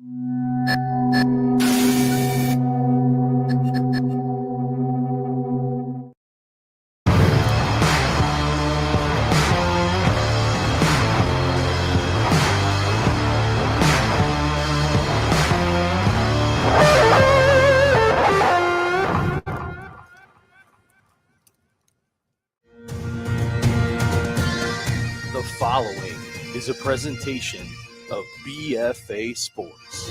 The following is a presentation of BFA Sports.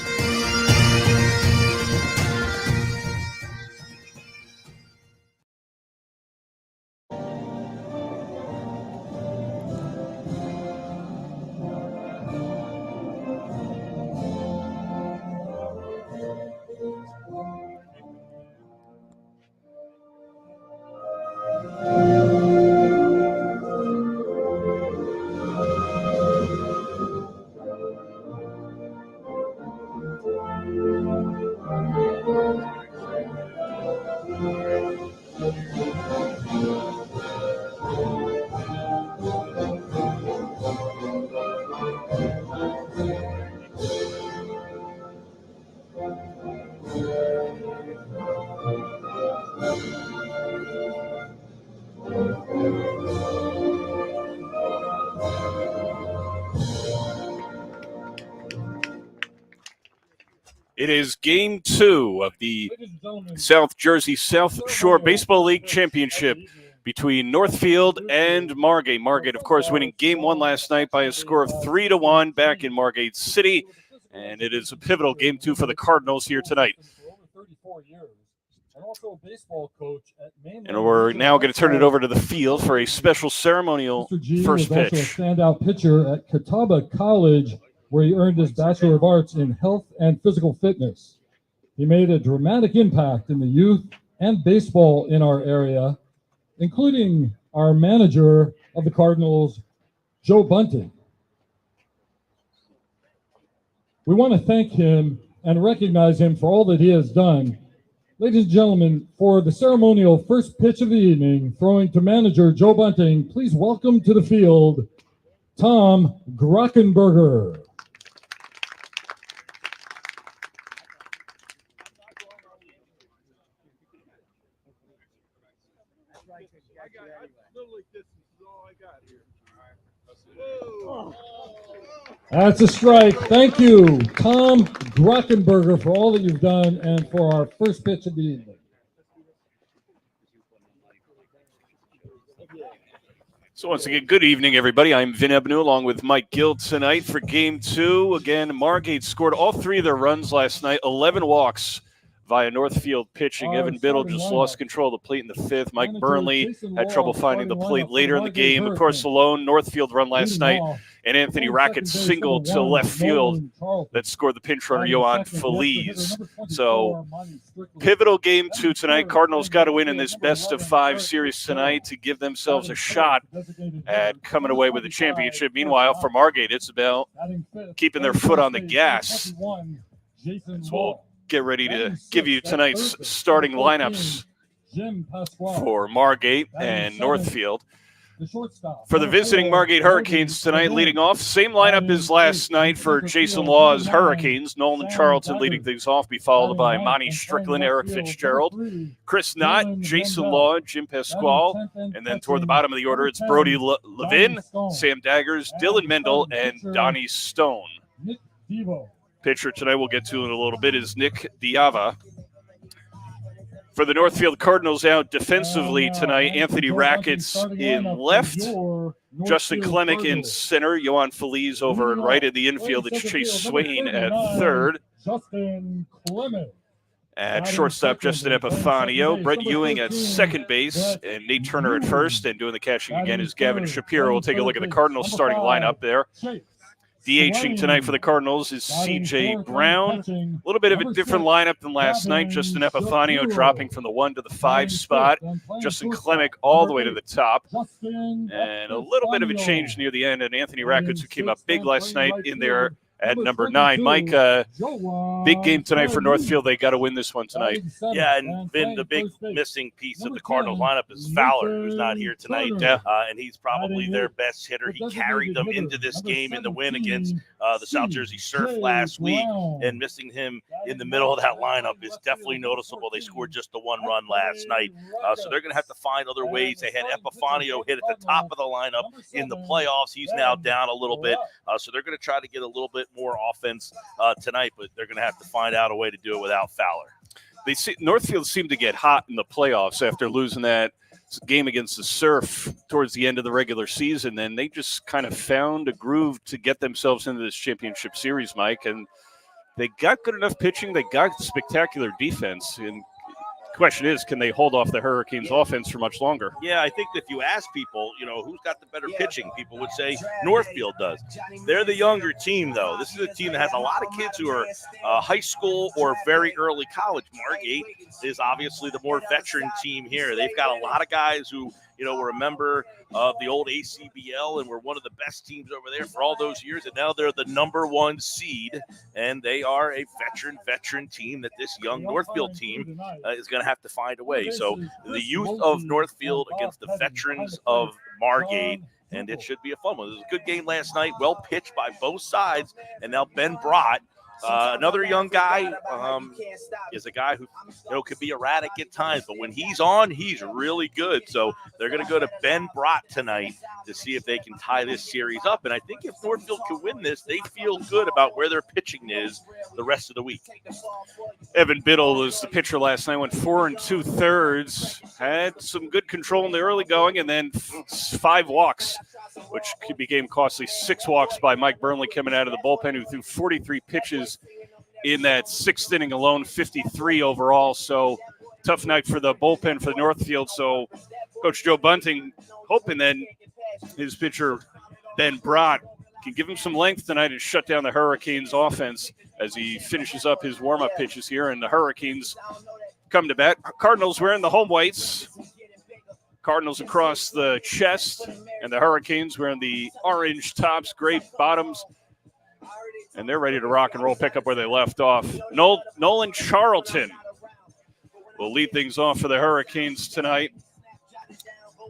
It is Game 2 of the South Jersey South Shore Baseball League Championship between Northfield and Margate. Margate, of course, winning Game 1 last night by a score of 3-1 back in Margate City. And it is a pivotal Game 2 for the Cardinals here tonight. And we're now going to turn it over to the field for a special ceremonial first pitch. Also a standout pitcher at Catawba College, where he earned his Bachelor of Arts in Health and Physical Fitness. He made a dramatic impact in the youth and baseball in our area, including our manager of the Cardinals, Joe Bunting. We want to thank him and recognize him for all that he has done. Ladies and gentlemen, for the ceremonial first pitch of the evening, throwing to manager Joe Bunting, please welcome to the field, Tom Grockenberger. That's a strike. Thank you, Tom Grockenberger, for all that you've done and for our first pitch of the evening. So once again, good evening, everybody. I'm Vin Ebnu along with Mike Gill tonight for Game 2. Again, Margate scored all 3 of their runs last night, 11 walks via Northfield pitching. Evan Biddle just lost control of the plate in the 5th. Mike Burnley had trouble finding the plate later in the game. Of course, the lone Northfield run last night, and Anthony Rackett singled to left field that scored the pinch runner, Yohan Feliz. So, pivotal Game 2 tonight. Cardinals got to win in this best-of-5 series tonight to give themselves a shot at coming away with the championship. Meanwhile, for Margate, it's about keeping their foot on the gas. So we'll get ready to give you tonight's starting lineups for Margate and Northfield. For the visiting Margate Hurricanes tonight, leading off, same lineup as last night for Jason Law's Hurricanes. Nolan Charlton leading things off, be followed by Monty Strickland, Eric Fitzgerald, Chris Knott, Jason Law, Jim Pasquale, and then toward the bottom of the order, it's Brody Levin, Sam Daggers, Dylan Mendel, and Donnie Stone. Pitcher tonight we'll get to in a little bit is Nick Diava. For the Northfield Cardinals out defensively tonight, Anthony Rackett's in left, Justin Klemick in center, Yohan Feliz over and right in the infield. It's Chase Swain at third. At shortstop, Justin Epifanio, Brett Ewing at second base, and Nate Turner at first. And doing the catching again is Gavin Shapiro. We'll take a look at the Cardinals starting lineup there. DHing tonight for the Cardinals is C.J. Brown. A little bit of a different lineup than last night. Justin Epifanio dropping from the 1 to the 5 spot. Justin Klemick all the way to the top. And a little bit of a change near the end. And Anthony Rackett, who came up big last night in there at number 9. Mike, big game tonight for Northfield. They got to win this one tonight. Yeah, and Vin, the big missing piece of the Cardinals lineup is Fowler, who's not here tonight. And he's probably their best hitter. He carried them into this game in the win against the South Jersey Surf last week, and missing him in the middle of that lineup is definitely noticeable. They scored just the 1 run last night, so they're going to have to find other ways. They had Epifanio hit at the top of the lineup in the playoffs. He's now down a little bit, so they're going to try to get a little bit more offense tonight, but they're going to have to find out a way to do it without Fowler. Northfield seemed to get hot in the playoffs after losing that game against the Surf towards the end of the regular season. Then they just kind of found a groove to get themselves into this championship series, Mike, and they got good enough pitching. They got spectacular defense, and the question is, can they hold off the Hurricanes' offense for much longer? Yeah, I think if you ask people, who's got the better pitching, people would say Northfield does. They're the younger team, though. This is a team that has a lot of kids who are high school or very early college. Margate is obviously the more veteran team here. They've got a lot of guys who, were a member of the old ACBL and were one of the best teams over there for all those years, and now they're the number 1 seed, and they are a veteran team that this young Northfield team is going to have to find a way. So the youth of Northfield against the veterans of Margate, and it should be a fun one. It was a good game last night, well pitched by both sides, and now Ben Brott, another young guy, is a guy who could be erratic at times, but when he's on, he's really good. So they're going to go to Ben Brott tonight to see if they can tie this series up. And I think if Northfield can win this, they feel good about where their pitching is the rest of the week. Evan Biddle was the pitcher last night, went 4 2/3, had some good control in the early going, and then 5 walks, which became costly. 6 walks by Mike Burnley coming out of the bullpen, who threw 43 pitches in that 6th inning alone, 53 overall. So tough night for the bullpen for Northfield. So Coach Joe Bunting hoping that his pitcher Ben Brott can give him some length tonight and shut down the Hurricanes offense as he finishes up his warm-up pitches here, and the Hurricanes come to bat. Cardinals wearing the home whites. Cardinals across the chest, and the Hurricanes wearing the orange tops, gray bottoms, and they're ready to rock and roll, pick up where they left off. Nolan Charlton will lead things off for the Hurricanes tonight.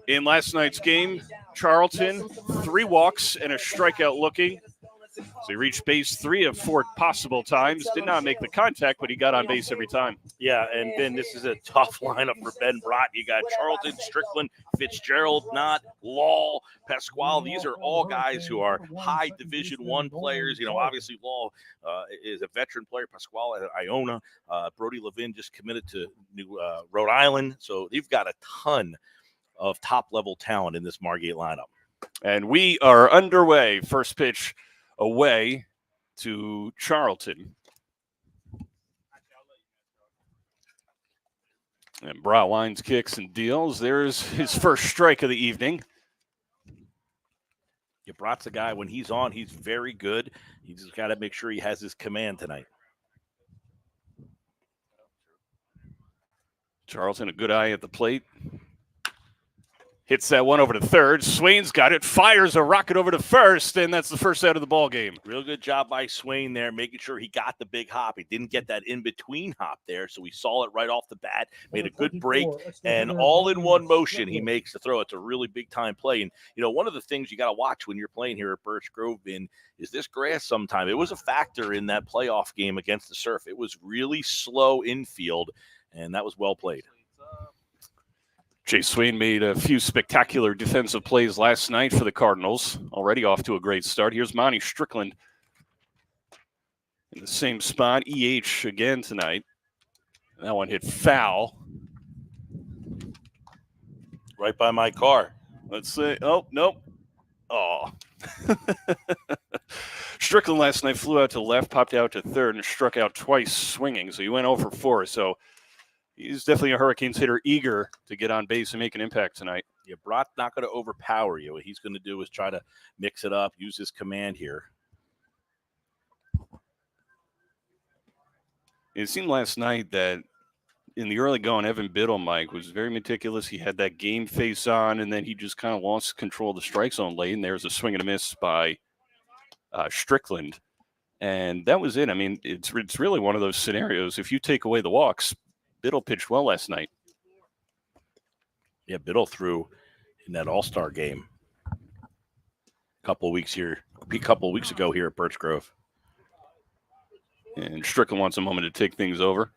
In last night's game, Charlton, 3 walks and a strikeout looking. So he reached base 3 of 4 possible times. Did not make the contact, but he got on base every time. Yeah, and Ben, this is a tough lineup for Ben Brott. You got Charlton, Strickland, Fitzgerald, Knott, Law, Pasquale. These are all guys who are high Division I players. Obviously Law is a veteran player. Pasquale at Iona. Brody Levin just committed to New Rhode Island. So they've got a ton of top-level talent in this Margate lineup. And we are underway. First pitch away to Charlton. And Brott lines, kicks, and deals. There's his first strike of the evening. Yeah, Brott's a guy, when he's on, he's very good. He just got to make sure he has his command tonight. Charlton, a good eye at the plate. Hits that one over to third. Swain's got it, fires a rocket over to first, and that's the first out of the ball game. Real good job by Swain there, making sure he got the big hop. He didn't get that in-between hop there, so we saw it right off the bat. Made a good break, and all in one motion he makes the throw. It's a really big-time play. And, one of the things you got to watch when you're playing here at Birch Grove, Ben, is this grass sometime. It was a factor in that playoff game against the Surf. It was really slow infield, and that was well played. Jay Swain made a few spectacular defensive plays last night for the Cardinals. Already off to a great start. Here's Monty Strickland in the same spot. EH again tonight. That one hit foul. Right by my car. Let's say, oh, nope. Oh. Strickland last night flew out to left, popped out to third, and struck out twice swinging. So he went 0 for 4. So he's definitely a Hurricanes hitter, eager to get on base and make an impact tonight. Yeah, Brott's not going to overpower you. What he's going to do is try to mix it up, use his command here. It seemed last night that in the early going, Evan Biddle, Mike, was very meticulous. He had that game face on, and then he just kind of lost control of the strike zone late, and there's a swing and a miss by Strickland. And that was it. I mean, it's really one of those scenarios. If you take away the walks, Biddle pitched well last night. Yeah, Biddle threw in that All-Star game a couple of weeks ago here at Birch Grove. And Strickland wants a moment to take things over.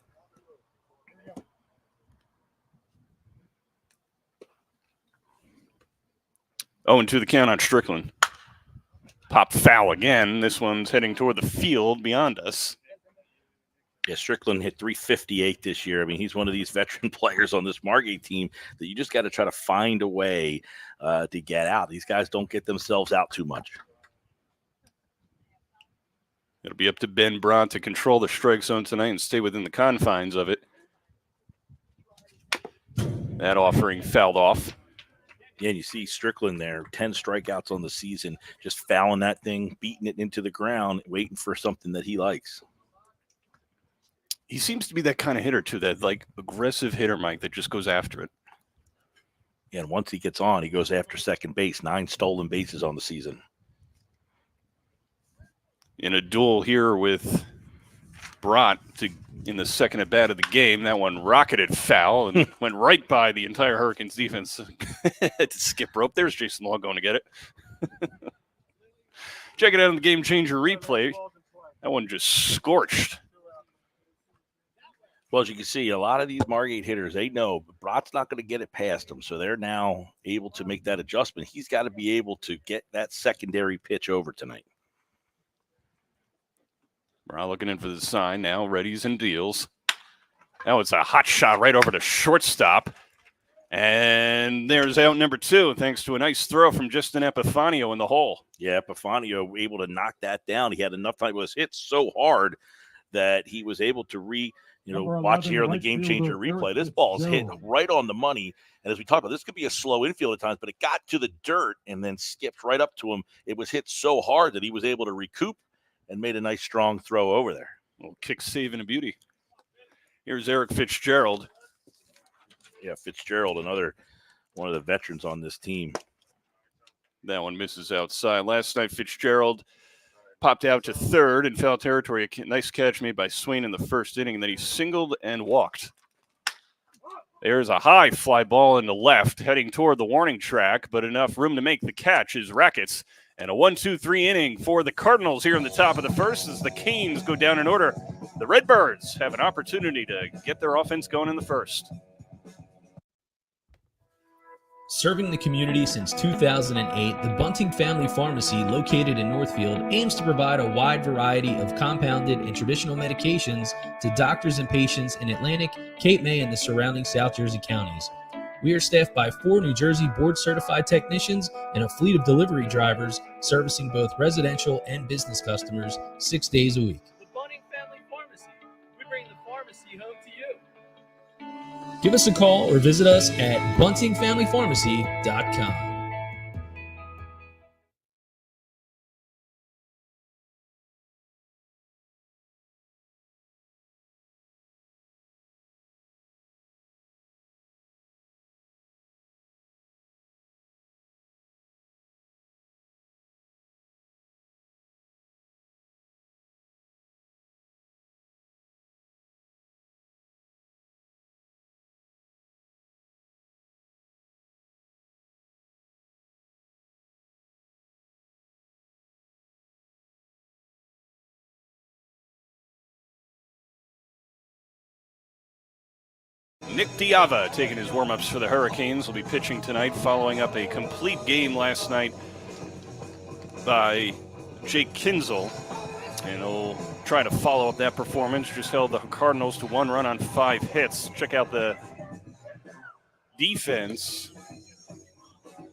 Oh, and to the count on Strickland. Pop foul again. This one's heading toward the field beyond us. Yeah, Strickland hit 358 this year. I mean, he's one of these veteran players on this Margate team that you just got to try to find a way to get out. These guys don't get themselves out too much. It'll be up to Ben Brandt to control the strike zone tonight and stay within the confines of it. That offering fouled off. Yeah, and you see Strickland there, 10 strikeouts on the season, just fouling that thing, beating it into the ground, waiting for something that he likes. He seems to be that kind of hitter, too, that like aggressive hitter, Mike, that just goes after it. Yeah, and once he gets on, he goes after second base, 9 stolen bases on the season. In a duel here with Brandt in the second at bat of the game, that one rocketed foul and went right by the entire Hurricanes defense. To skip rope. There's Jason Law going to get it. Check it out on the Gamechanger replay. That one just scorched. Well, as you can see, a lot of these Margate hitters, they know Brandt's not going to get it past them, so they're now able to make that adjustment. He's got to be able to get that secondary pitch over tonight. We're looking in for the sign now. Readies and deals. Now it's a hot shot right over to shortstop. And there's out number 2, thanks to a nice throw from Justin Epifanio in the hole. Yeah, Epifanio able to knock that down. He had enough time. It was hit so hard that he was able to watch here on the Gamechanger replay. This ball's hit right on the money. And as we talked about, this could be a slow infield at times, but it got to the dirt and then skipped right up to him. It was hit so hard that he was able to recoup and made a nice strong throw over there. Little kick save and a beauty. Here's Eric Fitzgerald. Yeah, Fitzgerald, another one of the veterans on this team. That one misses outside. Last night, Fitzgerald popped out to third in foul territory. A nice catch made by Swain in the first inning, and then he singled and walked. There's a high fly ball in the left, heading toward the warning track, but enough room to make the catch is Rackets. And a 1-2-3 inning for the Cardinals here in the top of the first as the Canes go down in order. The Redbirds have an opportunity to get their offense going in the first. Serving the community since 2008, the Bunting Family Pharmacy, located in Northfield, aims to provide a wide variety of compounded and traditional medications to doctors and patients in Atlantic, Cape May, and the surrounding South Jersey counties. We are staffed by 4 New Jersey board-certified technicians and a fleet of delivery drivers servicing both residential and business customers 6 days a week. The Bunting Family Pharmacy. We bring the pharmacy home to you. Give us a call or visit us at buntingfamilypharmacy.com. Nick Diava taking his warm-ups for the Hurricanes. Will be pitching tonight following up a complete game last night by Jake Kinzel. And he'll try to follow up that performance. Just held the Cardinals to 1 run on 5 hits. Check out the defense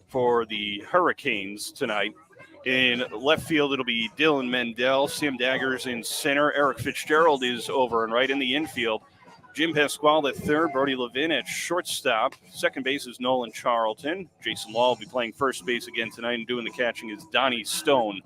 for the Hurricanes tonight. In left field, it'll be Dylan Mendel. Sam Daggers in center. Eric Fitzgerald is over and right in the infield. Jim Pasquale at third, Brody Levin at shortstop. Second base is Nolan Charlton. Jason Law will be playing first base again tonight, and doing the catching is Donnie Stone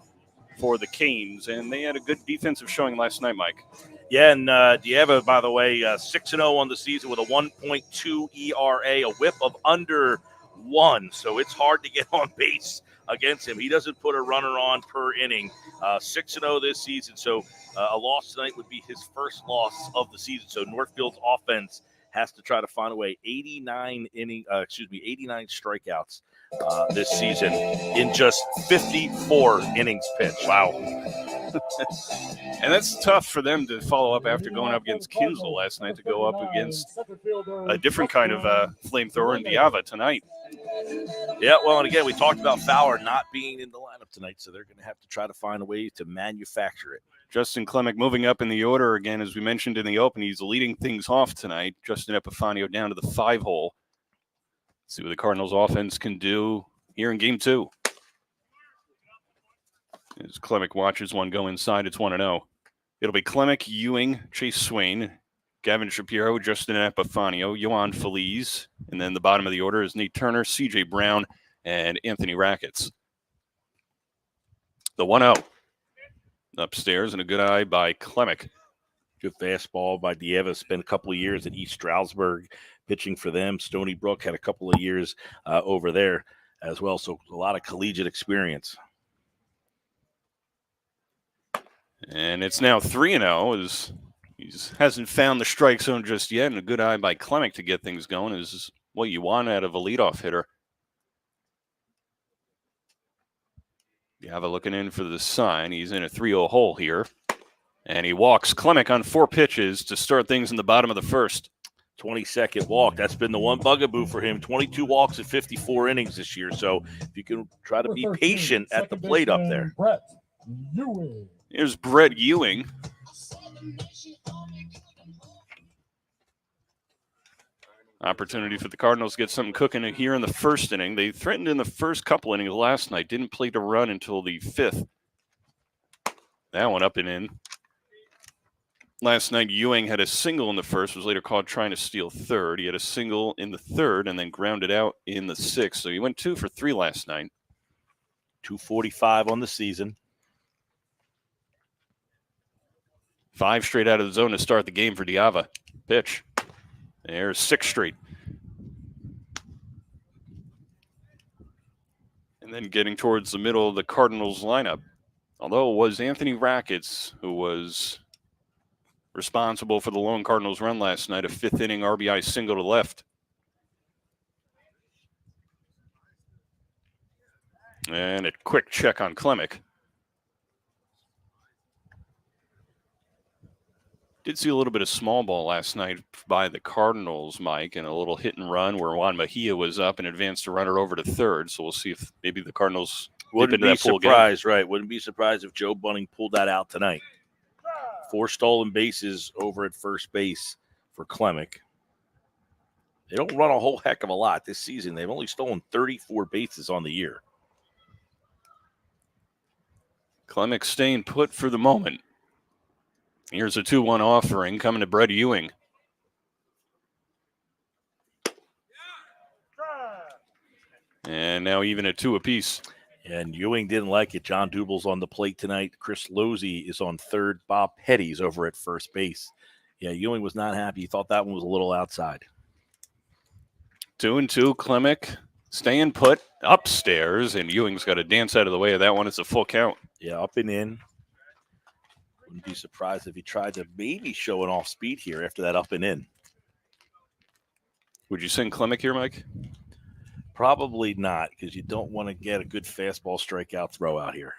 for the Canes. And they had a good defensive showing last night, Mike. Yeah, and Diava, by the way, 6-0 on the season with a 1.2 ERA, a whip of under 1. So it's hard to get on base against him. He doesn't put a runner on per inning. 6-0 this season, so a loss tonight would be his first loss of the season. So Northfield's offense has to try to find a way. 89 strikeouts this season in just 54 innings pitched. Wow. And that's tough for them to follow up after going up against Kinsel last night, to go up against a different kind of flamethrower in Diava tonight. Yeah, well, and again, we talked about Fowler not being in the lineup tonight, so they're going to have to try to find a way to manufacture it. Justin Clemick moving up in the order again, as we mentioned in the open. He's leading things off tonight. Justin Epifanio down to the 5-hole. See what the Cardinals offense can do here in game 2. As Clemick watches one go inside, it's 1-0. It'll be Clemick, Ewing, Chase Swain, Gavin Shapiro, Justin Epifanio, Yohan Feliz, and then the bottom of the order is Nate Turner, C.J. Brown, and Anthony Rackets. The 1-0. Upstairs, and a good eye by Clemick. Good fastball by Dieva. Spent a couple of years at East Stroudsburg pitching for them. Stony Brook had a couple of years over there as well, so a lot of collegiate experience. And it's now 3-0, as he hasn't found the strike zone just yet, and a good eye by Clemick to get things going is what you want out of a leadoff hitter. Diava looking in for the sign. He's in a 3-0 hole here. And he walks Clemick on 4 pitches to start things in the bottom of the first. 22nd walk. That's been the one bugaboo for him. 22 walks in 54 innings this year. So if you can try to be patient at the plate up there. Brett Ewing. Here's Brett Ewing. Opportunity for the Cardinals to get something cooking here in the first inning. They threatened in the first couple innings last night. Didn't play to run until the 5th. That one up and in. Last night, Ewing had a single in the first, was later caught trying to steal third. He had a single in the third and then grounded out in the 6th. So he went 2 for 3 last night. 245 on the season. 5 straight out of the zone to start the game for Diava. Pitch. There's 6 straight. And then getting towards the middle of the Cardinals lineup. Although it was Anthony Rackets who was responsible for the lone Cardinals run last night, a 5th inning RBI single to left. And a quick check on Clemick. Did see a little bit of small ball last night by the Cardinals, Mike, and a little hit and run where Juan Mejia was up and advanced to runner over to third. So we'll see if maybe the Cardinals wouldn't be surprised, right? Wouldn't be surprised if Joe Bunting pulled that out tonight. 4 stolen bases over at first base for Clemick. They don't run a whole heck of a lot this season. They've only stolen 34 bases on the year. Clemick staying put for the moment. Here's a 2-1 offering coming to Brett Ewing. And now even at 2 apiece. And Ewing didn't like it. John Dubel's on the plate tonight. Chris Losey is on third. Bob Petty's over at first base. Yeah, Ewing was not happy. He thought that one was a little outside. 2-2. Clemick staying put upstairs, and Ewing's got to dance out of the way of that one. It's a full count. Yeah, up and in. Wouldn't be surprised if he tried to maybe show an off speed here after that up and in. Would you send Clemick here, Mike? Probably not, because you don't want to get a good fastball strikeout throw out here.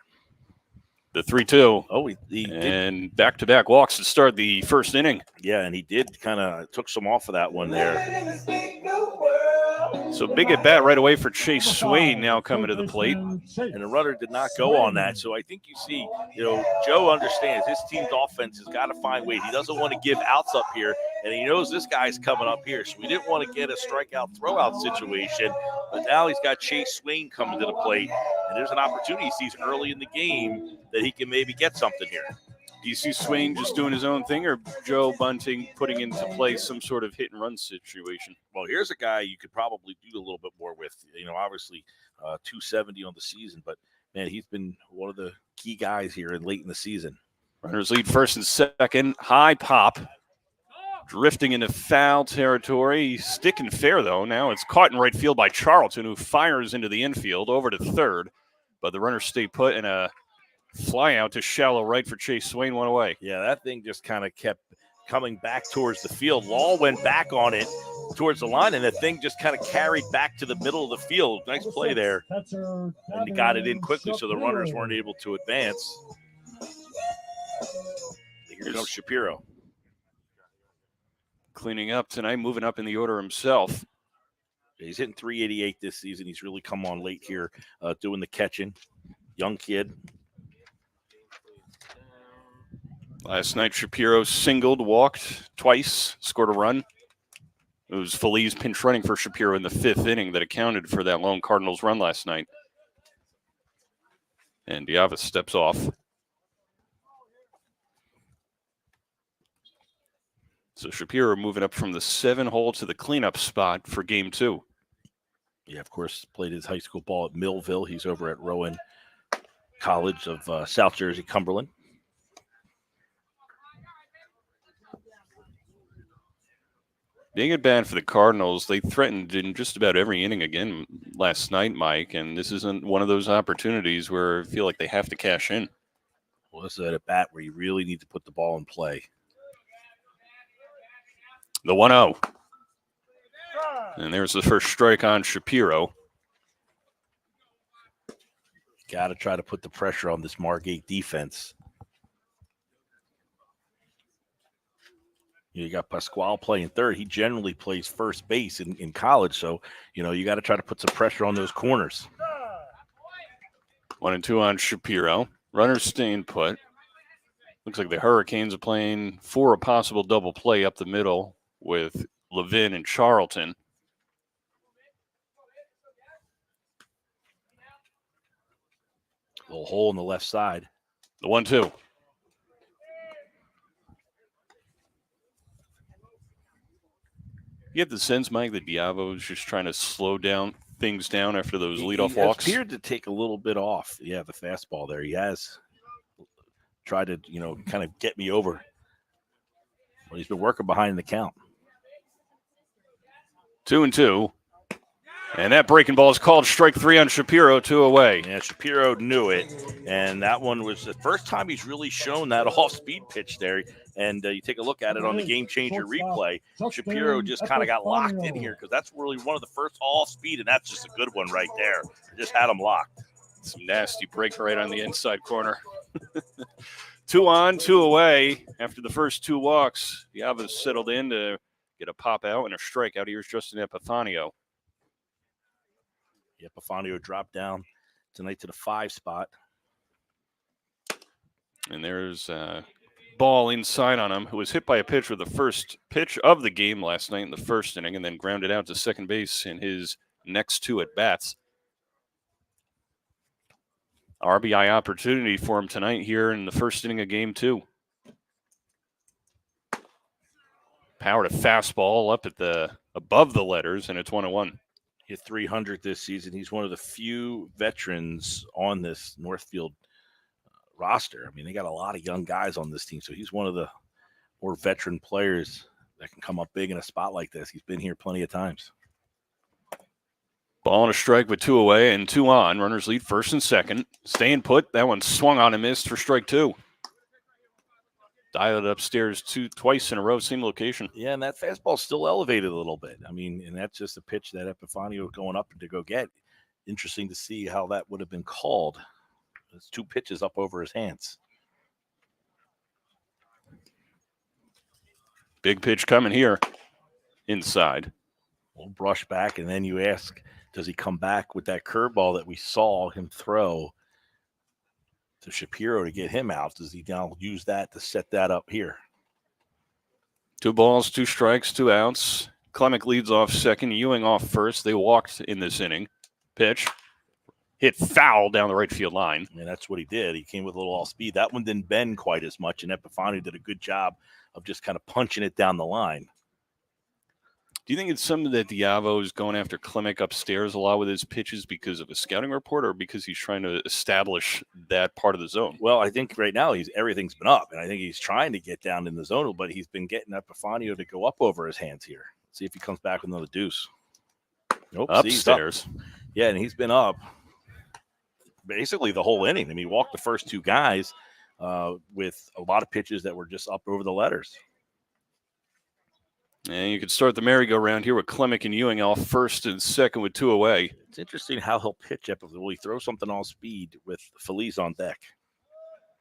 The 3-2. Oh, he and back-to-back walks to start the first inning. Yeah, and he did kind of took some off of that one there. So big at bat right away for Chase Swain now coming to the plate. And the runner did not go on that. So I think you see, Joe understands his team's offense has got to find ways. He doesn't want to give outs up here, and he knows this guy's coming up here. So we didn't want to get a strikeout throwout situation. But now he's got Chase Swain coming to the plate, and there's an opportunity he sees early in the game that he can maybe get something here. Do you see Swain just doing his own thing, or Joe Bunting putting into play some sort of hit-and-run situation? Well, here's a guy you could probably do a little bit more with. Obviously 270 on the season, but, man, he's been one of the key guys here late in the season. Runners lead first and second. High pop. Drifting into foul territory. Sticking fair, though. Now it's caught in right field by Charlton, who fires into the infield over to third. but the runner stayed put, and a fly out to shallow right for Chase Swain, one away. Yeah, that thing just kind of kept coming back towards the field. Law went back on it towards the line, and the thing just kind of carried back to the middle of the field. Nice play there. And he got it in quickly so the runners weren't able to advance. Here comes Shapiro. Cleaning up tonight, moving up in the order himself. He's hitting 388 this season. He's really come on late here doing the catching. Young kid. Last night, Shapiro singled, walked twice, scored a run. It was Feliz pinch running for Shapiro in the 5th inning that accounted for that lone Cardinals run last night. And Diava steps off. So Shapiro moving up from the 7-hole to the cleanup spot for game 2. Yeah, of course, played his high school ball at Millville. He's over at Rowan College of South Jersey, Cumberland. Being at bat for the Cardinals, they threatened in just about every inning again last night, Mike, and this isn't one of those opportunities where I feel like they have to cash in. Well, this is at a bat where you really need to put the ball in play. The 1-0. And there's the first strike on Shapiro. Got to try to put the pressure on this Margate defense. You got Pasquale playing third. He generally plays first base in college, so, you got to try to put some pressure on those corners. 1-2 on Shapiro. Runners staying put. Looks like the Hurricanes are playing for a possible double play up the middle with Levin and Charlton. Little hole in the left side. The 1-2. You get the sense, Mike, that Diavo is just trying to slow things down after those leadoff walks? He appeared to take a little bit off. Yeah, the fastball there. He has tried to, kind of get me over. Well, he's been working behind the count. 2-2. And that breaking ball is called strike 3 on Shapiro, 2 away. Yeah, Shapiro knew it. And that one was the first time he's really shown that off-speed pitch there. And you take a look at it on the Gamechanger replay. Shapiro just kind of got locked in here because that's really one of the first off-speed, and that's just a good one right there. Just had him locked. Some nasty break right on the inside corner. 2 on, 2 away. After the first 2 walks, Diava's settled in to get a pop out and a strikeout. Here's Justin Epifanio. Epifanio dropped down tonight to the 5 spot. And there's a ball inside on him, who was hit by a pitch with the first pitch of the game last night in the 1st inning and then grounded out to second base in his next 2 at-bats. RBI opportunity for him tonight here in the 1st inning of game 2. Power to fastball up at above the letters, and it's 1-1. Hit 300 this season. He's one of the few veterans on this Northfield roster. I mean, they got a lot of young guys on this team, so he's one of the more veteran players that can come up big in a spot like this. He's been here plenty of times. Ball and a strike with 2 away and 2 on. Runners lead 1st and 2nd. Staying put. That one swung on and missed for strike 2. Dialed upstairs twice in a row, same location. Yeah, and that fastball's still elevated a little bit. I mean, and that's just a pitch that Epifanio going up to go get. Interesting to see how that would have been called. There's 2 pitches up over his hands. Big pitch coming here inside. We'll brush back, and then you ask, does he come back with that curveball that we saw him throw to Shapiro to get him out? Does he now use that to set that up here? 2 balls, 2 strikes, 2 outs. Clemick leads off second, Ewing off first. They walked in this inning. Pitch. Hit foul down the right field line. And that's what he did. He came with a little off speed. That one didn't bend quite as much, and Epifanio did a good job of just kind of punching it down the line. Do you think it's something that Diavo is going after Clemick upstairs a lot with his pitches because of a scouting report, or because he's trying to establish that part of the zone? Well, I think right now everything's been up, and I think he's trying to get down in the zone, but he's been getting Epifanio to go up over his hands here. See if he comes back with another deuce. Nope, upstairs. Yeah, and he's been up. basically the whole inning. I mean, he walked the first two guys with a lot of pitches that were just up over the letters. And you could start the merry-go-round here with Klemick and Ewing off first and second with 2 away. It's interesting how he'll pitch up. Will he throw something all speed with Feliz on deck?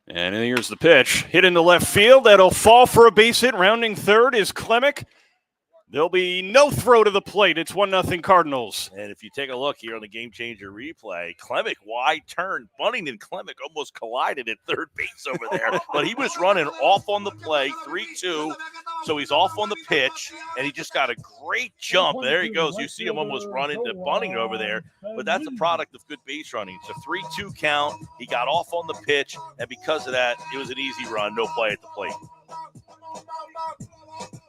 And here's the pitch. Hit into left field. That'll fall for a base hit. Rounding third is Klemick. There'll be no throw to the plate. It's 1-0 Cardinals. And if you take a look here on the Gamechanger replay, Klemick wide turn. Bunting and Klemick almost collided at third base over there. But he was running off on the play, 3-2. So he's off on the pitch, and he just got a great jump. There he goes. You see him almost run into Bunting over there. But that's a product of good base running. It's a 3-2 count. He got off on the pitch, and because of that, it was an easy run. No play at the plate.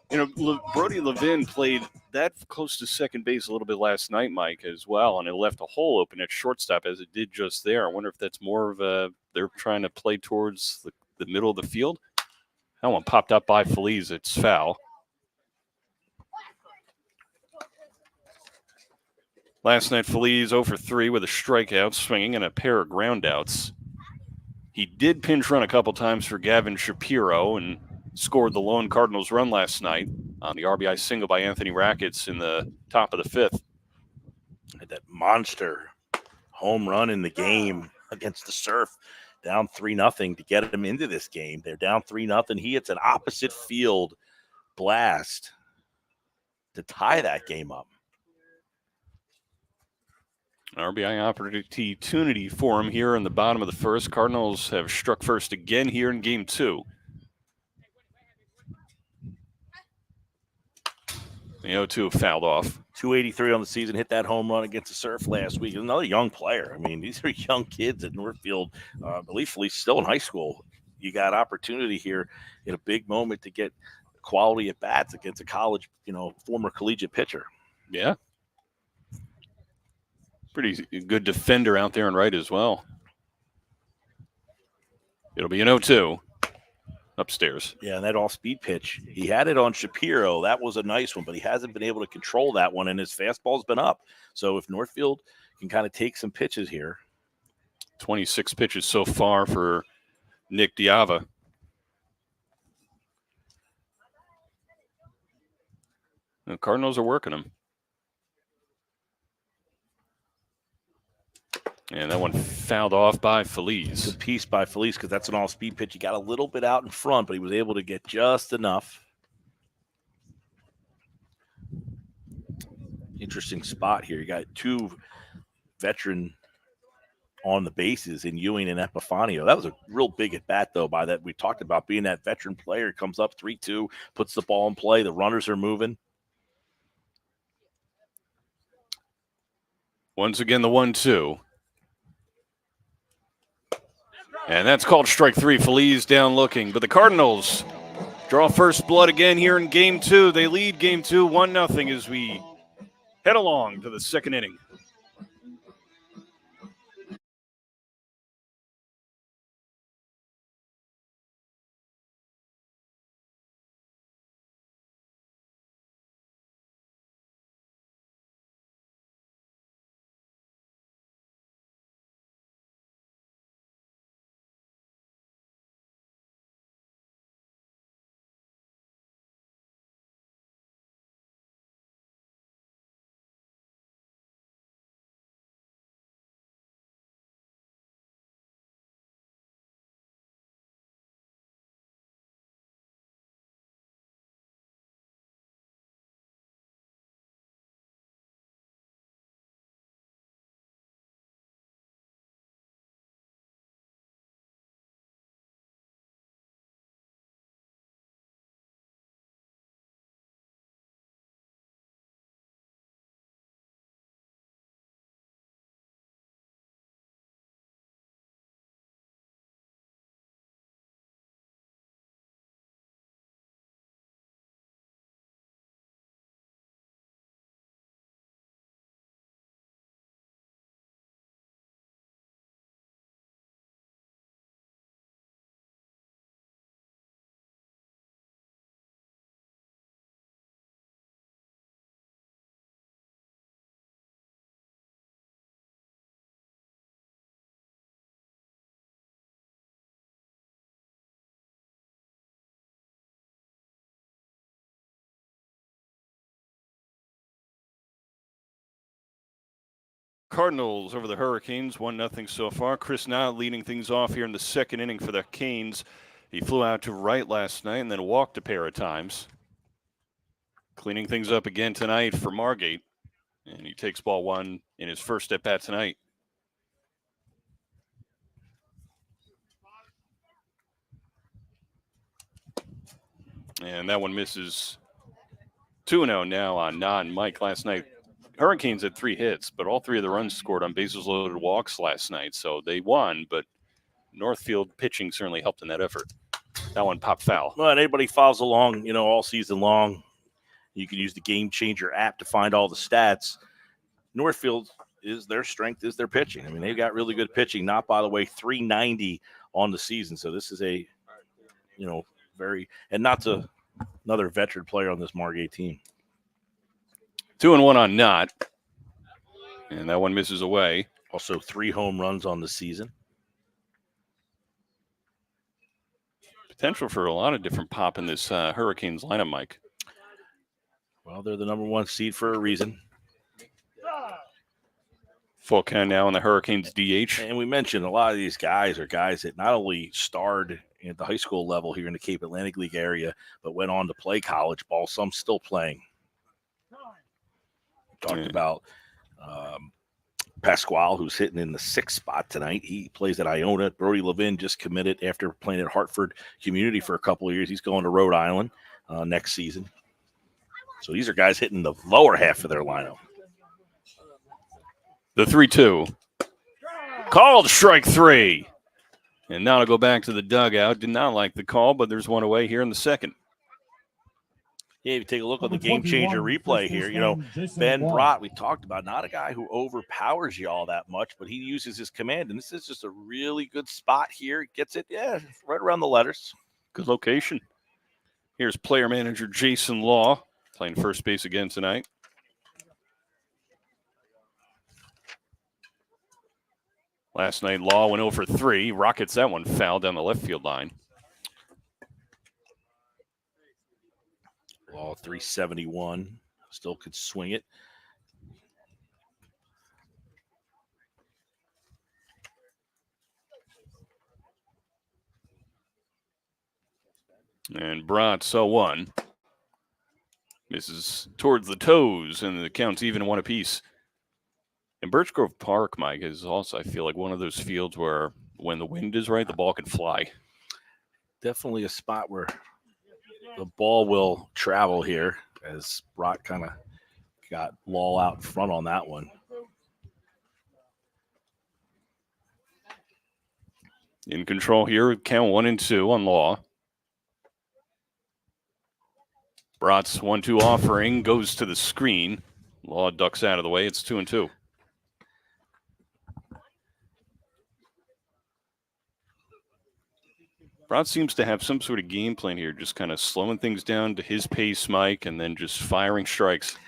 You know, Brody Levin played that close to second base a little bit last night, Mike, as well, and it left a hole open at shortstop as it did just there. I wonder if that's more of a they're trying to play towards the middle of the field. That one popped up by Feliz. It's foul. Last night, Feliz 0 for 3 with a strikeout, swinging, and a pair of groundouts. He did pinch run a couple times for Gavin Shapiro and scored the lone Cardinals run last night on the RBI single by Anthony Rackets in the top of the 5th. Had that monster home run in the game against the Surf, down 3-0 to get him into this game. They're down 3-0. He hits an opposite field blast to tie that game up. RBI opportunity for him here in the bottom of the first. Cardinals have struck first again here in game 2. The 0-2 fouled off. 283 on the season, hit that home run against the Surf last week. Another young player. I mean, these are young kids at Northfield. I believe Felice still in high school. You got opportunity here in a big moment to get quality at bats against a college, former collegiate pitcher. Yeah. Pretty good defender out there and right as well. It'll be an 0-2. Upstairs. Yeah, and that off-speed pitch. He had it on Shapiro. That was a nice one, but he hasn't been able to control that one, and his fastball's been up. So if Northfield can kind of take some pitches here. 26 pitches so far for Nick Diava. The Cardinals are working him. And that one fouled off by Feliz. Good piece by Feliz because that's an all-speed pitch. He got a little bit out in front, but he was able to get just enough. Interesting spot here. You got 2 veteran on the bases in Ewing and Epifanio. That was a real big at-bat, though, by that. We talked about being that veteran player. Comes up 3-2, puts the ball in play. The runners are moving. Once again, the 1-2. And that's called strike 3. Feliz down looking. But the Cardinals draw first blood again here in game 2. They lead game 2 1-0 as we head along to the second inning. Cardinals over the Hurricanes, 1-0 so far. Chris Knott leading things off here in the second inning for the Canes. He flew out to right last night and then walked a pair of times. Cleaning things up again tonight for Margate. And he takes ball one in his first at-bat tonight. And that one misses. 2-0 now on Knott and Mike last night. Hurricanes had 3 hits, but all 3 of the runs scored on bases loaded walks last night. So they won, but Northfield pitching certainly helped in that effort. That one popped foul. Well, anybody follows along, all season long, you can use the Gamechanger app to find all the stats. Northfield is their strength is their pitching. I mean, they've got really good pitching. Not, by the way, 390 on the season. So this is a, very, and not to another veteran player on this Margate team. 2-1 on Knott. And that one misses away. Also 3 home runs on the season. Potential for a lot of different pop in this Hurricanes lineup, Mike. Well, they're the number 1 seed for a reason. Full count now on the Hurricanes DH. And we mentioned a lot of these guys are guys that not only starred at the high school level here in the Cape Atlantic League area, but went on to play college ball, some still playing. Talked about Pasquale, who's hitting in the 6th spot tonight. He plays at Iona. Brody Levin just committed after playing at Hartford Community for a couple of years. He's going to Rhode Island next season. So these are guys hitting the lower half of their lineup. The 3-2. Called strike 3. And now to go back to the dugout. Did not like the call, but there's one away here in the second. Yeah, if you take a look at the Gamechanger replay here, Ben Brott, we talked about, not a guy who overpowers you all that much, but he uses his command, and this is just a really good spot here. Gets it, right around the letters. Good location. Here's player manager Jason Law playing first base again tonight. Last night, Law went 0 for 3. Rockets that one foul down the left field line. Law 371. Still could swing it. And Brott, 0-1. Misses towards the toes, and the count's even 1 apiece. And Birch Grove Park, Mike, is also, I feel like, one of those fields where when the wind is right, the ball can fly. Definitely a spot where the ball will travel here, as Brott kind of got Law out in front on that one. In control here, count 1-2 on Law. Brott's 1-2 offering goes to the screen. Law ducks out of the way. It's 2-2. Brott seems to have some sort of game plan here, just kind of slowing things down to his pace, Mike, and then just firing strikes.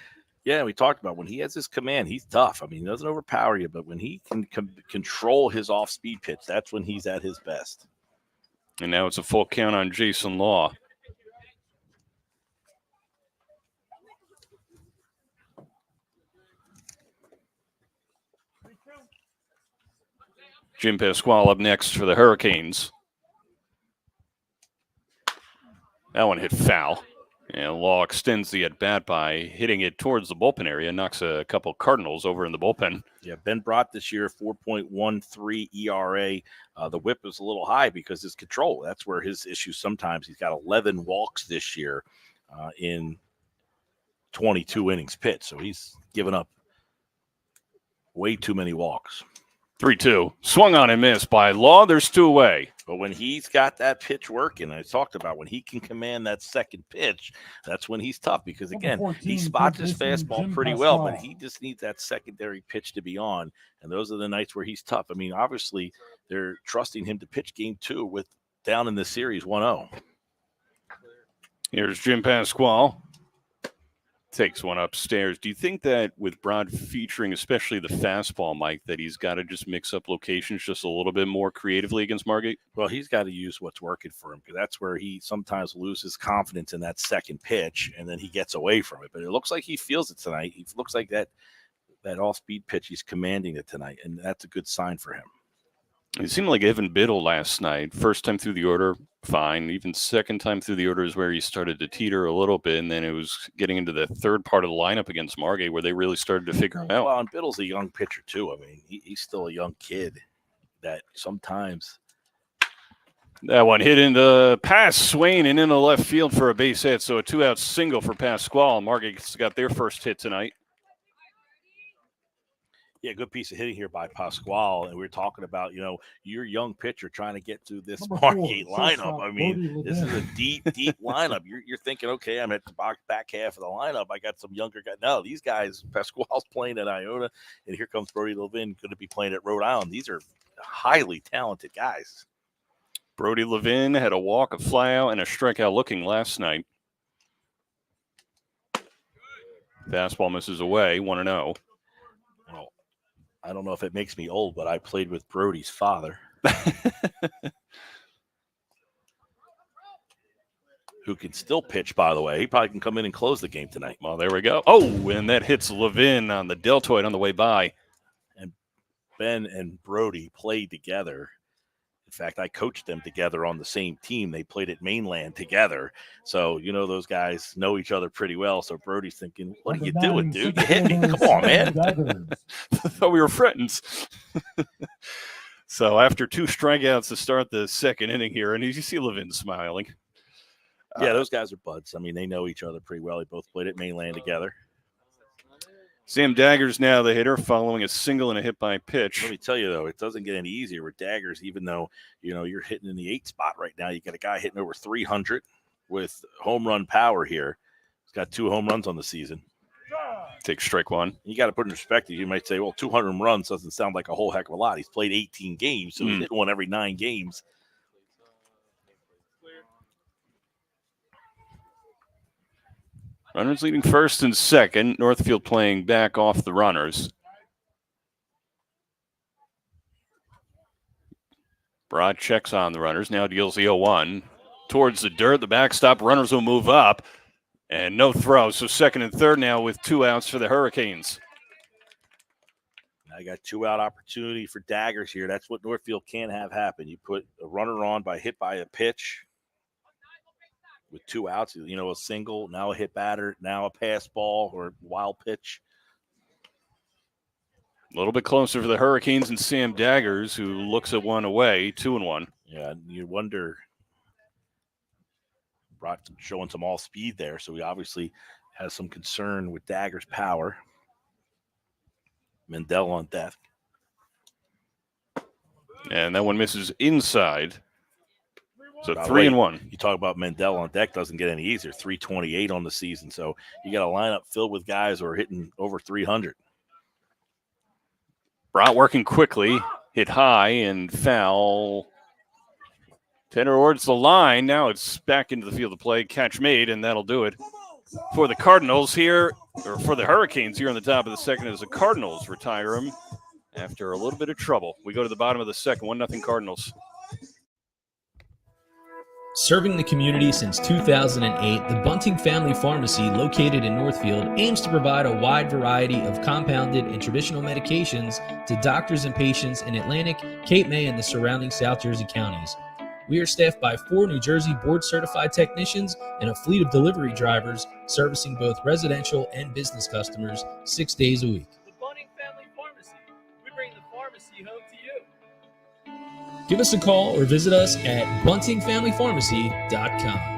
Yeah, we talked about when he has his command, he's tough. I mean, he doesn't overpower you, but when he can control his off-speed pitch, that's when he's at his best. And now it's a full count on Jason Law. Jim Pasquale up next for the Hurricanes. That one hit foul. And Law extends the at-bat by hitting it towards the bullpen area, knocks a couple Cardinals over in the bullpen. Yeah, Ben Brott this year, 4.13 ERA. The whip is a little high because his control. That's where his issue sometimes. He's got 11 walks this year in 22 innings pitched. So he's given up way too many walks. 3-2. Swung on and missed by Law. There's 2 away. But when he's got that pitch working, I talked about when he can command that second pitch, that's when he's tough because, again, he spots his fastball pretty well, but he just needs that secondary pitch to be on, and those are the nights where he's tough. I mean, obviously, they're trusting him to pitch game 2 with down in the series 1-0. Here's Jim Pasquale. Takes one upstairs. Do you think that with Brod featuring especially the fastball, Mike, that he's got to just mix up locations just a little bit more creatively against Margate? Well, he's got to use what's working for him because that's where he sometimes loses confidence in that second pitch, and then he gets away from it. But it looks like he feels it tonight. He looks like that that off-speed pitch, he's commanding it tonight, and that's a good sign for him. It seemed like Evan Biddle last night. First time through the order, fine. Even second time through the order is where he started to teeter a little bit, and then it was getting into the third part of the lineup against Margate where they really started to figure him out. Well, and Biddle's a young pitcher too. I mean, he's still a young kid that sometimes. That one hit into past Swain and into left field for a base hit, so a 2-out single for Pasquale. Margate's got their first hit tonight. Yeah, good piece of hitting here by Pasquale. And we were talking about, your young pitcher trying to get through this Margate lineup. I mean, this is a deep lineup. You're thinking, okay, I'm at the back half of the lineup. I got some younger guys. No, these guys, Pasquale's playing at Iona, and here comes Brody Levin going to be playing at Rhode Island. These are highly talented guys. Brody Levin had a walk, a flyout, and a strikeout looking last night. Fastball misses away, 1-0. Well, I don't know if it makes me old, but I played with Brody's father. Who can still pitch, by the way. He probably can come in and close the game tonight. Well, there we go. Oh, and that hits Levin on the deltoid on the way by. And Ben and Brody played together. In fact, I coached them together on the same team. They played at Mainland together. So, those guys know each other pretty well. So Brody's thinking, what are you doing, dude? You hit me. Come on, man. I thought we were friends. So after 2 strikeouts to start the second inning here, and you see Levin smiling. Yeah, those guys are buds. I mean, they know each other pretty well. They both played at Mainland together. Sam Daggers now the hitter, following a single and a hit by pitch. Let me tell you, though, it doesn't get any easier with Daggers, even though, you're hitting in the 8 spot right now. You got a guy hitting over 300 with home run power here. He's got 2 home runs on the season. Take strike 1. You got to put in perspective. You might say, well, 200 runs doesn't sound like a whole heck of a lot. He's played 18 games, so he's hitting one every 9 games. Runners leading first and second. Northfield playing back off the runners. Broad checks on the runners. Now deals the 0-1. Towards the dirt, the backstop. Runners will move up. And no throw. So second and third now with 2 outs for the Hurricanes. I got 2-out opportunity for Daggers here. That's what Northfield can't have happen. You put a runner on hit by a pitch. With 2 outs, a single, now a hit batter, now a pass ball or wild pitch. A little bit closer for the Hurricanes and Sam Daggers, who looks at one away, 2-1. Yeah, you wonder. Showing some all speed there, so he obviously has some concern with Daggers' power. Mendel on deck. And that one misses inside. So By the 3-1. way, you talk about Mendel on deck, doesn't get any easier. 328 on the season. So you got a lineup filled with guys who are hitting over 300. Brott working quickly, hit high and foul. Tender towards the line. Now it's back into the field of play. Catch made, and that'll do it for the Cardinals here, or for the Hurricanes here on the top of the second as the Cardinals retire him after a little bit of trouble. We go to the bottom of the second, 1-0 Cardinals. Serving the community since 2008, the Bunting Family Pharmacy, located in Northfield, aims to provide a wide variety of compounded and traditional medications to doctors and patients in Atlantic, Cape May, and the surrounding South Jersey counties. We are staffed by 4 New Jersey board-certified technicians and a fleet of delivery drivers servicing both residential and business customers 6 days a week. The Bunting Family Pharmacy. We bring the pharmacy home to you. Give us a call or visit us at buntingfamilypharmacy.com.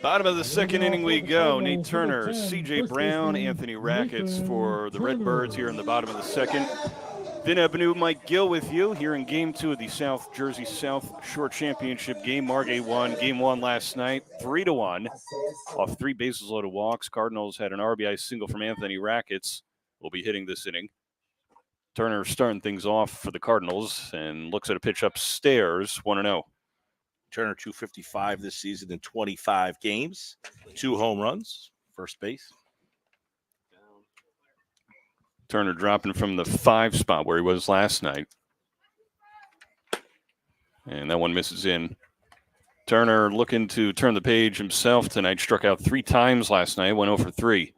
Bottom of the second inning we go. Nate Turner, C.J. Brown, Anthony Rackets for the Redbirds here in the bottom of the second. Vin Avenue, Mike Gill with you here in Game 2 of the South Jersey South Shore Championship game. Margate won Game 1 last night, 3-1, off 3 bases-loaded walks. Cardinals had an RBI single from Anthony Rackets. Will be hitting this inning. Turner starting things off for the Cardinals and looks at a pitch upstairs, 1-0. Turner 255 this season in 25 games, 2 home runs, first base. Turner dropping from the 5 spot where he was last night. And that one misses in. Turner looking to turn the page himself tonight. Struck out 3 times last night, went 0 for 3.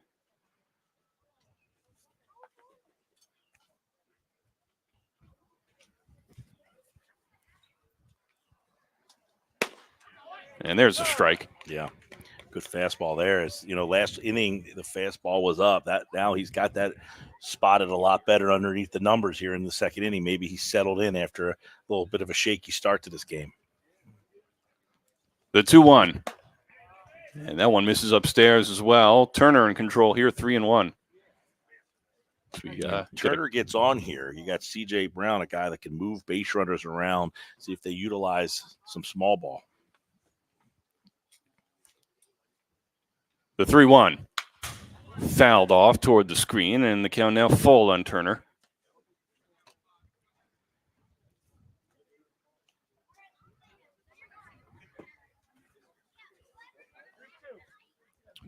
And there's a strike. Yeah, good fastball there. As you know, last inning the fastball was up. That now he's got that spotted a lot better underneath the numbers here in the second inning. Maybe he settled in after a little bit of a shaky start to this game. The 2-1. And that one misses upstairs as well. Turner in control here, 3-1. Turner gets on here. You got C.J. Brown, a guy that can move base runners around, see if they utilize some small ball. The 3-1. Fouled off toward the screen, and the count now full on Turner.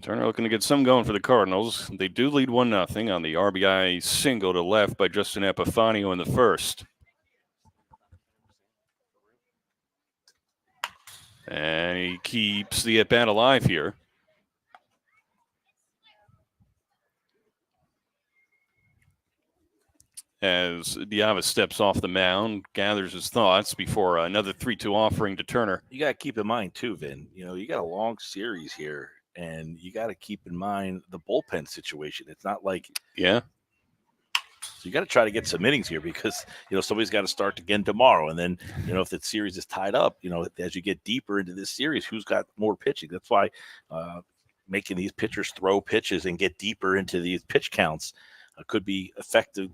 Turner looking to get some going for the Cardinals. They do lead 1-0 on the RBI single to left by Justin Epifanio in the first. And he keeps the at-bat alive here. As Diava steps off the mound, gathers his thoughts before another 3-2 offering to Turner. You got to keep in mind, too, Vin, you know, you got a long series here, and you got to keep in mind the bullpen situation. It's not like – yeah. So you got to try to get some innings here because, you know, somebody's got to start again tomorrow. And then, you know, if the series is tied up, you know, as you get deeper into this series, who's got more pitching? That's why making these pitchers throw pitches and get deeper into these pitch counts could be effective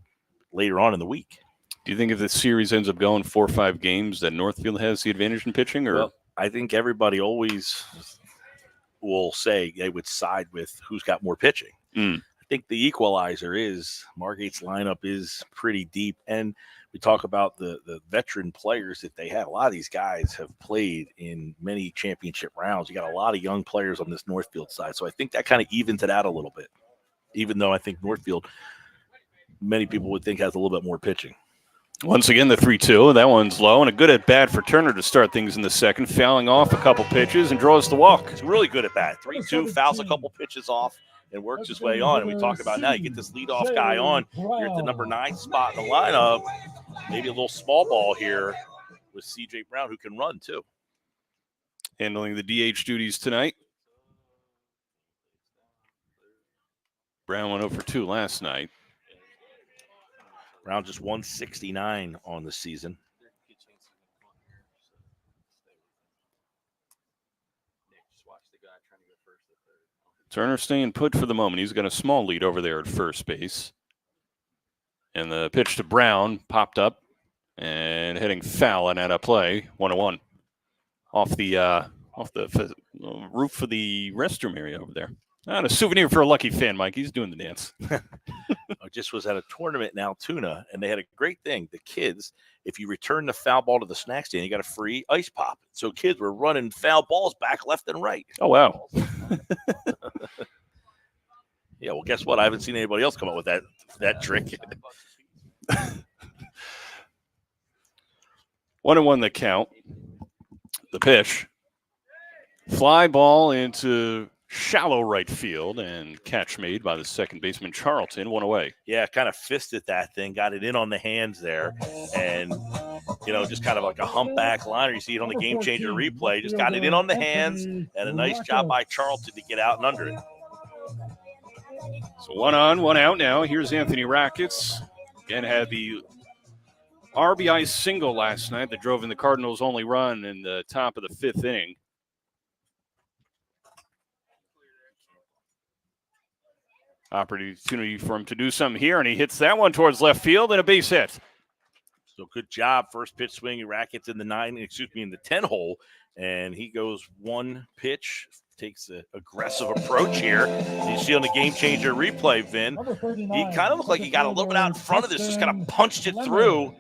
later on in the week. Do you think if the series ends up going 4 or 5 games that Northfield has the advantage in pitching? Or well, I think everybody always will say they would side with who's got more pitching. I think the equalizer is Margate's lineup is pretty deep. And we talk about the veteran players that they have. A lot of these guys have played in many championship rounds. You got a lot of young players on this Northfield side. So I think that kind of evens it out a little bit, even though I think Northfield – many people would think has a little bit more pitching. Once again, the 3-2. That one's low, and a good at-bat for Turner to start things in the second, fouling off a couple pitches and draws the walk. It's really good at-bat. 3-2, fouls a couple pitches off and works his way on. And we talk about now, you get this leadoff guy on. You're at the number 9 spot in the lineup. Maybe a little small ball here with C.J. Brown, who can run, too. Handling the DH duties tonight. Brown went 0 for 2 last night. Brown just 169 on the season. Turner staying put for the moment. He's got a small lead over there at first base. And the pitch to Brown popped up and hitting foul and out of play. 1-1 off the roof of the restroom area over there. And a souvenir for a lucky fan, Mike. He's doing the dance. I just was at a tournament in Altoona, and they had a great thing. The kids, if you return the foul ball to the snack stand, you got a free ice pop. So kids were running foul balls back left and right. Oh, wow. Yeah, well, guess what? I haven't seen anybody else come up with that trick. 1-1 the count. The pitch. Fly ball into shallow right field, and catch made by the second baseman Charlton. 1 away. Yeah, kind of fisted that thing, got it in on the hands there, and you know, just kind of like a humpback liner. You see it on the Gamechanger replay. Just got it in on the hands, and a nice job by Charlton to get out and under it. So 1 on, 1 out now. Here's Anthony Rackets. Again, had the RBI single last night that drove in the Cardinals' only run in the top of the 5th inning. Opportunity for him to do something here, and he hits that one towards left field and a base hit. So good job. First pitch swing. Rackets in the 10 hole, and he goes one pitch, takes an aggressive approach here. You see on the game changer replay, Vin, he kind of looked like he got a little bit out in front of this, just kind of punched it through.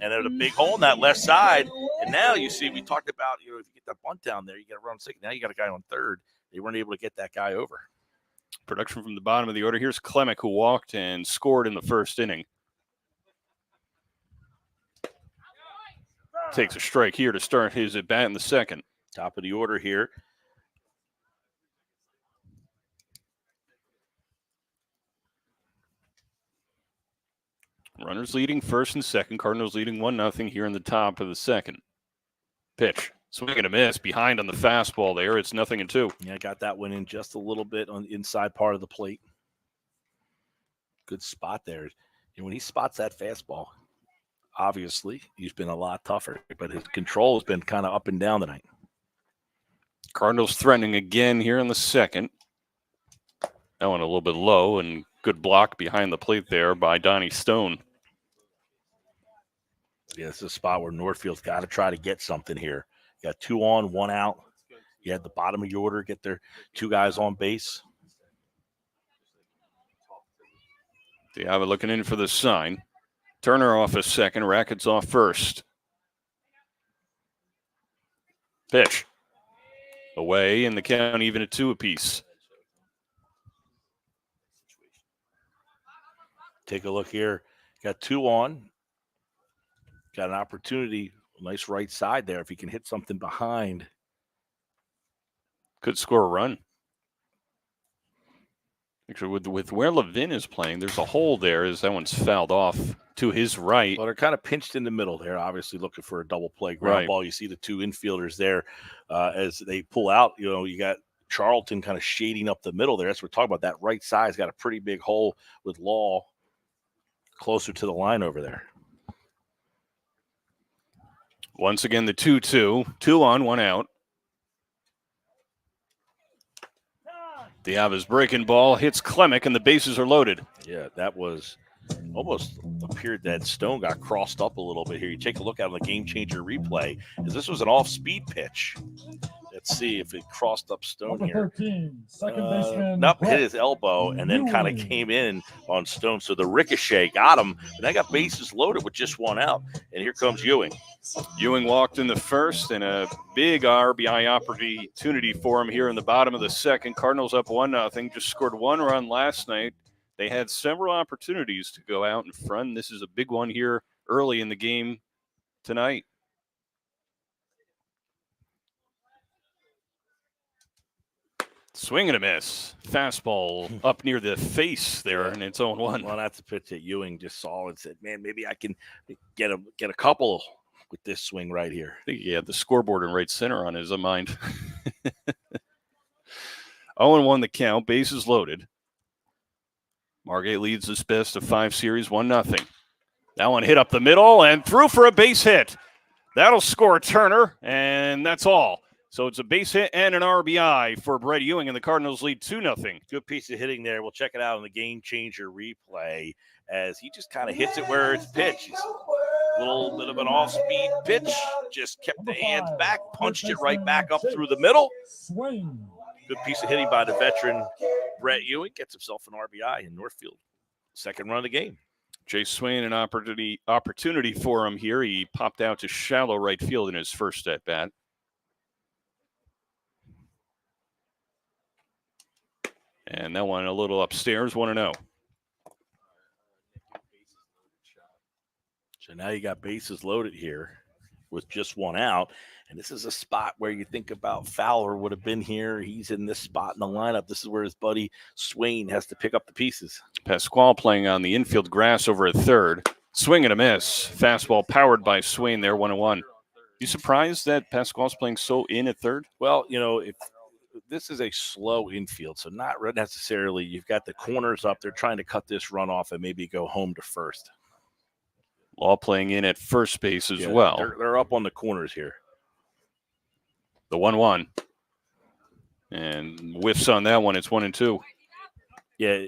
And there's a big hole in that left side. And now you see, we talked about, if you get that bunt down there, you got to run second. Now you got a guy on third. They weren't able to get that guy over. Production from the bottom of the order. Here's Clemick, who walked and scored in the first inning. Takes a strike here to start his at bat in the second. Top of the order here. Runners leading first and second. Cardinals leading 1-0 here in the top of the second. Pitch. Swing and a miss. Behind on the fastball there. It's 0-2. Yeah, got that one in just a little bit on the inside part of the plate. Good spot there. And when he spots that fastball, obviously he's been a lot tougher, but his control has been kind of up and down tonight. Cardinals threatening again here in the second. That one a little bit low, and good block behind the plate there by Donnie Stone. Yeah, this is a spot where Northfield's got to try to get something here. You got 2 on, 1 out. You had the bottom of your order, get their 2 guys on base. They have it looking in for the sign. Turner off a second, Rackets off first. Pitch. Away, and the count even at 2 apiece. Take a look here. Got 2 on. Got an opportunity. Nice right side there. If he can hit something behind. Could score a run. Actually, with where Levin is playing, there's a hole there as that one's fouled off to his right. Well, they're kind of pinched in the middle there, obviously looking for a double play ground ball. You see the 2 infielders there as they pull out. You got Charlton kind of shading up the middle there. That's what we're talking about. That right side's got a pretty big hole with Law closer to the line over there. Once again, the 2-2. 2 on, 1 out. Diava's breaking ball hits Clemick, and the bases are loaded. Yeah, that was almost appeared that Stone got crossed up a little bit here. You take a look at on the game changer replay, because this was an off-speed pitch. Let's see if it crossed up Stone here. 13, second baseman. Nope, hit his elbow and then kind of came in on Stone. So the ricochet got him, and they got bases loaded with just 1 out. And here comes Ewing. Ewing walked in the first, and a big RBI opportunity for him here in the bottom of the second. Cardinals up 1-0. Just scored 1 run last night. They had several opportunities to go out in front. This is a big one here early in the game tonight. Swing and a miss. Fastball up near the face there, and it's 0-1. Well, that's a pitch that Ewing just saw and said, man, maybe I can get a couple with this swing right here. I think he had the scoreboard in right center on his mind. 0-1 the count, bases loaded. Margate leads this best of 5 series 1-0. That one hit up the middle and through for a base hit. That'll score Turner, and that's all. So it's a base hit and an RBI for Brett Ewing, and the Cardinals lead 2-0. Good piece of hitting there. We'll check it out on the game changer replay as he just kind of hits it where it's pitched. A little bit of an off-speed pitch. Just kept the hands back, punched it right back up through the middle. Swing. Good piece of hitting by the veteran Brett Ewing. Gets himself an RBI in Northfield. Second run of the game. Jay Swain, an opportunity for him here. He popped out to shallow right field in his first at-bat. And that one a little upstairs, 1-0. So now you got bases loaded here with just 1 out. And this is a spot where you think about Fowler would have been here. He's in this spot in the lineup. This is where his buddy Swain has to pick up the pieces. Pasquale playing on the infield grass over at third. Swing and a miss. Fastball powered by Swain there, 1-1. You surprised that Pasquale's playing so in at third? Well, if this is a slow infield, so not necessarily. You've got the corners up. They're trying to cut this run off and maybe go home to first. Law playing in at first base as well. They're up on the corners here. The 1-1. And whiffs on that one. It's 1-2. Yeah,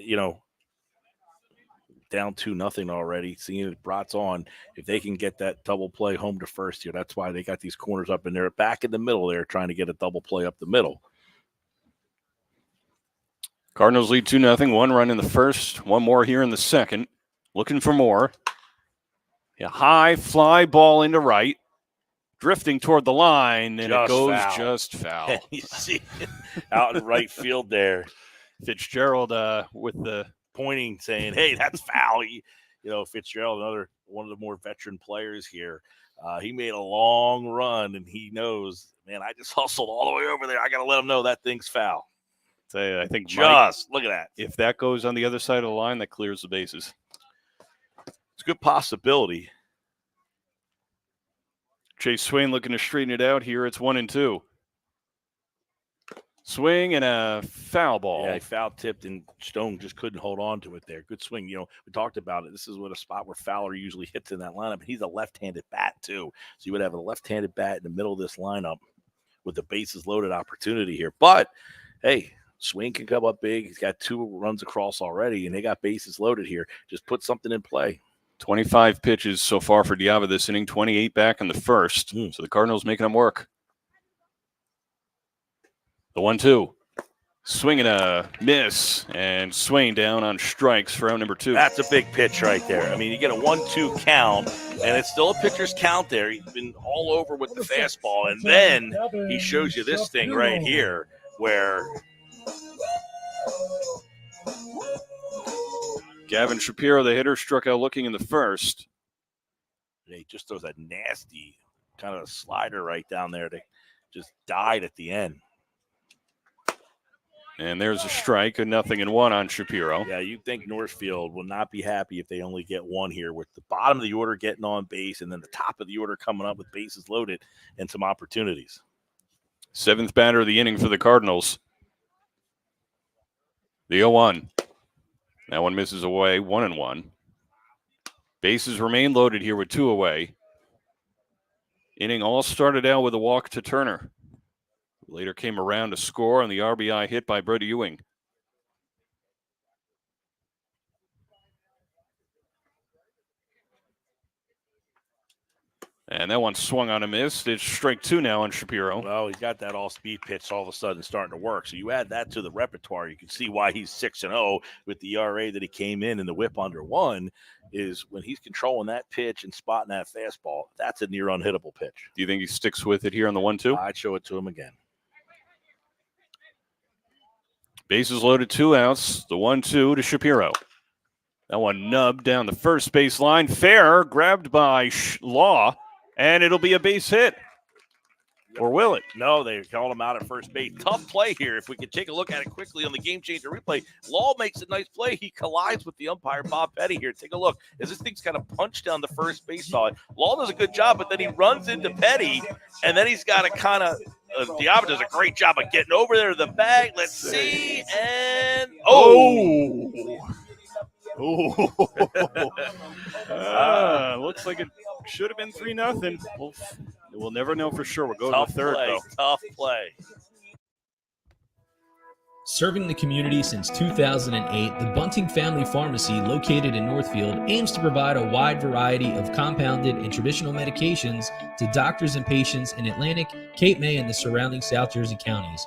down 2-0 already. Seeing it Brat's on, if they can get that double play home to first here, that's why they got these corners up in there, back in the middle there, trying to get a double play up the middle. Cardinals lead 2-0. 1 run in the first, one more here in the second. Looking for more. A high fly ball into right, drifting toward the line, and it goes foul. Just foul. You see it out in right field there. Fitzgerald with the pointing, saying, hey, that's foul. Fitzgerald, one of the more veteran players here. He made a long run, and he knows, man, I just hustled all the way over there. I got to let him know that thing's foul. I think look at that. If that goes on the other side of the line, that clears the bases. It's a good possibility. Chase Swain looking to straighten it out here. It's 1-2. Swing and a foul ball. Yeah, he foul tipped, and Stone just couldn't hold on to it there. Good swing. We talked about it. This is what a spot where Fowler usually hits in that lineup. And he's a left-handed bat, too. So you would have a left-handed bat in the middle of this lineup with the bases loaded opportunity here. But, hey, Swain can come up big. He's got 2 runs across already, and they got bases loaded here. Just put something in play. 25 pitches so far for Diava this inning, 28 back in the first. So the Cardinals making them work. The 1-2. Swing and a miss, and Swain down on strikes for out number 2. That's a big pitch right there. I mean, you get a 1-2 count, and it's still a pitcher's count there. He's been all over with the fastball, and then he shows you this thing right here where Gavin Shapiro, the hitter, struck out looking in the first. He just throws a nasty kind of slider right down there that just died at the end. And there's a strike, a 0-1 on Shapiro. Yeah, you'd think Northfield will not be happy if they only get 1 here, with the bottom of the order getting on base and then the top of the order coming up with bases loaded and some opportunities. 7th batter of the inning for the Cardinals. The 0-1. That one misses away, 1-1. Bases remain loaded here with 2 away. Inning all started out with a walk to Turner. Later came around to score on the RBI hit by Brody Ewing. And that one swung on a miss. It's strike 2 now on Shapiro. Well, he's got that all-speed pitch all of a sudden starting to work. So you add that to the repertoire, you can see why he's 6-0 with the ERA that he came in, and the whip under 1 is when he's controlling that pitch and spotting that fastball. That's a near unhittable pitch. Do you think he sticks with it here on the 1-2? I'd show it to him again. Bases loaded, 2 outs. The 1-2 to Shapiro. That one nubbed down the first base line. Fair, grabbed by Law, and it'll be a base hit. Or will it? No, they called him out at first base. Tough play here. If we could take a look at it quickly on the Gamechanger replay, Law makes a nice play. He collides with the umpire, Bob Petty, here. Take a look. As this thing's kind of punched down the first base side. Law does a good job, but then he runs into Petty, and then he's got to kind of Diava does a great job of getting over there to the bag. Let's see. And looks like it should have been 3-0. We'll never know for sure. We'll go tough to the third, play, though. Tough play. Serving the community since 2008, the Bunting Family Pharmacy, located in Northfield, aims to provide a wide variety of compounded and traditional medications to doctors and patients in Atlantic, Cape May, and the surrounding South Jersey counties.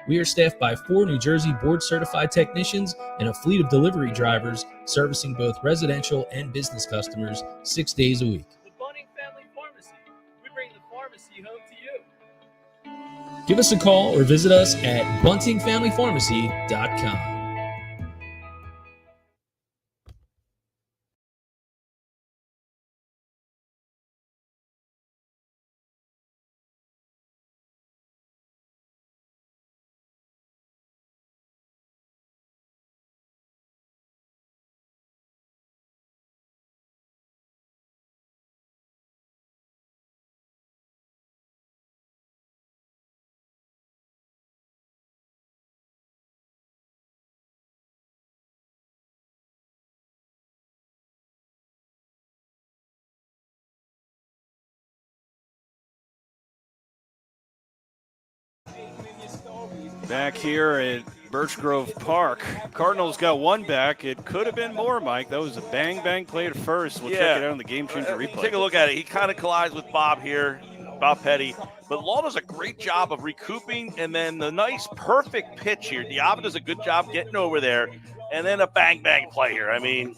We are staffed by 4 New Jersey board-certified technicians and a fleet of delivery drivers servicing both residential and business customers 6 days a week. The Bunting Family Pharmacy. We bring the pharmacy home to you. Give us a call or visit us at buntingfamilypharmacy.com. Back here at Birch Grove Park. Cardinals got one back. It could have been more, Mike. That was a bang play at first. We'll check it out on the Gamechanger replay. Take a look at it. He kind of collides with Bob here, Bob Petty. But Law does a great job of recouping, and then the nice, perfect pitch here. Diaba does a good job getting over there, and then a bang play here. I mean,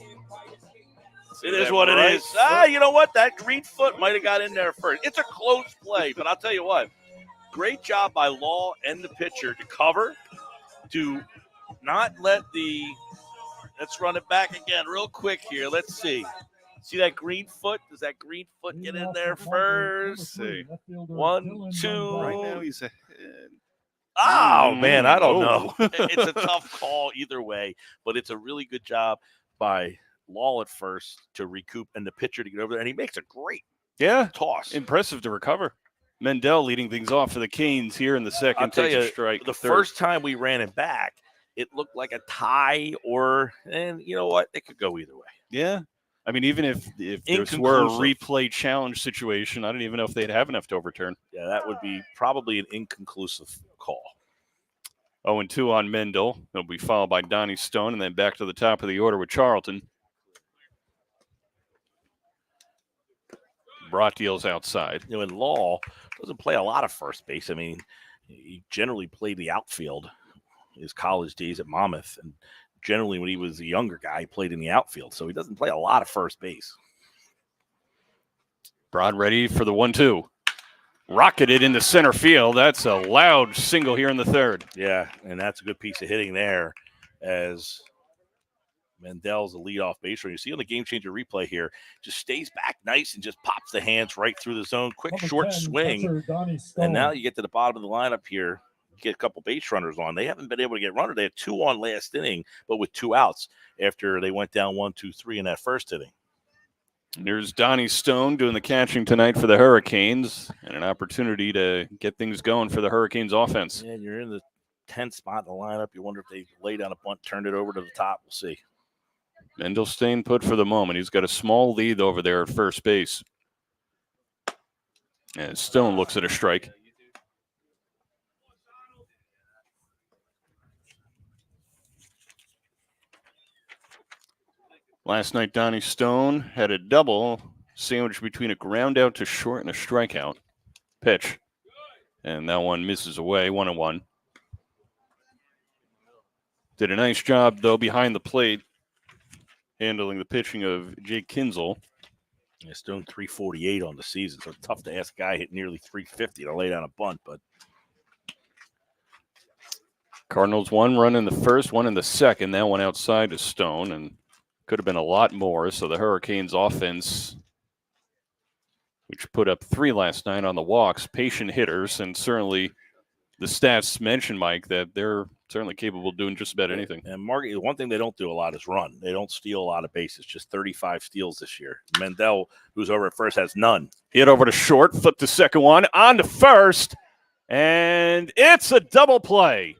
it is what it is. You know what? That green foot might have got in there first. It's a close play, but I'll tell you what. Great job by Law and the pitcher to cover, to not let the – let's run it back again real quick here. Let's see. See that green foot? Does that green foot get in there first? See. 1, 2. Right now he's ahead. Oh, man, I don't know. It's a tough call either way, but it's a really good job by Law at first to recoup and the pitcher to get over there, and he makes a great toss. Impressive to recover. Mendel leading things off for the Canes here in the second. I'll tell you, strike. The first time we ran it back, it looked like a tie and you know what? It could go either way. Yeah. I mean, even if this were a replay challenge situation, I don't even know if they'd have enough to overturn. Yeah, that would be probably an inconclusive call. 0-2 on Mendel. They'll be followed by Donnie Stone, and then back to the top of the order with Charlton. Brought deals outside. You know, and Law doesn't play a lot of first base. I mean, he generally played the outfield his college days at Monmouth, and generally when he was a younger guy, he played in the outfield, so he doesn't play a lot of first base. Broad ready for the 1-2. Rocketed into center field. That's a loud single here in the third. Yeah, and that's a good piece of hitting there as Mendel's the leadoff base runner. You see on the Gamechanger replay here, just stays back nice and just pops the hands right through the zone. Quick, short swing. And now you get to the bottom of the lineup here. You get a couple base runners on. They haven't been able to get runners. They had 2 on last inning, but with 2 outs after they went down 1-2-3 in that first inning. Here's Donnie Stone doing the catching tonight for the Hurricanes, and an opportunity to get things going for the Hurricanes offense. And you're in the 10th spot in the lineup. You wonder if they laid down a bunt, turned it over to the top. We'll see. Mendel staying put for the moment. He's got a small lead over there at first base. And Stone looks at a strike. Last night, Donnie Stone had a double sandwiched between a ground out to short and a strikeout pitch. And that one misses away, 1-1. Did a nice job, though, behind the plate, handling the pitching of Jake Kinzel. Yeah, Stone 348 on the season, so it's tough to ask a guy hit nearly 350 to lay down a bunt, but Cardinals 1 run in the first, 1 in the second. That one outside to Stone, and could have been a lot more. So the Hurricanes offense, which put up 3 last night on the walks, patient hitters, and certainly the stats mentioned, Mike, that they're certainly capable of doing just about anything. And Margate, one thing they don't do a lot is run. They don't steal a lot of bases, just 35 steals this year. Mendel, who's over at first, has none. Hit over to short, flip the second one, on to first, and it's a double play.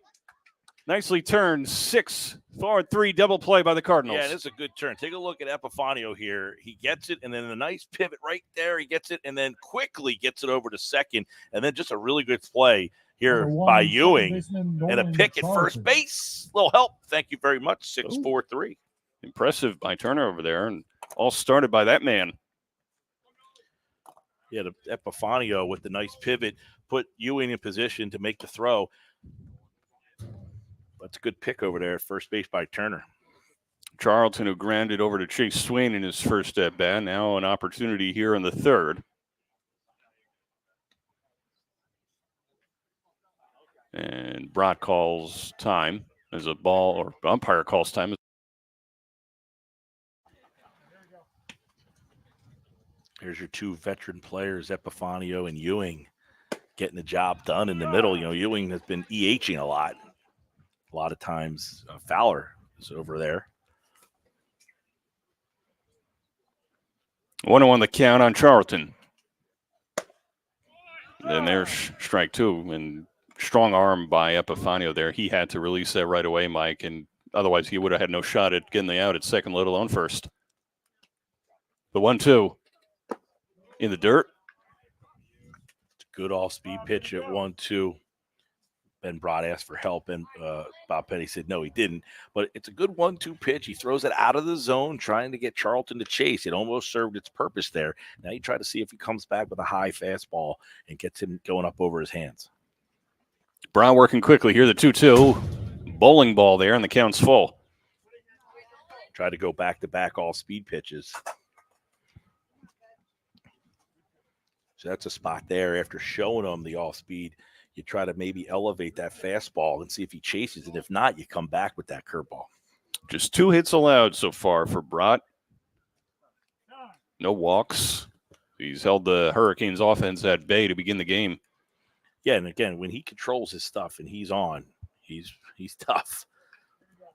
Nicely turned, 6-4-3 double play by the Cardinals. Yeah, it's a good turn. Take a look at Epifanio here. He gets it, and then a nice pivot right there. He gets it, and then quickly gets it over to second, and then just a really good play here by Ewing, and a pick at first base. Little help. Thank you very much. 6-4-3. Impressive by Turner over there, and all started by that man. Yeah, the Epifanio with the nice pivot put Ewing in position to make the throw. That's a good pick over there at first base by Turner. Charlton, who grounded over to Chase Swain in his first at bat, now an opportunity here in the third. And Brott calls time as a ball, or umpire calls time. Here's your 2 veteran players, Epifanio and Ewing, getting the job done in the middle. You know, Ewing has been EHing a lot. A lot of times Fowler is over there. 1-1 the count on Charlton. Then there's strike 2, and strong arm by Epifanio there. He had to release that right away, Mike, and otherwise he would have had no shot at getting the out at second, let alone first. The 1-2 in the dirt. Good off-speed pitch at 1-2. Ben Brott asked for help, and Bob Penny said no, he didn't. But it's a good 1-2 pitch. He throws it out of the zone, trying to get Charlton to chase. It almost served its purpose there. Now you try to see if he comes back with a high fastball and gets him going up over his hands. Brown working quickly here, the 2-2. Bowling ball there, and the count's full. Try to go back-to-back all-speed pitches. So that's a spot there after showing him the all-speed. You try to maybe elevate that fastball and see if he chases it. If not, you come back with that curveball. Just 2 hits allowed so far for Brott. No walks. He's held the Hurricanes offense at bay to begin the game. Yeah, and again, when he controls his stuff and he's on, he's tough.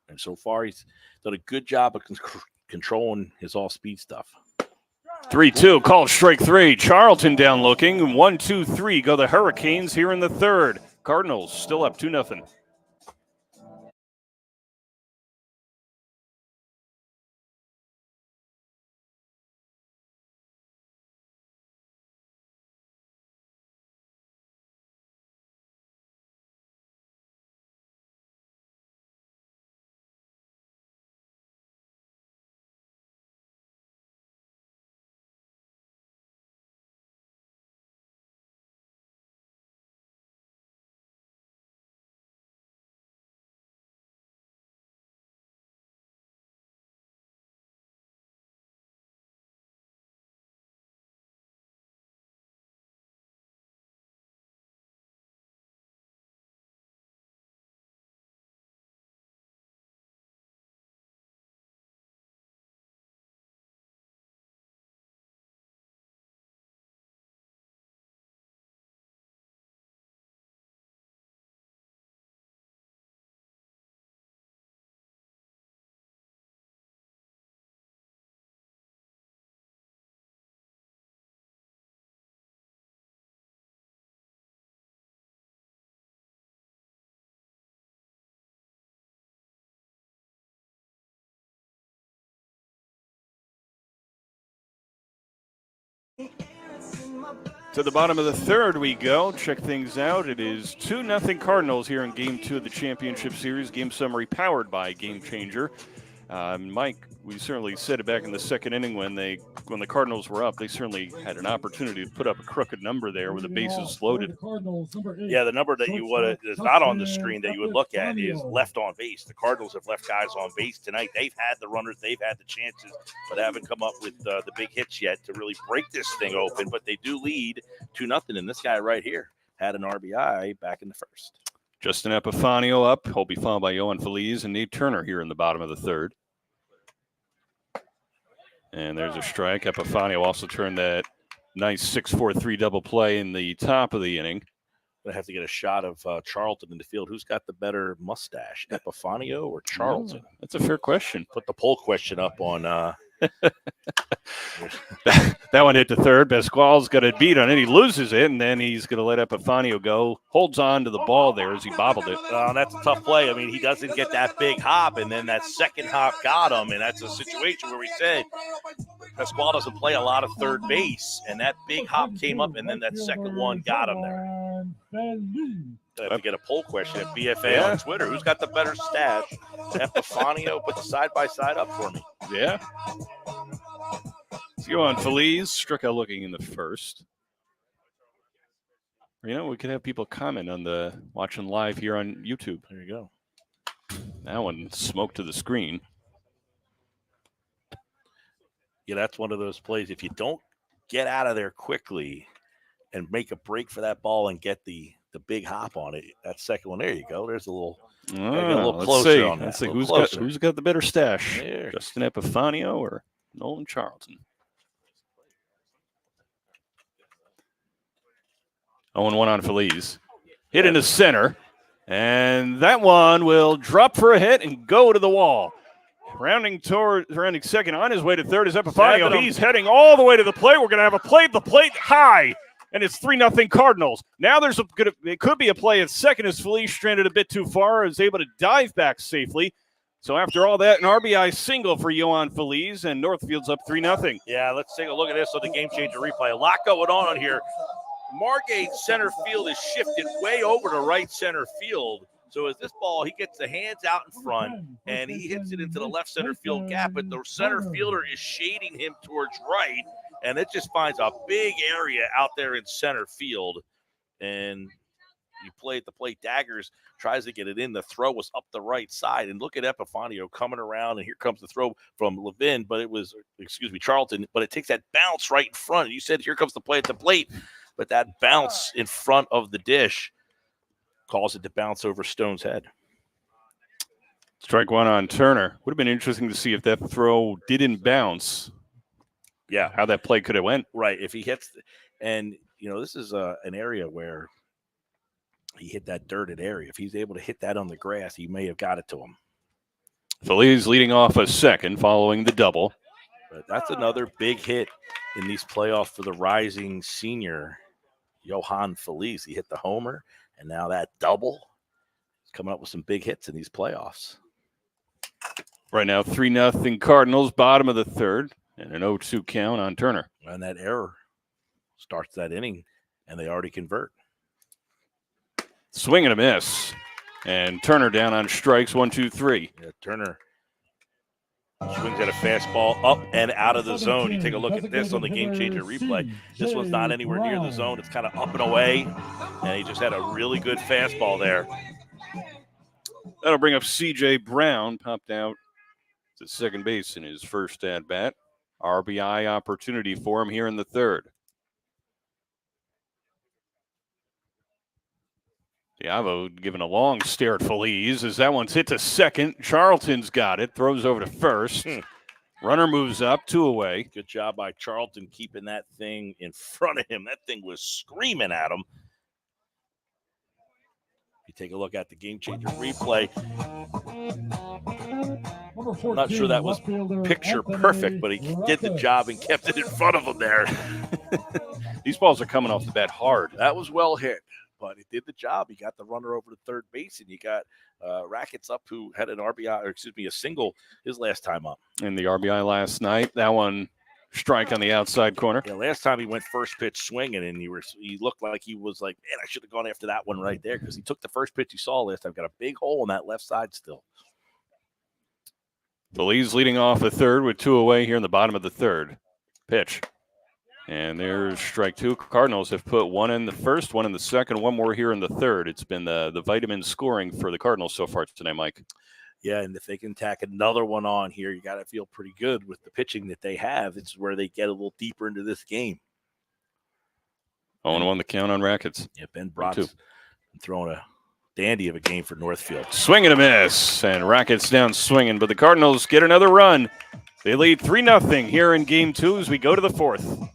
And so far, he's done a good job of controlling his all-speed stuff. 3-2, called strike 3. Charlton down looking. 1-2-3 go the Hurricanes here in the third. Cardinals still up 2-0. To the bottom of the third we go. Check things out. It is 2-0 Cardinals here in Game 2 of the Championship Series. Game summary powered by Gamechanger. Mike, we certainly said it back in the second inning when the Cardinals were up. They certainly had an opportunity to put up a crooked number there with the bases loaded. Yeah, the number that is not on the screen that you would look at is left on base. The Cardinals have left guys on base tonight. They've had the runners, they've had the chances, but haven't come up with the big hits yet to really break this thing open. But they do lead 2-0, and this guy right here had an RBI back in the first. Justin Epifanio up. He'll be followed by Yohan Feliz and Nate Turner here in the bottom of the third. And there's a strike. Epifanio also turned that nice 6-4-3 double play in the top of the inning. I have to get a shot of Charlton in the field. Who's got the better mustache, Epifanio or Charlton? Oh, that's a fair question. Put the poll question up on that one hit to third. Pasquale's got a beat on it. He loses it, and then he's going to let Epifanio go. Holds on to the ball there as he bobbled it. That's a tough play. I mean, he doesn't get that big hop, and then that second hop got him, and that's a situation where we said Pasquale doesn't play a lot of third base, and that big hop came up, and then that second one got him there. I have to get a poll question at BFA on Twitter. Who's got the better stash? Epifanio, put the side-by-side up for me. Yeah. Let's go on. Feliz struck out looking in the first. You know, we could have people comment on the watching live here on YouTube. There you go. That one smoked to the screen. Yeah, that's one of those plays. If you don't get out of there quickly and make a break for that ball and get the big hop on it, that second one, there you go. There's a little, closer on that. Let's see who's got the better stash. There. Justin Epifanio or Nolan Charlton? 0-1 on Feliz. Hit into center, and that one will drop for a hit and go to the wall. Rounding second on his way to third is Epifanio. He's heading all the way to the plate. We're going to have a play. The plate high. And it's 3-0 Cardinals. Now it could be a play at second as Feliz stranded a bit too far, is able to dive back safely. So after all that, an RBI single for Yohan Feliz, and Northfield's up 3-0. Yeah, let's take a look at this on the Game Changer replay. A lot going on here. Margate center field is shifted way over to right center field. So as this ball, he gets the hands out in front, and he hits it into the left center field gap, but the center fielder is shading him towards right, and it just finds a big area out there in center field. And you play at the plate. Daggers tries to get it in. The throw was up the right side. And look at Epifanio coming around, and here comes the throw from Levin, Charlton, but it takes that bounce right in front. You said here comes the play at the plate, but that bounce in front of the dish calls it to bounce over Stone's head. Strike one on Turner. Would have been interesting to see if that throw didn't bounce. Yeah. How that play could have went. Right. If he hits, and, this is an area where he hit that dirted area. If he's able to hit that on the grass, he may have got it to him. Feliz leading off a second following the double. But that's another big hit in these playoffs for the rising senior, Johan Feliz. He hit the homer, and now that double is coming up with some big hits in these playoffs. Right now, 3-0 Cardinals, bottom of the third, and an 0-2 count on Turner. And that error starts that inning, and they already convert. Swing and a miss. And Turner down on strikes, 1, 2, 3. Yeah, Turner swings at a fastball up and out of the zone. You take a look at this on the Gamechanger replay. This one's not anywhere near the zone. It's kind of up and away, and he just had a really good fastball there. That'll bring up C.J. Brown, popped out to second base in his first at-bat. RBI opportunity for him here in the third. Diavo giving a long stare at Feliz as that one's hit to second. Charlton's got it, throws over to first. Runner moves up, 2 away. Good job by Charlton keeping that thing in front of him. That thing was screaming at him. You take a look at the Gamechanger replay. I'm not sure that was picture perfect, but he did the job and kept it in front of him there. These balls are coming off the bat hard. That was well hit, but it did the job. He got the runner over to third base, and you got Rackets up, who had an a single his last time up. And the RBI last night, that one strike on the outside corner. Yeah, last time he went first pitch swinging, and he looked like he was like, man, I should have gone after that one right there, because he took the first pitch he saw last time. Got a big hole in that left side still. Feliz leading off the third with 2 away here in the bottom of the third. Pitch. And there's strike 2. Cardinals have put 1 in the first, 1 in the second, 1 more here in the third. It's been the vitamin scoring for the Cardinals so far tonight, Mike. Yeah, and if they can tack another one on here, you got to feel pretty good with the pitching that they have. It's where they get a little deeper into this game. 0-1 the count on Rackets. Yeah, Ben Brock's throwing a dandy of a game for Northfield. Swing and a miss, and Rackets down swinging, but the Cardinals get another run. They lead 3-0 here in Game 2 as we go to the fourth.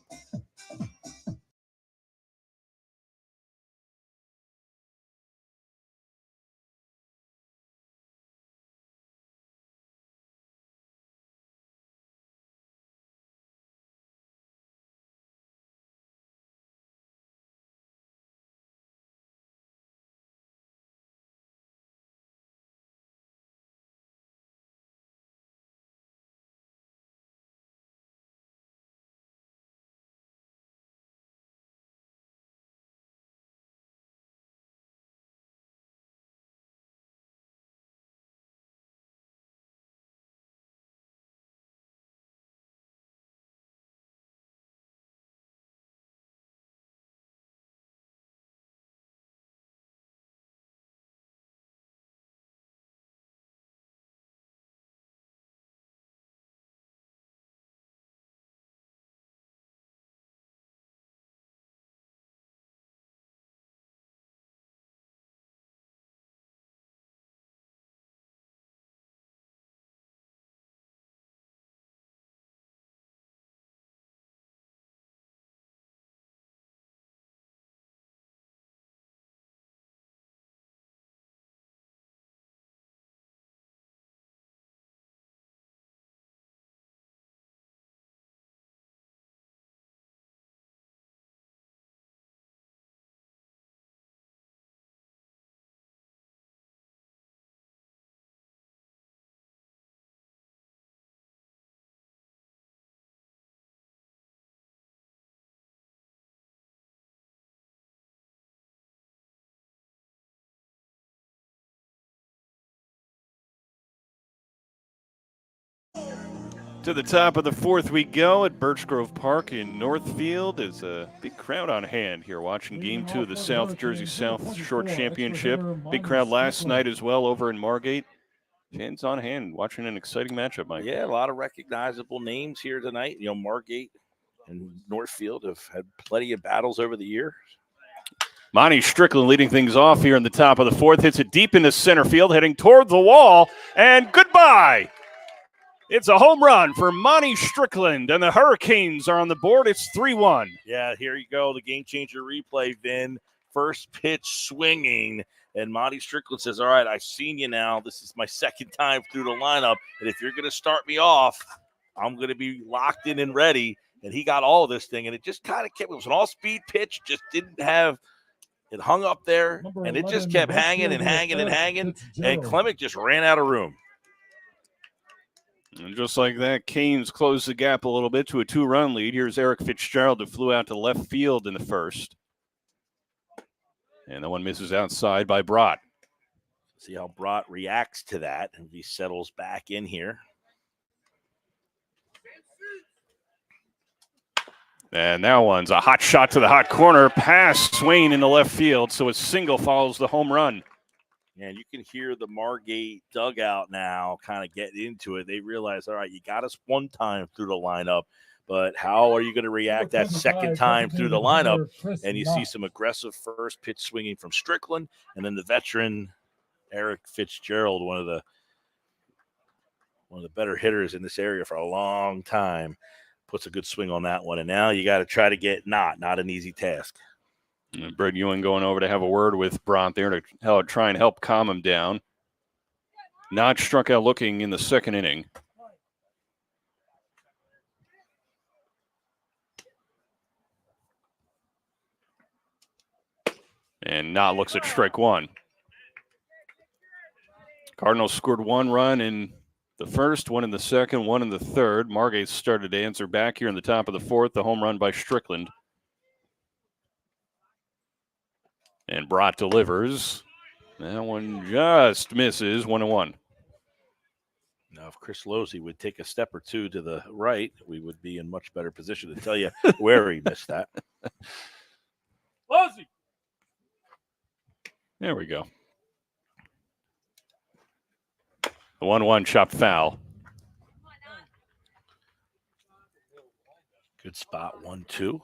To the top of the fourth we go at Birch Grove Park in Northfield. There's a big crowd on hand here watching Game 2 of the South Jersey South Short Championship. Big crowd last night as well over in Margate. Fans on hand watching an exciting matchup, Mike. Yeah, a lot of recognizable names here tonight. You know, Margate and Northfield have had plenty of battles over the years. Monty Strickland leading things off here in the top of the fourth. Hits it deep into center field, heading toward the wall, and goodbye. It's a home run for Monty Strickland, and the Hurricanes are on the board. It's 3-1. Yeah, here you go, the game changer replay, Vin. First pitch swinging, and Monty Strickland says, all right, I've seen you now. This is my second time through the lineup, and if you're going to start me off, I'm going to be locked in and ready. And he got all of this thing, and it just kind of kept – it was an all-speed pitch, just didn't have – it hung up there, and it just kept hanging and hanging and hanging, and Clement just ran out of room. And just like that, Canes closed the gap a little bit to a 2-run lead. Here's Eric Fitzgerald, who flew out to left field in the first. And that one misses outside by Brott. See how Brott reacts to that, and he settles back in here. And that one's a hot shot to the hot corner, past Swain in the left field, so a single follows the home run. And you can hear the Margate dugout now kind of getting into it. They realize, all right, you got us one time through the lineup, but how are you going to react that second time through the lineup? And you see some aggressive first pitch swinging from Strickland, and then the veteran Eric Fitzgerald, one of the better hitters in this area for a long time, puts a good swing on that one. And now you got to try to get not an easy task. And Brett Ewing going over to have a word with Bront there to try and help calm him down. Not struck out looking in the second inning. And Knott looks at strike one. Cardinals scored one run in the first, one in the second, one in the third. Margate started to answer back here in the top of the fourth. The home run by Strickland. And Brott delivers. That one just misses, 1-1. Now, if Chris Losey would take a step or two to the right, we would be in much better position to tell you where he missed that. Losey. There we go. The 1-1 chopped foul. Good spot, 1-2.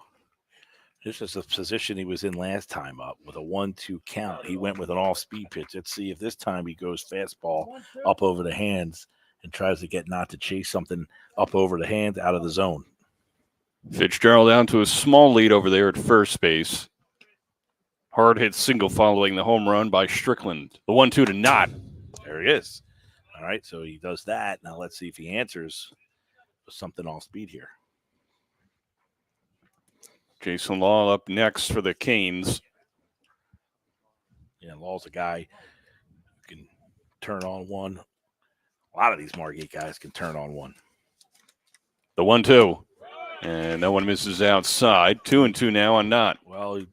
This is the position he was in last time up with a 1-2 count. He went with an all-speed pitch. Let's see if this time he goes fastball up over the hands and tries to get not to chase something up over the hands out of the zone. Fitzgerald down to a small lead over there at first base. Hard hit single following the home run by Strickland. The 1-2 to Knott. There he is. All right, so he does that. Now let's see if he answers with something off speed here. Jason Law up next for the Canes. Yeah, Law's a guy who can turn on one. A lot of these Margate guys can turn on one. The 1-2. And that one misses outside. 2-2 now on Knott. Well,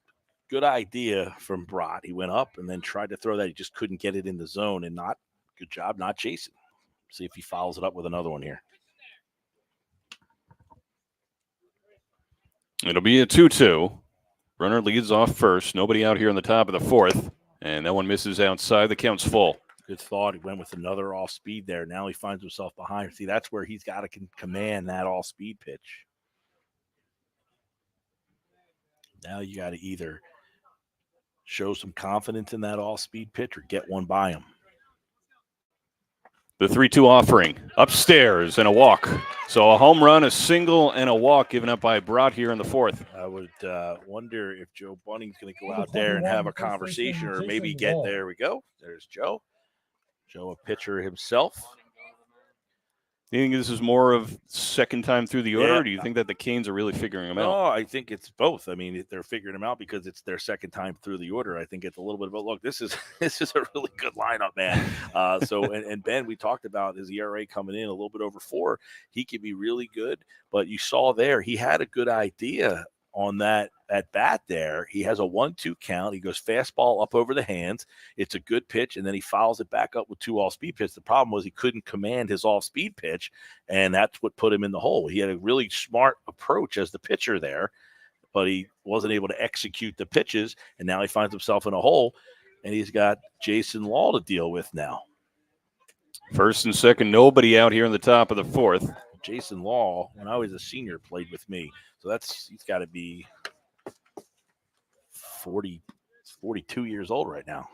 good idea from Brott. He went up and then tried to throw that. He just couldn't get it in the zone, and not good job not chasing. See if he follows it up with another one here. It'll be a 2-2. Runner leads off first. Nobody out here on the top of the fourth. And that one misses outside. The count's full. Good thought. He went with another off speed there. Now he finds himself behind. See, that's where he's got to command that off speed pitch. Now you got to either show some confidence in that off speed pitch or get one by him. The 3-2 offering upstairs and a walk. So a home run, a single, and a walk given up by Brott here in the fourth. I would wonder if Joe Bunting's going to go out there and have a conversation or maybe get – there we go. There's Joe. Joe, a pitcher himself. Do you think this is more of second time through the order, Yeah. or do you think that the Canes are really figuring them out? No, I think it's both. I mean, they're figuring them out because it's their second time through the order. I think it's a little bit of a look. This is a really good lineup, man. And Ben, we talked about his ERA coming in a little bit over 4. He could be really good, but you saw there he had a good idea on that at bat there. He has a 1-2 count. He goes fastball up over the hands. It's a good pitch, and then he fouls it back up with 2 off-speed pitches. The problem was he couldn't command his off-speed pitch, and that's what put him in the hole. He had a really smart approach as the pitcher there, but he wasn't able to execute the pitches, and now he finds himself in a hole, and he's got Jason Law to deal with now. First and second, nobody out here in the top of the 4th. Jason Law, when I was a senior, played with me. So he's got to be 42 years old right now.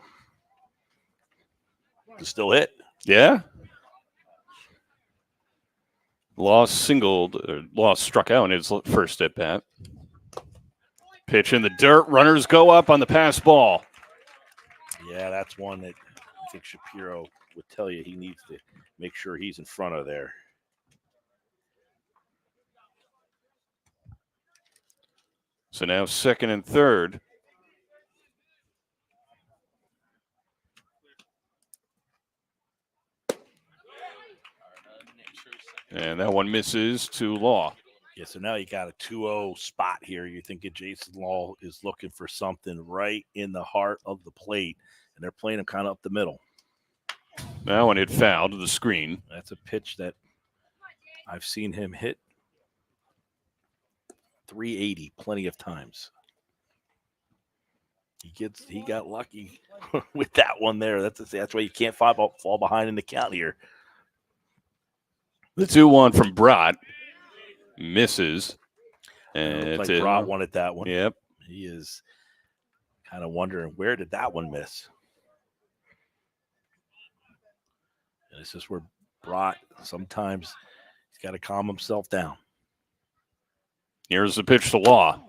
To still hit. Yeah. Law struck out in his first at bat. Pitch in the dirt. Runners go up on the pass ball. Yeah, that's one that I think Shapiro would tell you he needs to make sure he's in front of there. So now second and third. And that one misses to Law. Yeah, so now you got a 2-0 spot here. You're thinking Jason Law is looking for something right in the heart of the plate, and they're playing him kind of up the middle. That one hit foul to the screen. That's a pitch that I've seen him hit 380 plenty of times. He got lucky with that one there. That's why you can't fall behind in the count here. The 2-1 from Brott misses. And Like Brott wanted that one. Yep. He is kind of wondering, where did that one miss? And it's just where Brott, sometimes he's got to calm himself down. Here's the pitch to Law.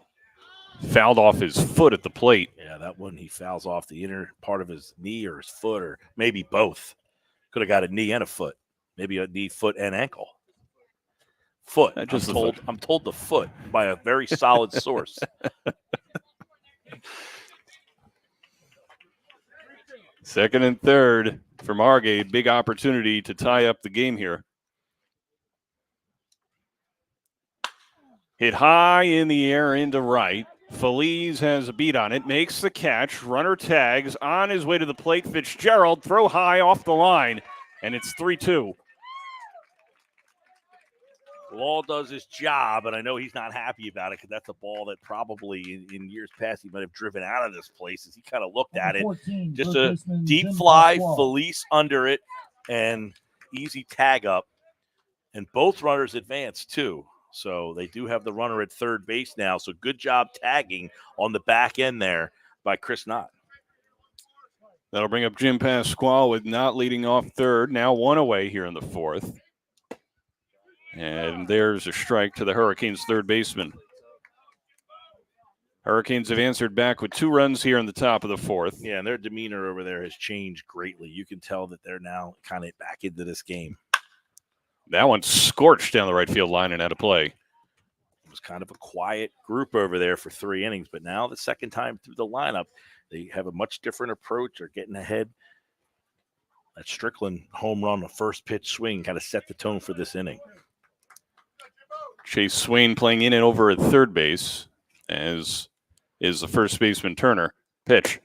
Fouled off his foot at the plate. Yeah, that one he fouls off the inner part of his knee or his foot, or maybe both. Could have got a knee and a foot. Maybe a knee, foot, and ankle. Foot. I'm told the foot by a very solid source. Second and third for Margate. Big opportunity to tie up the game here. Hit high in the air into right. Feliz has a beat on it, makes the catch. Runner tags on his way to the plate. Fitzgerald throw high off the line, and it's 3-2. Law does his job, and I know he's not happy about it because that's a ball that probably in years past he might have driven out of this place as he kind of looked at it. Just a deep fly, Feliz under it, and easy tag up. And both runners advance, too. So they do have the runner at third base now. So good job tagging on the back end there by Chris Knott. That'll bring up Jim Pasquale with Knott leading off third. Now 1 away here in the 4th. And there's a strike to the Hurricanes' third baseman. Hurricanes have answered back with 2 runs here in the top of the 4th. Yeah, and their demeanor over there has changed greatly. You can tell that they're now kind of back into this game. That one scorched down the right field line and out of play. It was kind of a quiet group over there for 3 innings, but now the second time through the lineup, they have a much different approach. They're getting ahead. That Strickland home run, the first pitch swing, kind of set the tone for this inning. Chase Swain playing in and over at third base, as is the first baseman Turner. Pitch.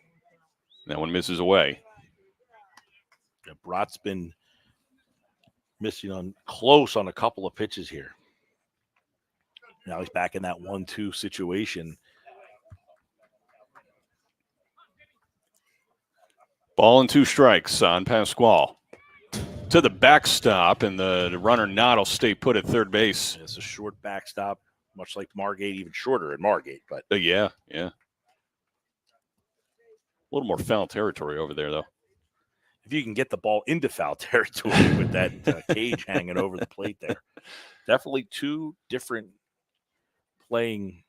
That one misses away. Yeah, Brott's been missing close on a couple of pitches here. Now he's back in that 1-2 situation. Ball and 2 strikes on Pasquale. To the backstop, and the runner Knott will stay put at third base. It's a short backstop, much like Margate, even shorter at Margate. But yeah. A little more foul territory over there, though. If you can get the ball into foul territory with that cage hanging over the plate there. Definitely 2 different playing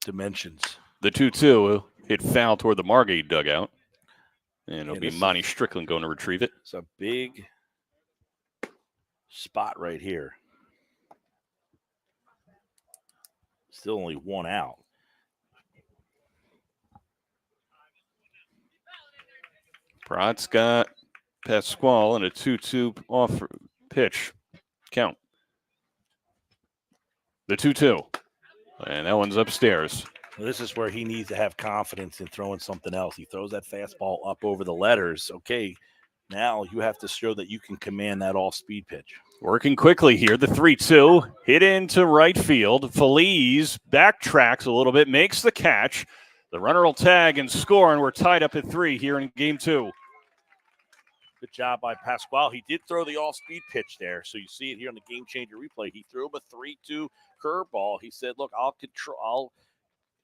dimensions. The 2-2 hit foul toward the Margate dugout. And it'll be Monty Strickland going to retrieve it. It's a big spot right here. Still only 1 out. Brott's got Pasquale and a 2-2 off pitch count. The 2-2. And that one's upstairs. This is where he needs to have confidence in throwing something else. He throws that fastball up over the letters. Okay, now you have to show that you can command that off-speed pitch. Working quickly here, the 3-2, hit into right field. Feliz backtracks a little bit, makes the catch. The runner will tag and score, and we're tied up at 3 here in game 2. Good job by Pasquale. He did throw the off-speed pitch there, so you see it here on the Gamechanger replay. He threw him a 3-2 curveball. He said, look, I'll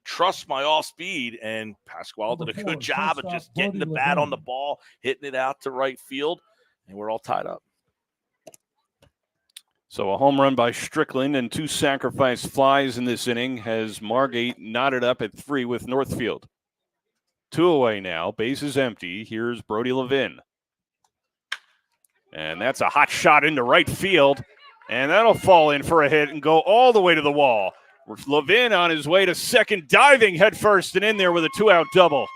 trust my off-speed, and Pasquale did a good job of just getting the bat on the ball, hitting it out to right field, and we're all tied up. So a home run by Strickland and 2 sacrifice flies in this inning has Margate knotted up at 3 with Northfield. 2 away now, base is empty. Here's Brody Levin. And that's a hot shot into right field, and that'll fall in for a hit and go all the way to the wall. Levin on his way to second, diving headfirst and in there with a 2-out double.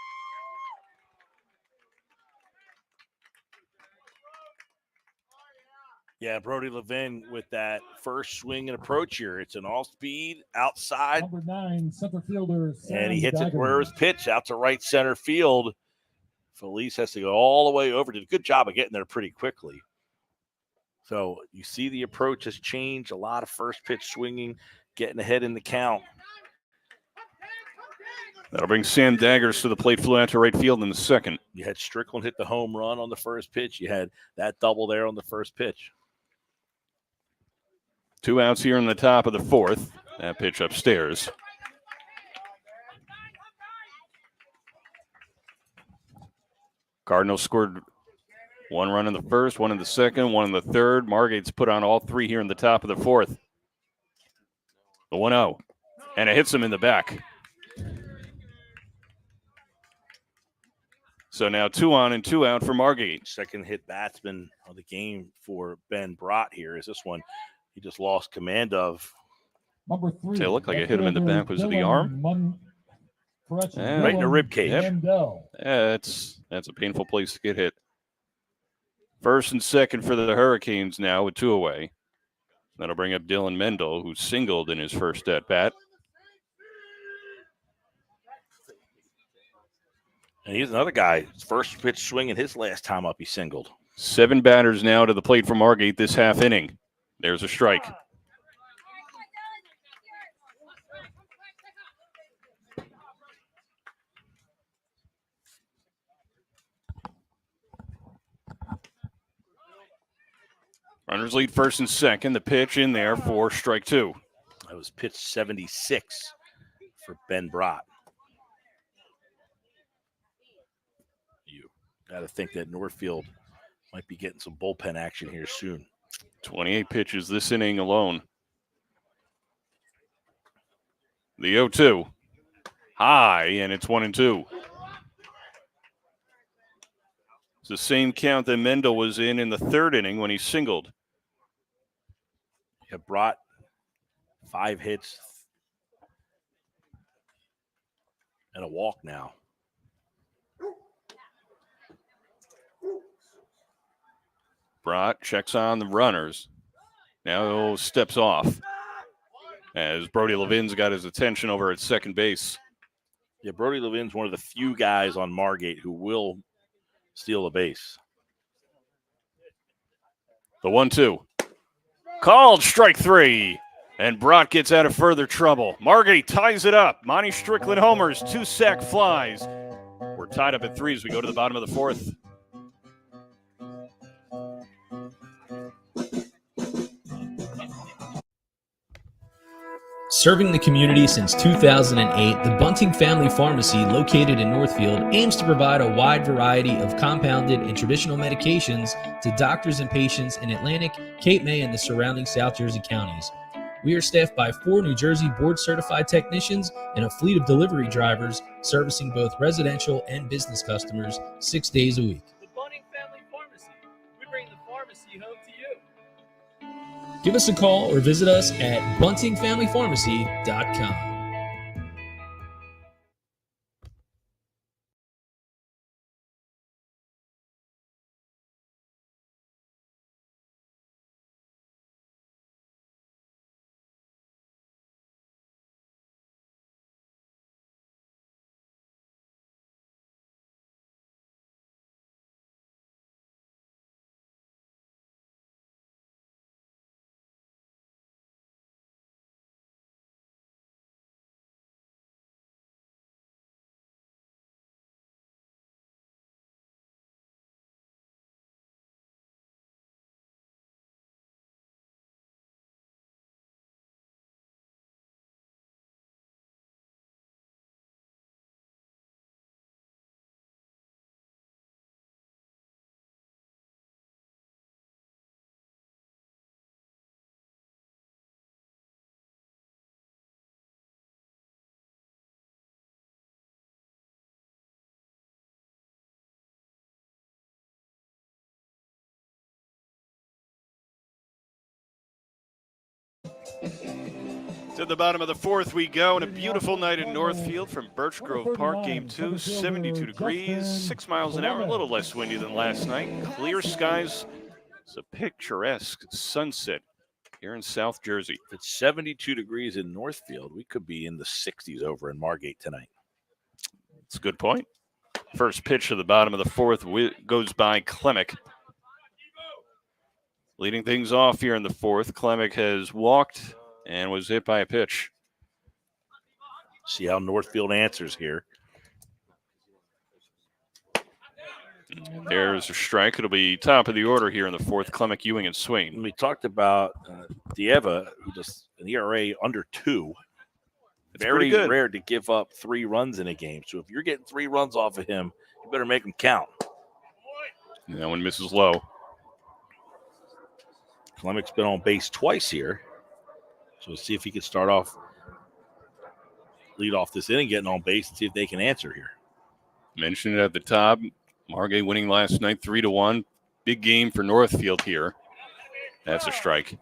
Yeah, Brody Levin with that first swing and approach here. It's an all-speed outside. Number 9, center fielder, Sam And he hits it Dagger. where his pitch out to right center field. Feliz has to go all the way over. Did a good job of getting there pretty quickly. So you see the approach has changed. A lot of first pitch swinging, getting ahead in the count. That'll bring Sam Daggers to the plate, flew out to right field in the second. You had Strickland hit the home run on the first pitch. You had that double there on the first pitch. 2 outs here in the top of the 4th. That pitch upstairs. Cardinals scored 1 run in the first, 1 in the second, 1 in the third. Margate's put on all 3 here in the top of the 4th. The 1-0. And it hits him in the back. So now 2 on and 2 out for Margate. Second hit batsman of the game for Ben Brott here is this one. He just lost command of. Number 3. It looked like it hit him in the back. Was it the arm? Correction. Right in the rib cage. Mandel. Yeah, that's a painful place to get hit. First and second for the Hurricanes now with 2 away. That'll bring up Dylan Mendel, who singled in his first at-bat. And he's another guy. First pitch swinging his last time up, he singled. 7 batters now to the plate for Margate this half inning. There's a strike. Runners lead first and second. The pitch in there for strike 2. That was pitch 76 for Ben Brott. You got to think that Northfield might be getting some bullpen action here soon. 28 pitches this inning alone. The 0-2. High, and it's 1-2. It's the same count that Mendel was in the 3rd inning when he singled. Yeah, Brott, 5 hits and a walk now. Brott checks on the runners. Now steps off as Brody Levin's got his attention over at second base. Yeah, Brody Levin's one of the few guys on Margate who will steal a base. The 1-2. Called strike 3. And Brott gets out of further trouble. Margate ties it up. Monty Strickland homers, 2 sac flies. We're tied up at 3 as we go to the bottom of the 4th. Serving the community since 2008, the Bunting Family Pharmacy, located in Northfield, aims to provide a wide variety of compounded and traditional medications to doctors and patients in Atlantic, Cape May, and the surrounding South Jersey counties. We are staffed by 4 New Jersey board-certified technicians and a fleet of delivery drivers servicing both residential and business customers 6 days a week. The Bunting Family Pharmacy. We bring the pharmacy home to you. Give us a call or visit us at buntingfamilypharmacy.com. To the bottom of the fourth we go, and a beautiful night in Northfield from Birch Grove Park. Game 2, 72 degrees, 6 miles an hour, a little less windy than last night. Clear skies. It's a picturesque sunset here in South Jersey. If it's 72 degrees in Northfield, we could be in the 60s over in Margate tonight. That's a good point. First pitch of the bottom of the fourth goes by Klemick. Leading things off here in the fourth, Klemick has walked and was hit by a pitch. See how Northfield answers here. There's a strike. It'll be top of the order here in the fourth, Klemick, Ewing, and Swain. We talked about Dieva, who does an ERA under 2. It's very pretty good. Rare to give up 3 runs in a game. So if you're getting 3 runs off of him, you better make them count. That one misses low. Klemick's been on base twice here. So let's see if he can lead off this inning, getting on base, and see if they can answer here. Mentioned it at the top. Margate winning last night 3-1. Big game for Northfield here. That's a strike.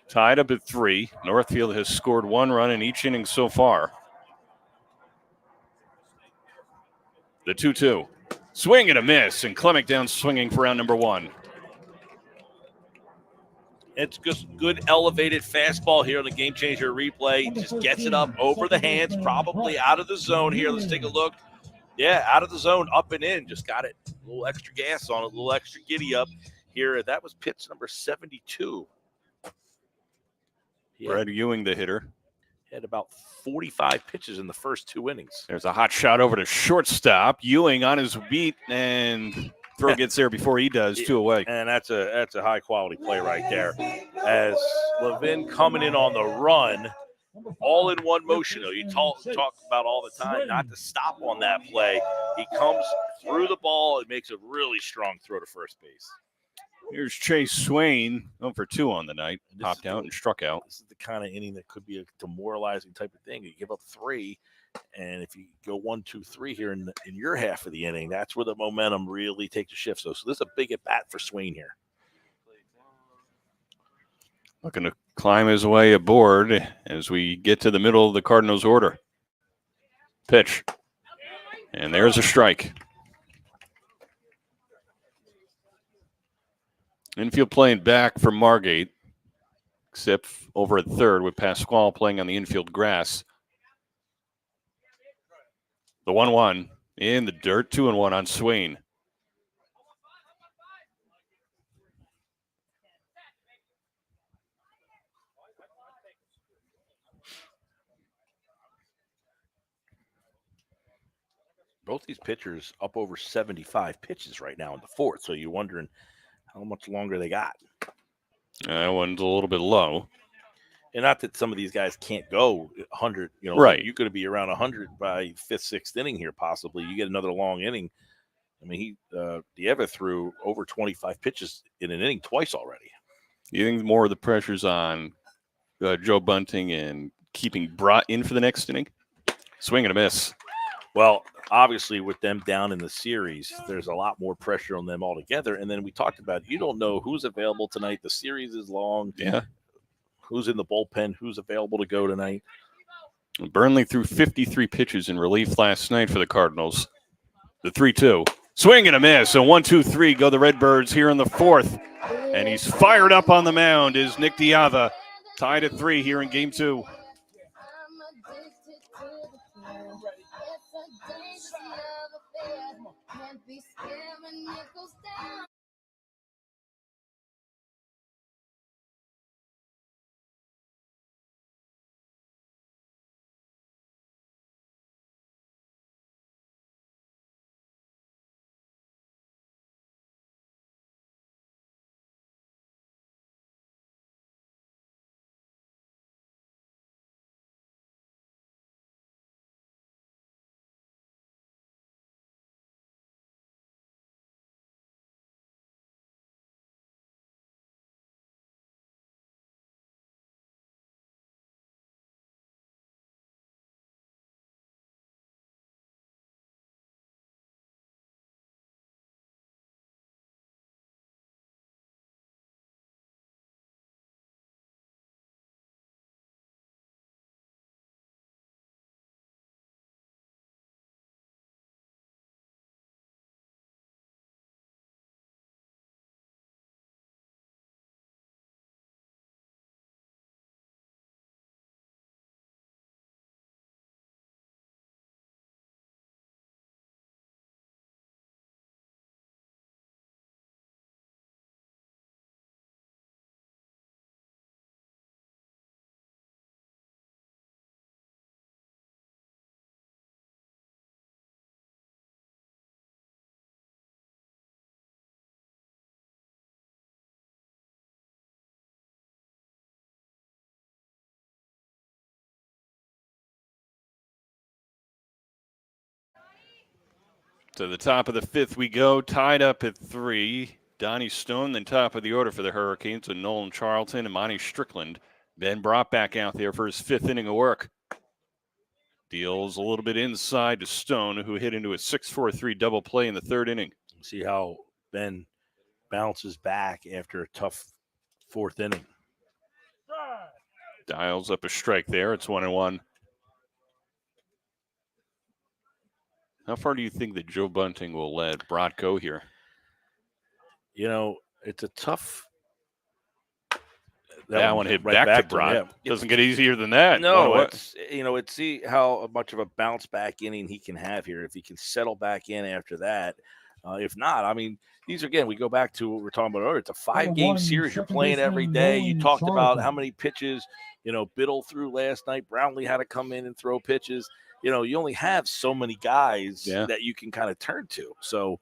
Tied up at 3. Northfield has scored 1 run in each inning so far. The 2-2. Swing and a miss, and Klemick down swinging for round number 1. It's just good elevated fastball here on the Gamechanger replay. Just gets it up over the hands, probably out of the zone here. Let's take a look. Yeah, out of the zone, up and in. Just got it. A little extra gas on it, a little extra giddy up here. That was pitch number 72. Brad Ewing, the hitter. Had about 45 pitches in the first 2 innings. There's a hot shot over to shortstop. Ewing on his beat, and throw gets there before he does. 2 away. And that's a high quality play right there. As Levin coming in on the run, all in one motion. You talk about all the time, not to stop on that play. He comes through the ball and makes a really strong throw to first base. Here's Chase Swain, 0 for 2 on the night. Popped out and struck out. This is the kind of inning that could be a demoralizing type of thing. You give up 3, and if you go 1, 2, 3 here in your half of the inning, that's where the momentum really takes a shift. So this is a big at bat for Swain here. Looking to climb his way aboard as we get to the middle of the Cardinals' order. Pitch. And there's a strike. Infield playing back for Margate, except over at third with Pasquale playing on the infield grass. The 1-1 in the dirt, 2-1 on Swain. Both these pitchers up over 75 pitches right now in the fourth. So you're wondering how much longer they got. That one's a little bit low. And not that some of these guys can't go 100, right. You're going to be around 100 by 5th, 6th inning here, possibly. You get another long inning. I mean, Dieva threw over 25 pitches in an inning twice already. You think more of the pressure's on Joe Bunting and keeping Brott in for the next inning? Swing and a miss. Well, obviously, with them down in the series, there's a lot more pressure on them altogether. And then we talked about, you don't know who's available tonight. The series is long. Yeah. Who's in the bullpen? Who's available to go tonight? Burnley threw 53 pitches in relief last night for the Cardinals. The 3-2. Swing and a miss. So 1-2-3 go the Redbirds here in the fourth. And he's fired up on the mound is Nick Diava. Tied at 3 here in game 2. Can't be scared when it goes down. To the top of the fifth we go, tied up at 3. Donnie Stone, then top of the order for the Hurricanes with Nolan Charlton and Monty Strickland. Ben brought back out there for his 5th inning of work. Deals a little bit inside to Stone, who hit into a 6-4-3 double play in the 3rd inning. See how Ben bounces back after a tough 4th inning. Dials up a strike there. It's 1-1. How far do you think that Joe Bunting will let Brott go here? You know, it's a tough. That one hit right back to him, Brott. yeah. Doesn't get easier than that. No, What- it's, you know, it's see how much of a bounce back inning he can have here if he can settle back in after that. If not, I mean, these again, we go back to what we're talking about earlier. It's a 5-game series. You're playing every day. You talked about how many pitches, you know, Biddle threw last night. Brownlee had to come in and throw pitches. You know, you only have so many guys that you can kind of turn to. So,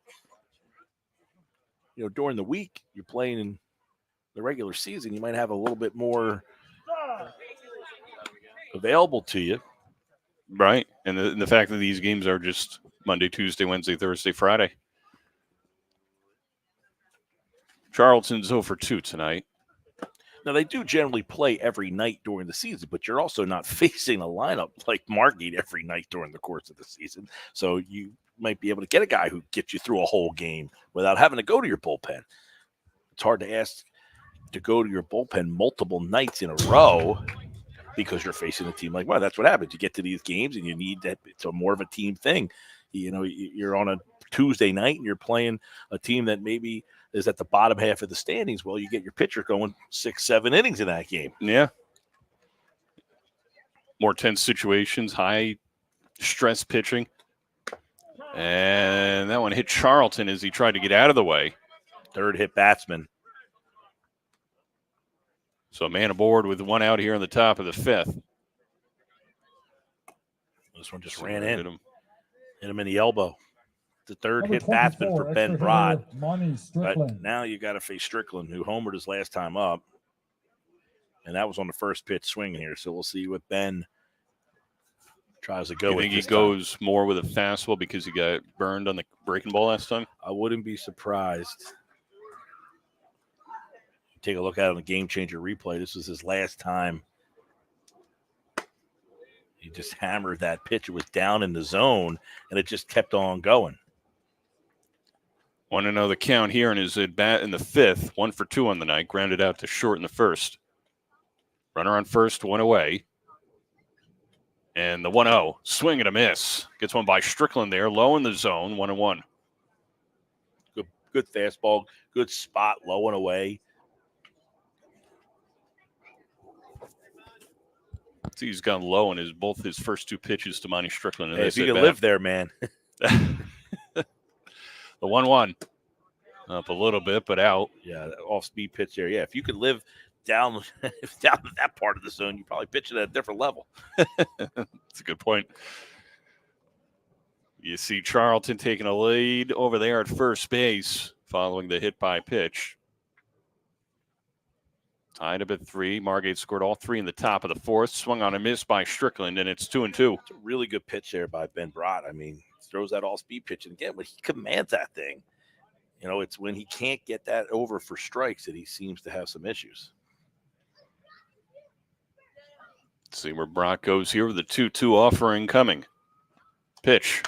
you know, during the week, you're playing in the regular season, you might have a little bit more available to you. Right. And the fact that these games are just Monday, Tuesday, Wednesday, Thursday, Friday. Charlton's 0 for 2 tonight. Now, they do generally play every night during the season, but you're also not facing a lineup like Margate every night during the course of the season. So you might be able to get a guy who gets you through a whole game without having to go to your bullpen. It's hard to ask to go to your bullpen multiple nights in a row because you're facing a team like, well, that's what happens. You get to these games and you need that. It's more of a team thing. You know, you're on a Tuesday night and you're playing a team that maybe is at the bottom half of the standings. Well, you get your pitcher going 6-7 innings in that game. Yeah. More tense situations, high stress pitching. And that one hit Charlton as he tried to get out of the way. 3rd hit batsman. So a man aboard with 1 out here in the top of the 5th. This one just ran in. Hit him in the elbow. The 3rd hit batsman for Ben extra Brott. hitter Monty But Strickland. now you got to face Strickland, who homered his last time up. And that was on the first pitch swinging here. So we'll see what Ben tries to go You with. think he this time. goes more with a fastball because he got burned on the breaking ball last time? I wouldn't be surprised. Take a look at it on the Gamechanger replay. This was his last time. He just hammered that pitch. It was down in the zone, and it just kept on going. Want to know the count here in his at bat in the 5th. 1 for 2 on the night. Grounded out to short in the 1st. Runner on first, 1 away. And the 1-0. Swing and a miss. Gets one by Strickland there. Low in the zone. 1-1. Good fastball. Good spot. Low and away. See, he's gone low in both his first 2 pitches to Monty Strickland. Hey, if you can live there, man. The 1-1. Up a little bit, but out. Yeah, off-speed pitch there. Yeah, if you could live down that part of the zone, you probably pitch it at a different level. That's a good point. You see Charlton taking a lead over there at first base following the hit by pitch. Tied up at 3. Margate scored all 3 in the top of the 4th. Swung on a miss by Strickland, and it's 2-2. It's a really good pitch there by Ben Brott. I mean, throws that all-speed pitch. And again, when he commands that thing, you know, it's when he can't get that over for strikes that he seems to have some issues. Let's see where Brock goes here with the 2-2 offering coming. Pitch.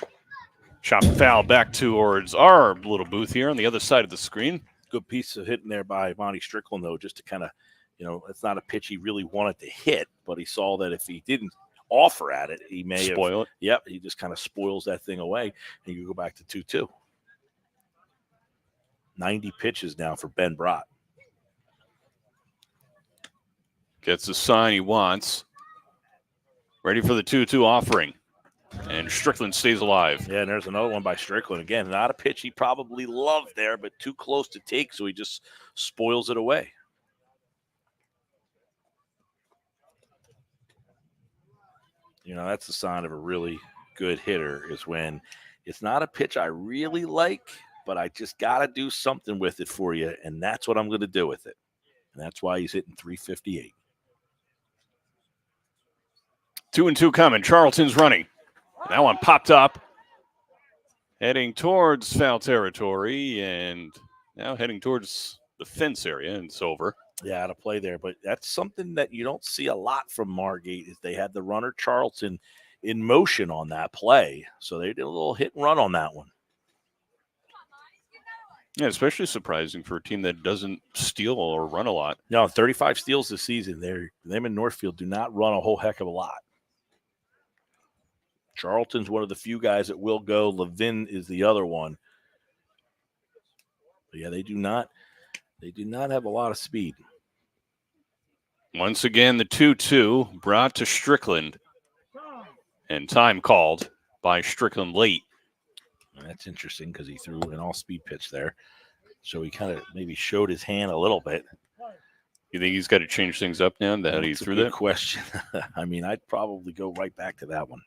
Chop foul back towards our little booth here on the other side of the screen. Good piece of hitting there by Monty Strickland, though, just to kind of, you know, it's not a pitch he really wanted to hit, but he saw that if he didn't offer at it, he may spoil it. Yep, he just kind of spoils that thing away, and you go back to 2-2. 90 pitches now for Ben Brott. Gets the sign he wants. Ready for the 2-2 offering. And Strickland stays alive. Yeah, and there's another one by Strickland. Again, not a pitch he probably loved there, but too close to take, so he just spoils it away. You know, that's the sign of a really good hitter, is when it's not a pitch I really like, but I just got to do something with it for you, and that's what I'm going to do with it. And that's why he's hitting 358. 2-2 coming. Charlton's running. That one popped up. Heading towards foul territory and now heading towards the fence area, and it's over. Yeah, to play there, but that's something that you don't see a lot from Margate is they had the runner Charlton in motion on that play. So they did a little hit and run on that one. Yeah, especially surprising for a team that doesn't steal or run a lot. No, 35 steals this season. Them in Northfield do not run a whole heck of a lot. Charlton's one of the few guys that will go. Levin is the other one. But yeah, they do not have a lot of speed. Once again, the 2-2 brought to Strickland. And time called by Strickland late. And that's interesting because he threw an all-speed pitch there. So he kind of maybe showed his hand a little bit. You think he's got to change things up now that he threw that? Question. I mean, I'd probably go right back to that one.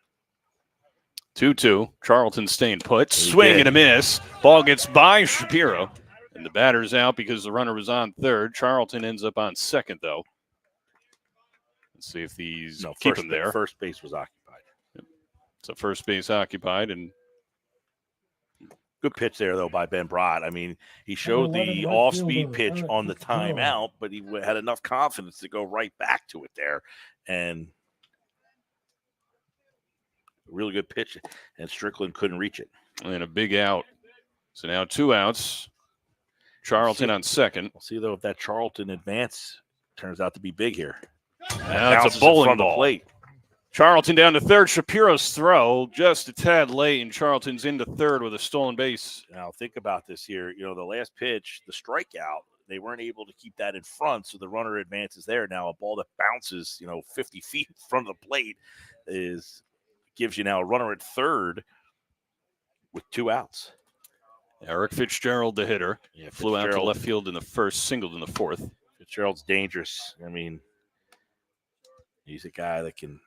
2-2. Charlton staying put. Swing and a miss. Ball gets by Shapiro. And the batter's out because the runner was on third. Charlton ends up on second, though. Let's see if these keep him there. First base was occupied. Yep. So first base occupied. And good pitch there, though, by Ben Brott. I mean, he showed the off-speed pitch on the timeout, but he had enough confidence to go right back to it there. And a really good pitch, and Strickland couldn't reach it. And a big out. So now 2 outs. Charlton on second. We'll see, though, if that Charlton advance turns out to be big here. Now it's a bowling ball. Plate. Charlton down to third. Shapiro's throw just a tad late, and Charlton's into third with a stolen base. Now, think about this here. You know, the last pitch, the strikeout, they weren't able to keep that in front, so the runner advances there. Now, a ball that bounces, 50 feet from the plate gives you now a runner at third with 2 outs. Eric Fitzgerald, the hitter, flew out to left field in the first, singled in the fourth. Fitzgerald's dangerous. I mean, he's a guy that can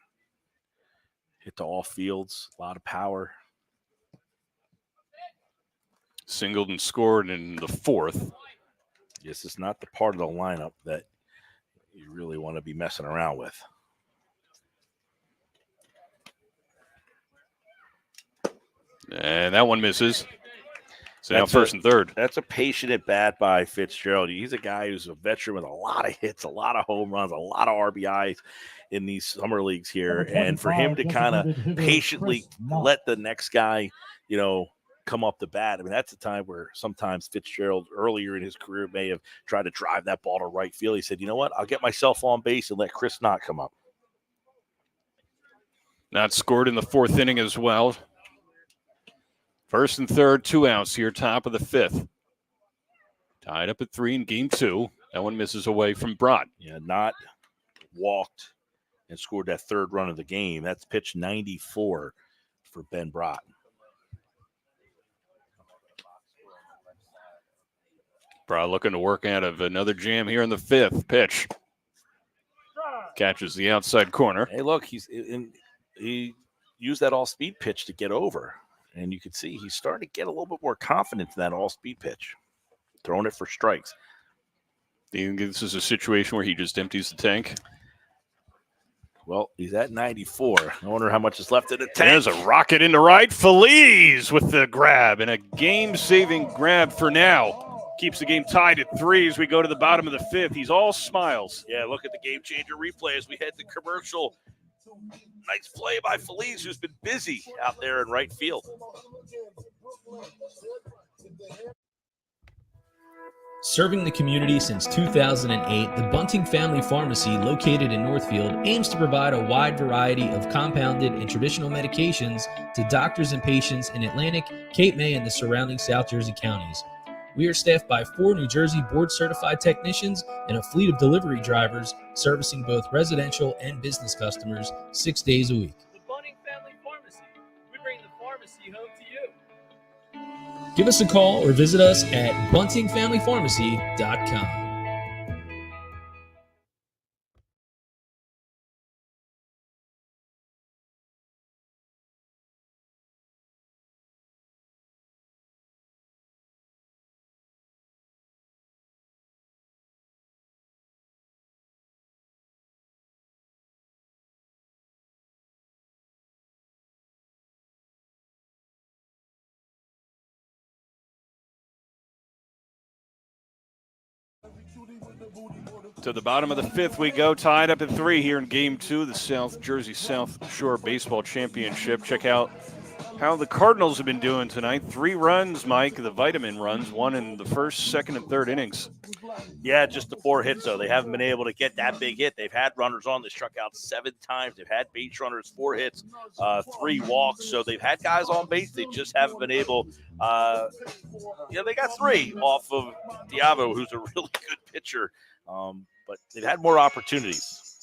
hit to all fields, a lot of power. Singled and scored in the fourth. Yes, it's not the part of the lineup that you really want to be messing around with. And that one misses. So now first and third. That's a patient at bat by Fitzgerald. He's a guy who's a veteran with a lot of hits, a lot of home runs, a lot of RBIs in these summer leagues here. And for him to kind of patiently let the next guy, come up the bat. I mean, that's a time where sometimes Fitzgerald earlier in his career may have tried to drive that ball to right field. He said, you know what, I'll get myself on base and let Chris Knott come up. Knott scored in the fourth inning as well. First and third, 2 outs here, top of the fifth. Tied up at 3 in game 2. That one misses away from Brott. Yeah, Knott walked and scored that third run of the game. That's pitch 94 for Ben Brott. Brott looking to work out of another jam here in the fifth. Pitch. Catches the outside corner. Hey, look, he used that all-speed pitch to get over. And you can see he's starting to get a little bit more confidence in that all-speed pitch. Throwing it for strikes. Do you think this is a situation where he just empties the tank? Well, he's at 94. I wonder how much is left in the tank. There's a rocket into right. Feliz with the grab, and a game-saving grab for now. Keeps the game tied at 3 as we go to the bottom of the fifth. He's all smiles. Yeah, look at the Gamechanger replay as we head to commercial. Nice play by Feliz, who's been busy out there in right field. Serving the community since 2008, the Bunting Family Pharmacy, located in Northfield, aims to provide a wide variety of compounded and traditional medications to doctors and patients in Atlantic, Cape May, and the surrounding South Jersey counties. We are staffed by 4 New Jersey board-certified technicians and a fleet of delivery drivers servicing both residential and business customers 6 days a week. The Bunting Family Pharmacy. We bring the pharmacy home to you. Give us a call or visit us at buntingfamilypharmacy.com. To the bottom of the fifth we go, tied up at 3 here in Game 2 of the South Jersey South Shore Baseball Championship. Check out how the Cardinals have been doing tonight. 3 runs, Mike, the vitamin runs, 1 in the first, second, and third innings. Yeah, just the 4 hits, though. They haven't been able to get that big hit. They've had runners on. They struck out 7 times. They've had base runners, 4 hits, 3 walks. So they've had guys on base. They just haven't been able they got 3 off of Diavo, who's a really good pitcher. But they've had more opportunities.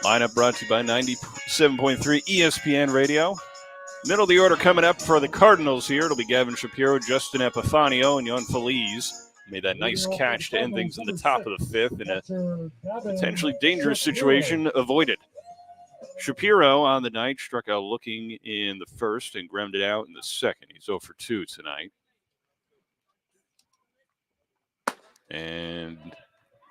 Lineup brought to you by 97.3 ESPN Radio. Middle of the order coming up for the Cardinals here. It'll be Gavin Shapiro, Justin Epifanio, and Yon Feliz. Made that nice catch to end things in the top of the 5th, and a potentially dangerous situation avoided. Shapiro on the night struck out looking in the first and grounded out in the second. He's 0 for 2 tonight. And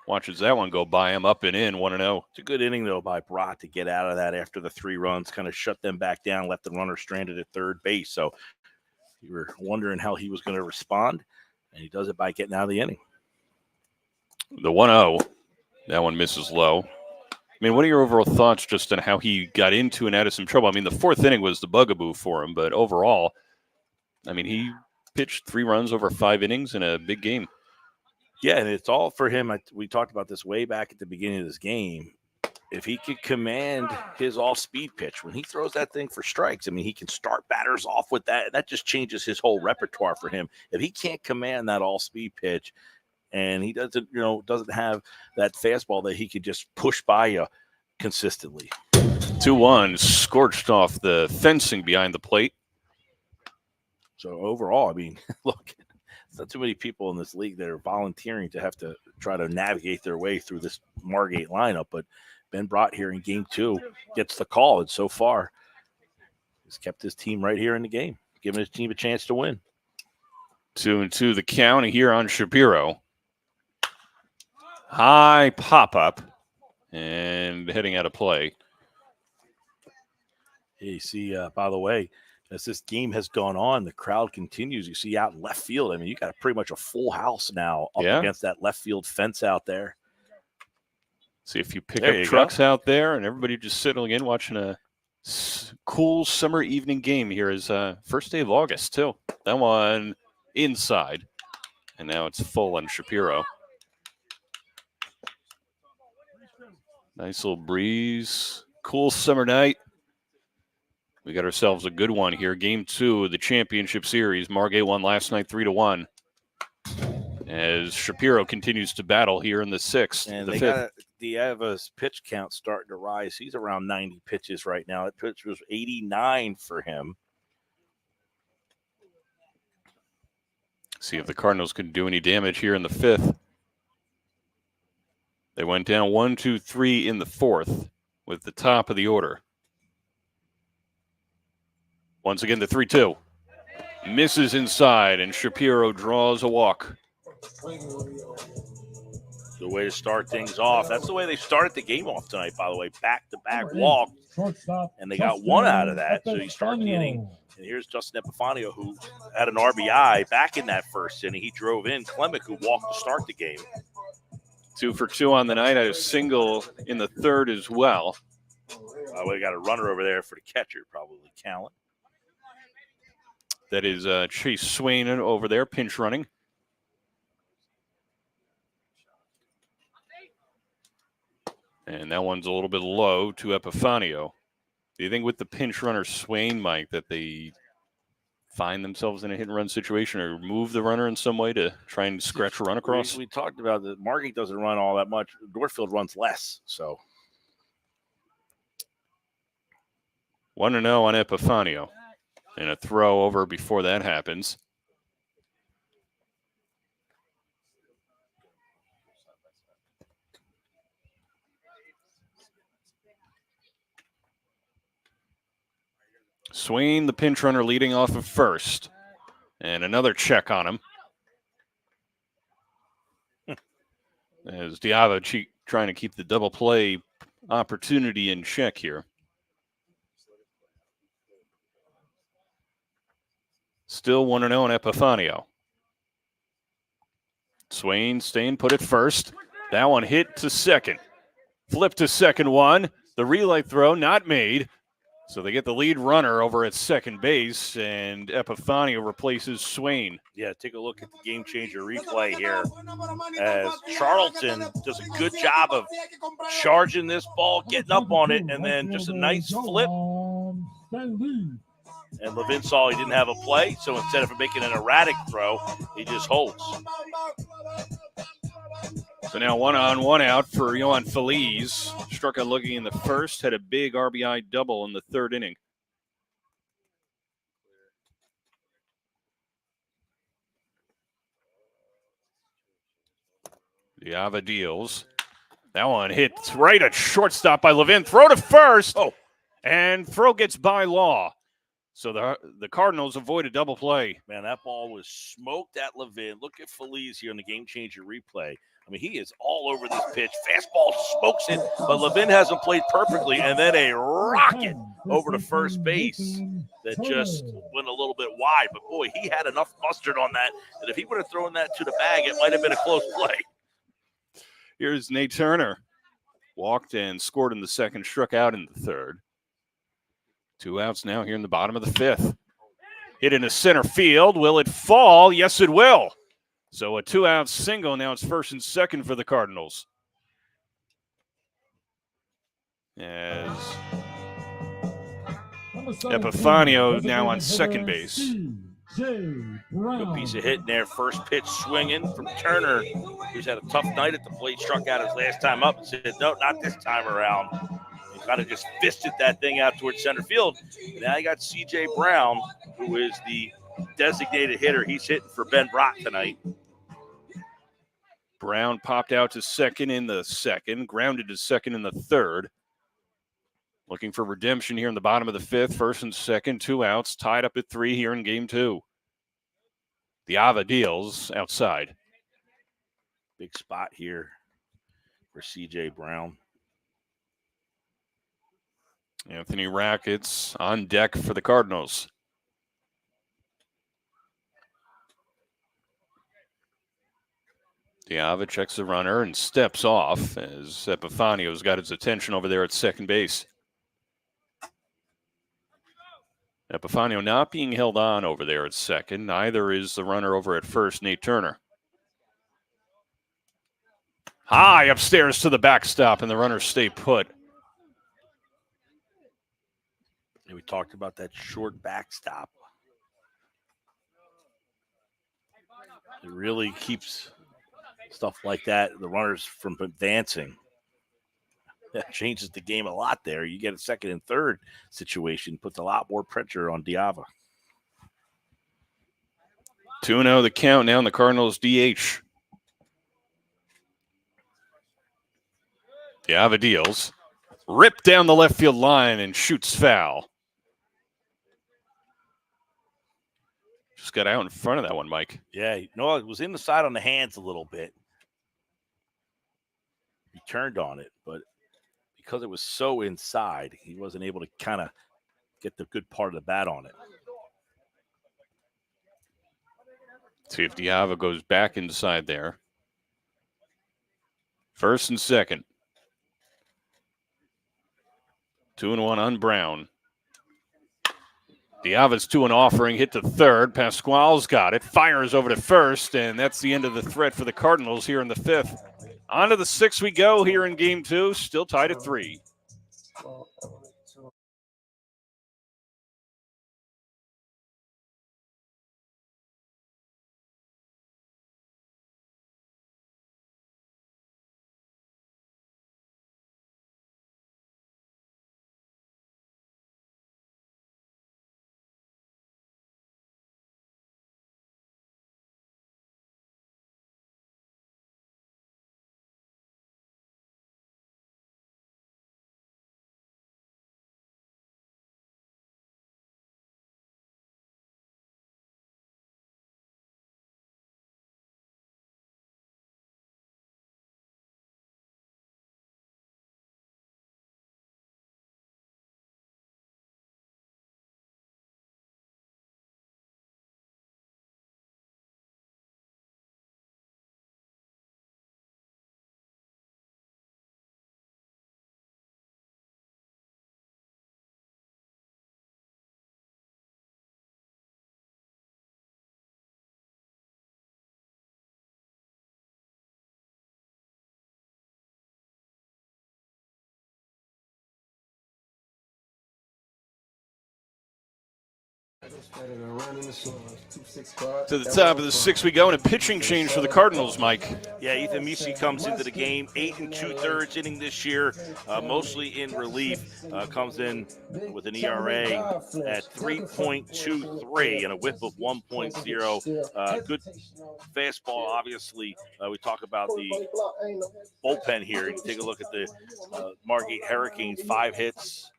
watches that one go by him, up and in, 1-0. It's a good inning, though, by Brott to get out of that after the 3 runs, kind of shut them back down, left the runner stranded at third base. So you were wondering how he was going to respond, and he does it by getting out of the inning. The 1-0, that one misses low. I mean, what are your overall thoughts just on how he got into and out of some trouble? I mean, the 4th inning was the bugaboo for him, but overall, I mean, he pitched 3 runs over 5 innings in a big game. Yeah, and it's all for him. We talked about this way back at the beginning of this game. If he could command his all-speed pitch, when he throws that thing for strikes, I mean, he can start batters off with that. That just changes his whole repertoire for him. If he can't command that all-speed pitch, and he doesn't have that fastball that he could just push by you consistently. 2-1, scorched off the fencing behind the plate. So overall, I mean, look. Not too many people in this league that are volunteering to have to try to navigate their way through this Margate lineup. But Ben Brott here in Game 2 gets the call, and so far has kept his team right here in the game, giving his team a chance to win. 2-2 the count here on Shapiro. High pop-up and heading out of play. Hey, you see, by the way, as this game has gone on, the crowd continues. You see out in left field, I mean, you got pretty much a full house now up against that left field fence out there. See if you pick up trucks out there, and everybody just sitting in watching a cool summer evening game here is first day of August, too. That one inside, and now it's full on Shapiro. Nice little breeze, cool summer night. We got ourselves a good one here. Game 2 of the championship series. Margate won last night 3-1. As Shapiro continues to battle here in the 6th. And the they 5th. got Diava's pitch count starting to rise. He's around 90 pitches right now. That pitch was 89 for him. See if the Cardinals can do any damage here in the 5th. They went down 1-2-3 in the 4th with the top of the order. Once again, the 3-2. Misses inside, and Shapiro draws a walk. The way to start things off. That's the way they started the game off tonight, by the way. Back-to-back walk. And they got 1 out of that. So you start the inning. And here's Justin Epifanio, who had an RBI back in that first inning. He drove in Clemic, who walked to start the game. 2 for 2 on the night. Had a single in the 3rd as well. We got a runner over there for the catcher, probably Callan. That is Chase Swain over there, pinch running. And that one's a little bit low to Epifanio. Do you think with the pinch runner Swain, Mike, that they find themselves in a hit-and-run situation or move the runner in some way to try and scratch a run across? We talked about that. Margate doesn't run all that much. Northfield runs less, so. 1-0 on Epifanio. And a throw over before that happens. Swain, the pinch runner, leading off of first. And another check on him. As Diavo trying to keep the double play opportunity in check here. Still 1-0 on Epifanio. Swain staying put at first. That one hit to second. Flip to second one. The relay throw not made. So they get the lead runner over at second base, and Epifanio replaces Swain. Yeah, take a look at the Gamechanger replay here as Charlton does a good job of charging this ball, getting up on it, and then just a nice flip. And Levin saw he didn't have a play, so instead of making an erratic throw, he just holds. So now 1-on, 1-out for Yohan Feliz. Struck out looking in the first, had a big RBI double in the third inning. Diava deals. That one hits right at shortstop by Levin. Throw to first. Oh, and throw gets by Law. So the Cardinals avoid a double play. Man, that ball was smoked at Levin. Look at Feliz here in the Gamechanger replay. I mean, he is all over this pitch. Fastball smokes it, but Levin hasn't played perfectly. And then a rocket over to first base that just went a little bit wide. But, boy, he had enough mustard on that if he would have thrown that to the bag, it might have been a close play. Here's Nate Turner. Walked and scored in the second, struck out in the third. 2 outs now here in the bottom of the fifth. Hit into center field. Will it fall? Yes, it will. So a 2-out single. Now it's first and second for the Cardinals. As Epifanio now on second base. Good piece of hit there. First pitch swinging from Turner, who's had a tough night at the plate. Struck out his last time up and said, no, not this time around. He kind of just fisted that thing out towards center field. And now you got C.J. Brown, who is the designated hitter. He's hitting for Ben Brock tonight. Brown popped out to second in the second, grounded to second in the third. Looking for redemption here in the bottom of the fifth. First and second, 2 outs, tied up at 3 here in game 2. Diava deals outside. Big spot here for C.J. Brown. Anthony Rackets on deck for the Cardinals. Diava checks the runner and steps off as Epifanio's got his attention over there at second base. Epifanio not being held on over there at second. Neither is the runner over at first, Nate Turner. High upstairs to the backstop, and the runners stay put. And we talked about that short backstop. It really keeps stuff like that, the runners from advancing. That changes the game a lot there. You get a second and third situation, puts a lot more pressure on Diava. 2-0 the count now in the Cardinals DH. Diava deals. Ripped down the left field line and shoots foul. Just got out in front of that one, Mike. Yeah, no, it was in the side on the hands a little bit. He turned on it, but because it was so inside, he wasn't able to kind of get the good part of the bat on it. See if Diava goes back inside there. First and second. 2-1 on Brown. Diava's to an offering, hit to third. Pasquale's got it, fires over to first, and that's the end of the threat for the Cardinals here in the fifth. On to the sixth we go here in game 2, still tied at 3. To the top of the 6th we go, and a pitching change for the Cardinals, Mike. Yeah, Ethan Misi comes into the game, 8 2/3 inning this year, mostly in relief. Comes in with an ERA at 3.23 and a whip of 1.0. Good fastball, obviously. We talk about the bullpen here. You take a look at the Margate Hurricanes, 5 hits,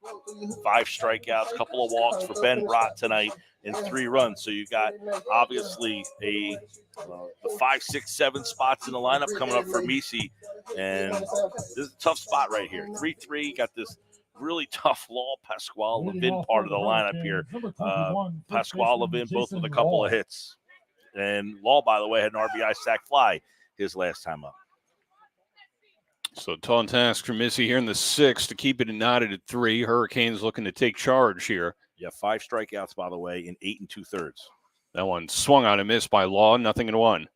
5 strikeouts, couple of walks for Ben Brott tonight, and 3 runs. So you got obviously the 5, 6, 7 spots in the lineup coming up for Misi, and this is a tough spot right here. 3-3, got this really tough Law Pasquale Levin part of the lineup here. Pasquale Levin both with a couple of hits, and Law, by the way, had an RBI sac fly his last time up. So tall task for Missy here in the 6th to keep it knotted at 3. Hurricanes looking to take charge here. Yeah, 5 strikeouts, by the way, in 8 2/3. That one swung on and missed by Law, 0-1.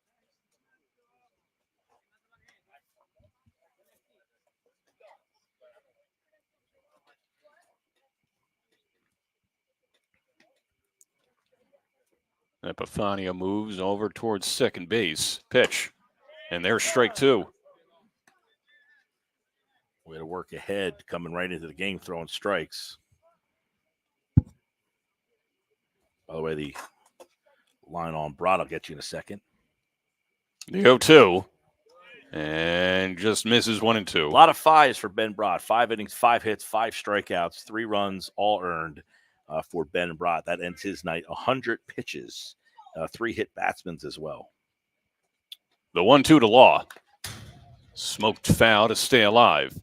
Epifanio moves over towards second base. Pitch. And there's strike 2. Way to work ahead, coming right into the game, throwing strikes. By the way, the line on Brott, I'll get you in a second. The 0-2. And just misses 1 and 2. A lot of 5s for Ben Brott. 5 innings, 5 hits, 5 strikeouts, 3 runs, all earned for Ben Brott. That ends his night. 100 pitches, 3 hit batsmen as well. The 1-2 to Law. Smoked foul to stay alive.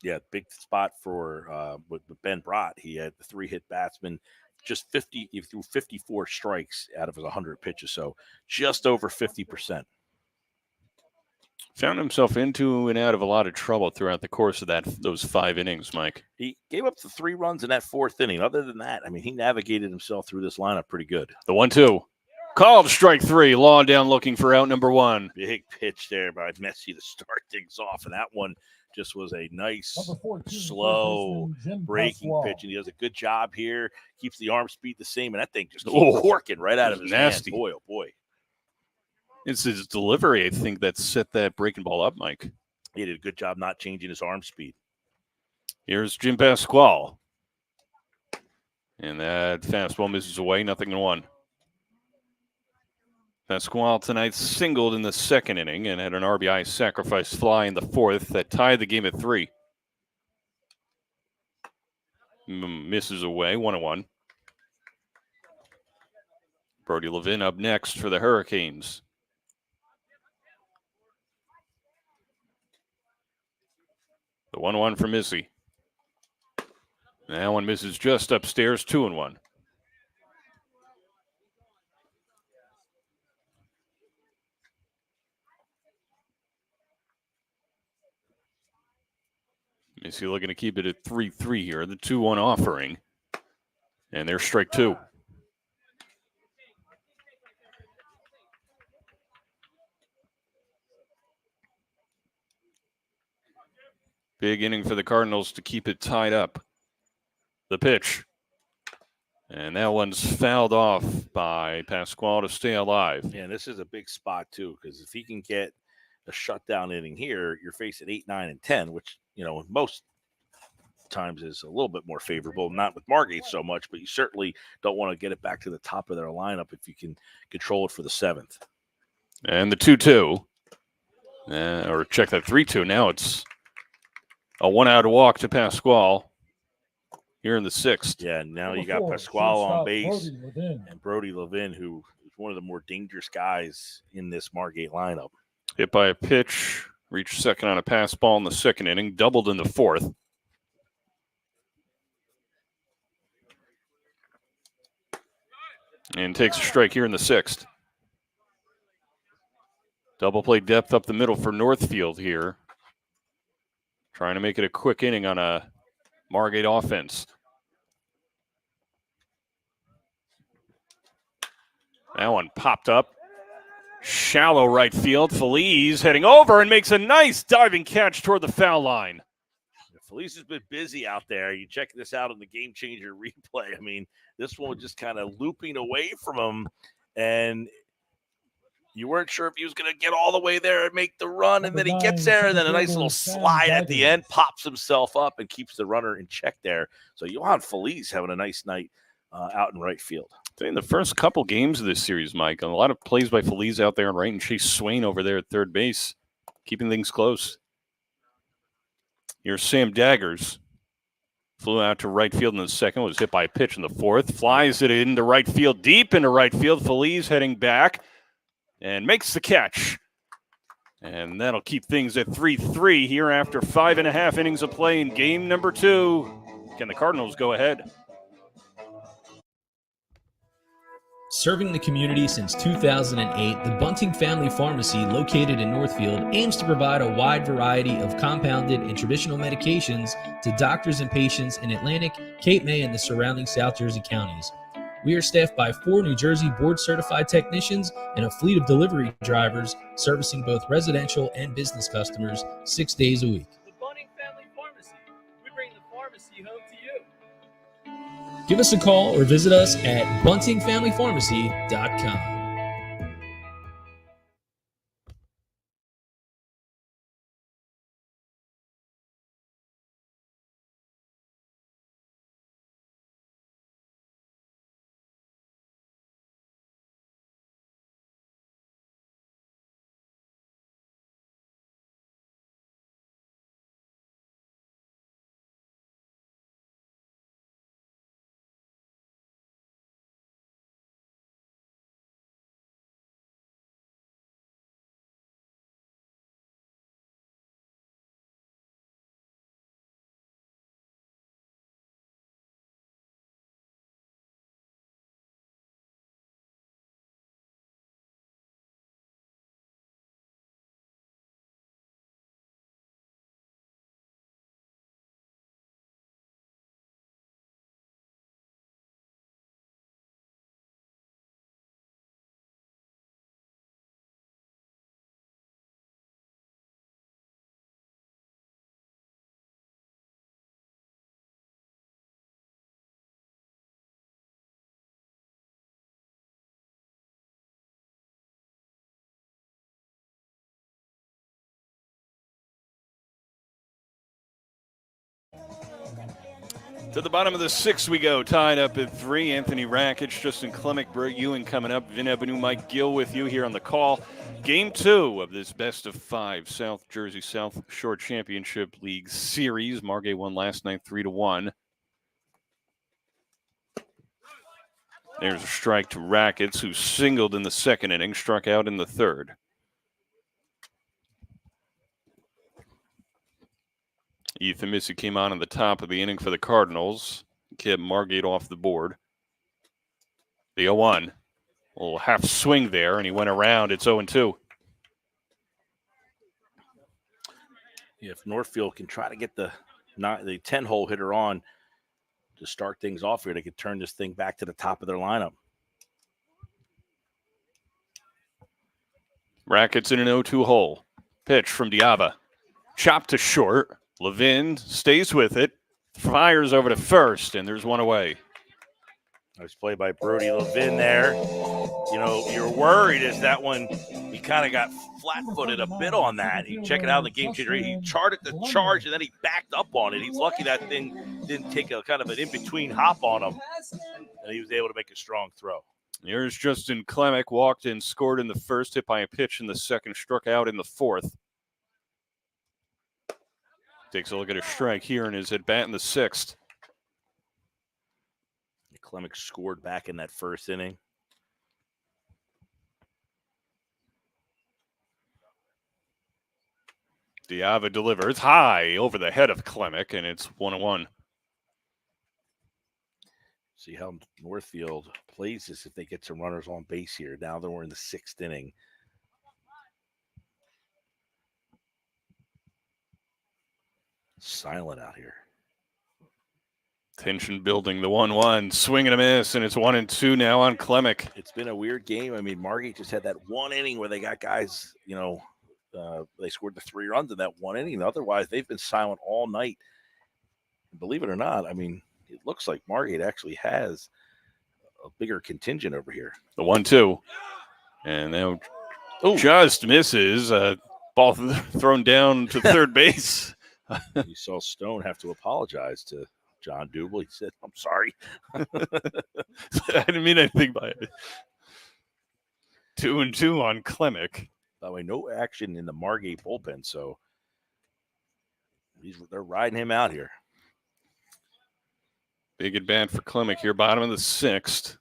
Yeah, big spot for with Ben Brott. He had the 3 hit batsman. Just 50, he threw 54 strikes out of his 100 pitches, so just over 50%. Found himself into and out of a lot of trouble throughout the course of those 5 innings, Mike. He gave up the 3 runs in that 4th inning. Other than that, I mean, he navigated himself through this lineup pretty good. The 1-2. Called strike 3. Law down looking for out number 1. Big pitch there by Messi to start things off, and that one just was a nice, 14, slow, breaking pitch, and he does a good job here. Keeps the arm speed the same, and that thing just keeps corking right out of his nasty hand. Boy, oh boy. It's his delivery, I think, that set that breaking ball up, Mike. He did a good job not changing his arm speed. Here's Jim Pasquale. And that fastball misses away, 0-1. Pasquale tonight singled in the 2nd inning and had an RBI sacrifice fly in the 4th that tied the game at 3. Misses away, 1-1. Brody Levin up next for the Hurricanes. The 1-1 for Missy. That one misses just upstairs, 2-1. Missy looking to keep it at 3-3 here. The 2-1 offering. And there's strike 2. Big inning for the Cardinals to keep it tied up. The pitch. And that one's fouled off by Pasquale to stay alive. Yeah, this is a big spot, too, because if he can get a shutdown inning here, you're facing 8, 9, and 10, which, you know, most times is a little bit more favorable. Not with Margate so much, but you certainly don't want to get it back to the top of their lineup if you can control it for the 7th. And the 2-2. Or check that 3-2. Now it's a 1-out walk to Pasquale here in the 6th. Yeah, now you got Pasquale on base and Brody Levin, who is one of the more dangerous guys in this Margate lineup. Hit by a pitch, reached second on a pass ball in the 2nd inning, doubled in the 4th. And takes a strike here in the 6th. Double play depth up the middle for Northfield here. Trying to make it a quick inning on a Margate offense. That one popped up. Shallow right field. Feliz heading over and makes a nice diving catch toward the foul line. Felice has been busy out there. You check this out on the Gamechanger replay. I mean, this one was just kind of looping away from him, and you weren't sure if he was going to get all the way there and make the run, and then he gets there, and then a nice little slide at the end, pops himself up, and keeps the runner in check there. So Johan Felice having a nice night out in right field. In the first couple games of this series, Mike, a lot of plays by Felice out there in right, and Chase Swain over there at third base, keeping things close. Here's Sam Daggers. Flew out to right field in the second, was hit by a pitch in the fourth, flies it into right field, deep into right field. Felice heading back and makes the catch. And that'll keep things at 3-3 here after 5.5 innings of play in game number 2. Can the Cardinals go ahead? Serving the community since 2008, the Bunting Family Pharmacy, located in Northfield, aims to provide a wide variety of compounded and traditional medications to doctors and patients in Atlantic, Cape May, and the surrounding South Jersey counties. We are staffed by 4 New Jersey board-certified technicians and a fleet of delivery drivers servicing both residential and business customers 6 days a week. The Bunting Family Pharmacy. We bring the pharmacy home to you. Give us a call or visit us at buntingfamilypharmacy.com. To the bottom of the 6th we go, tied up at 3. Anthony Rakic, Justin Clemick, Bert Ewing coming up. Vin Ebenu, Mike Gill with you here on the call. Game 2 of this best of 5 South Jersey South Shore Championship League Series. Margate won last night 3-1. There's a strike to Rakic, who singled in the second inning, struck out in the third. Ethan Missy came on the top of the inning for the Cardinals. Kept Margate off the board. The 0-1. A little half swing there, and he went around. It's 0-2. If Northfield can try to get the 10-hole hitter on to start things off here, they could turn this thing back to the top of their lineup. Rackets in an 0-2 hole. Pitch from Diaba. Chopped to short. Levin stays with it. Fires over to first, and there's one away. Nice play by Brody Levin there. You know, you're worried as that one, he kind of got flat-footed a bit on that. You check it out in the game changer. He charted the charge, and then he backed up on it. He's lucky that thing didn't take a kind of an in-between hop on him, and he was able to make a strong throw. Here's Justin Clemick, walked in, scored in the first, hit by a pitch in the second, struck out in the fourth. Takes a look at a strike here in his at-bat in the 6th. Clemick scored back in that first inning. Diava delivers high over the head of Clemick, and it's 1-1. See how Northfield plays this if they get some runners on base here. Now that we're in the 6th inning. Silent out here. Tension building, the 1-1, swing and a miss, and it's 1-2 now on Clemick. It's been a weird game. I mean, Margate just had that one inning where they got guys, you know, they scored the 3 runs in that one inning. Otherwise, they've been silent all night. Believe it or not, I mean, it looks like Margate actually has a bigger contingent over here. The 1-2. And now just misses. Ball thrown down to third base. You saw Stone have to apologize to John Duble. He said, I'm sorry. I didn't mean anything by it. 2-2 on Klemic. By the way, no action in the Margate bullpen, so they're riding him out here. Big at bat for Klemic here, bottom of the 6th.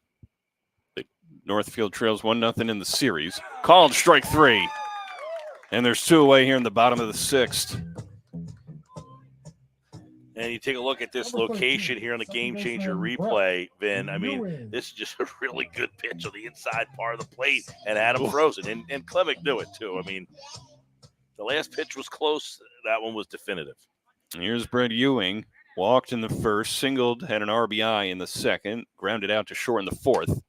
Northfield trails 1-0 in the series. Called strike 3. And there's 2 away here in the bottom of the 6th. And you take a look at this location here on the Gamechanger replay, Vin. I mean, this is just a really good pitch on the inside part of the plate, and Adam frozen. And Klemic knew it, too. I mean, the last pitch was close. That one was definitive. And here's Brett Ewing. Walked in the first, singled, had an RBI in the second, grounded out to short in the 4th.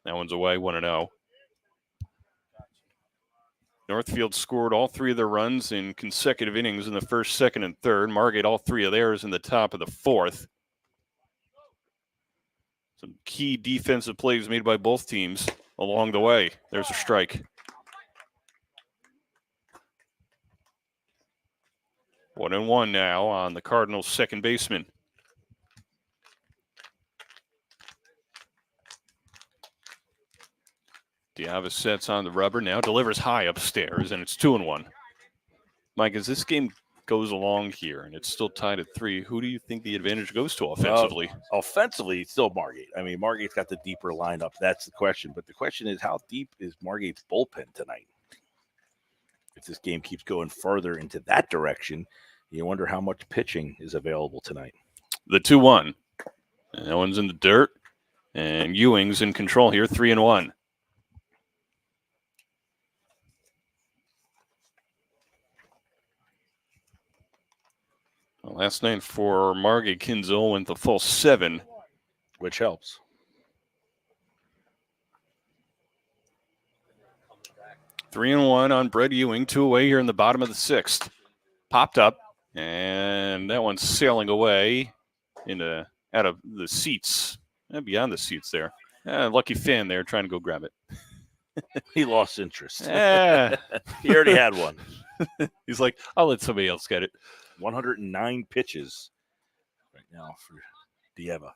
That one's away, 1-0. Northfield scored all 3 of their runs in consecutive innings in the 1st, 2nd, and 3rd. Margate all 3 of theirs in the top of the 4th. Some key defensive plays made by both teams along the way. There's a strike. 1-1 now on the Cardinals' second baseman. Diava sets on the rubber now, delivers high upstairs, and it's 2-1. Mike, as this game goes along here and it's still tied at 3, who do you think the advantage goes to offensively? Offensively, it's still Margate. I mean, Margate's got the deeper lineup. That's the question. But the question is, how deep is Margate's bullpen tonight? If this game keeps going further into that direction, you wonder how much pitching is available tonight. The 2-1. And that one's in the dirt. And Ewing's in control here, 3-1. Last night for Margate, Kinzel went the full 7. Which helps. Three and one on Brett Ewing, 2 away here in the bottom of the 6th. Popped up, and that one's sailing away out of the seats, beyond the seats there. Lucky fan there trying to go grab it. He lost interest. Yeah. He already had one. He's like, I'll let somebody else get it. 109 pitches right now for Dieva.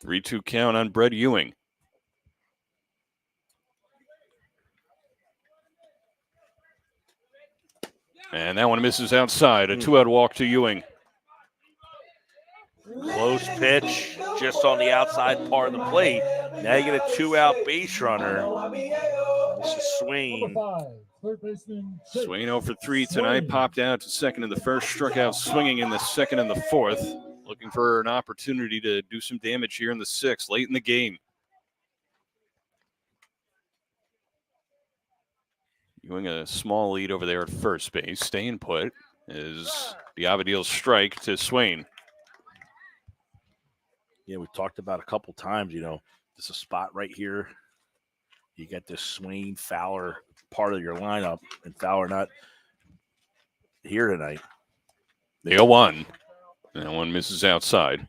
3-2 count on Brett Ewing. And that one misses outside. A 2-out walk to Ewing. Close pitch just on the outside part of the plate. Now you get a 2-out base runner. This is Swain. Swain 0 for 3 tonight. Popped out to second in the first. Struck out swinging in the second and the 4th. Looking for an opportunity to do some damage here in the 6th, late in the game. Ewing a small lead over there at first base. Staying put is the Avadil's strike to Swain. Yeah, we've talked about a couple times, there's a spot right here. You get this Swain Fowler part of your lineup, and Fowler not here tonight. The 0-1. That one misses outside.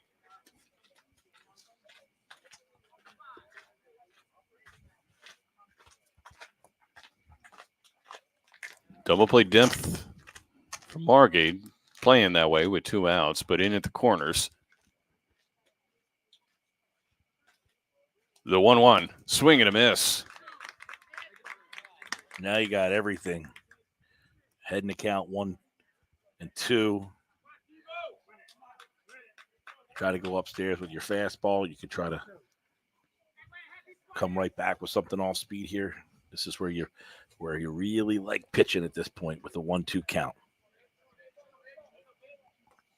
Double play depth from Margate, playing that way with 2 outs, but in at the corners. The 1-1, swing and a miss. Now you got everything. Heading to count 1 and 2. Try to go upstairs with your fastball. You can try to come right back with something off speed here. This is where you really like pitching at this point with a 1-2 count.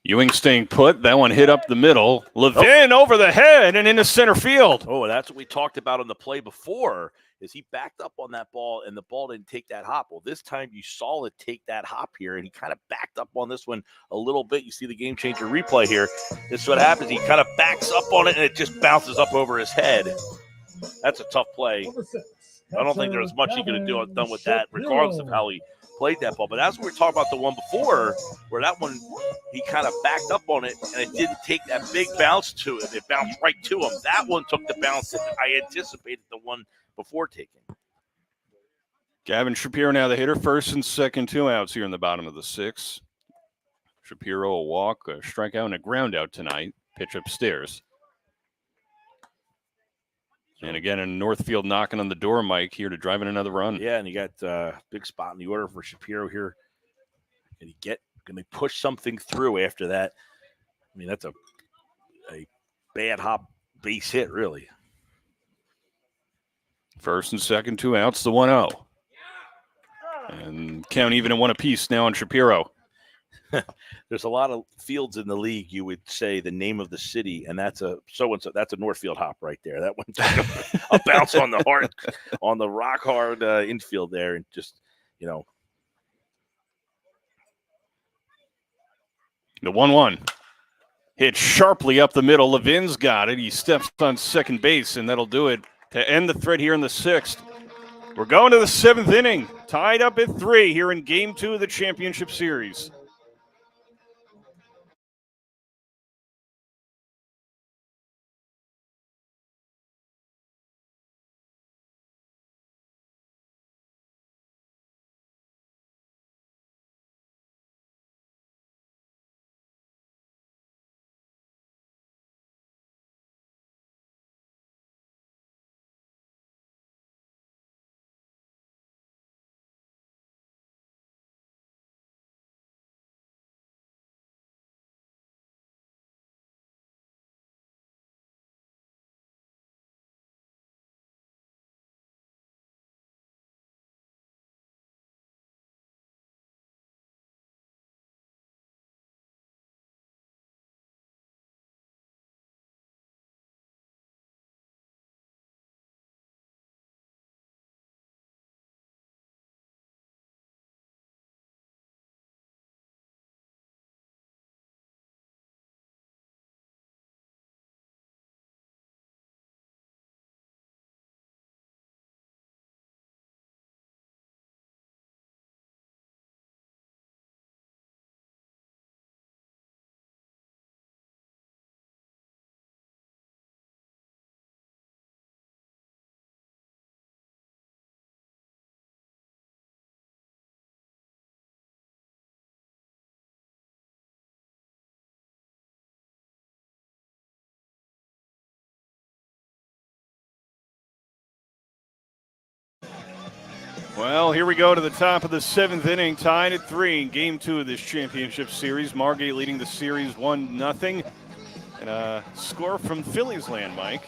Ewing staying put. That one hit up the middle. Levin over the head and into center field. Oh, that's what we talked about on the play before, is he backed up on that ball and the ball didn't take that hop. Well, this time you saw it take that hop here, and he kind of backed up on this one a little bit. You see the Gamechanger replay here. This is what happens. He kind of backs up on it, and it just bounces up over his head. That's a tough play. I don't think there was much he could have done with that, regardless of how he played that ball. But that's what we were talking about the one before, where that one, he kind of backed up on it, and it didn't take that big bounce to it. It bounced right to him. That one took the bounce that I anticipated the one before taking. Gavin Shapiro now the hitter. First and second, 2 outs here in the bottom of the 6th. Shapiro a walk, a strikeout, and a ground out tonight. Pitch upstairs. And again, in Northfield knocking on the door, Mike, here to drive in another run. Yeah, and you got a big spot in the order for Shapiro here. Can he push something through after that? I mean, that's a bad hop base hit, really. First and second, 2 outs, the 1-0. And count even at one apiece now on Shapiro. There's a lot of fields in the league, you would say the name of the city, and that's a Northfield hop right there. That one took a bounce on the rock hard infield there, and just, The 1-1. Hit sharply up the middle. Levin's got it. He steps on second base, and that'll do it to end the thread here in the 6th. We're going to the 7th inning. Tied up at 3 here in Game 2 of the Championship Series. Well, here we go to the top of the 7th inning, tied at 3 in Game 2 of this championship series. Margate leading the series 1-0. And a score from Phillies land, Mike.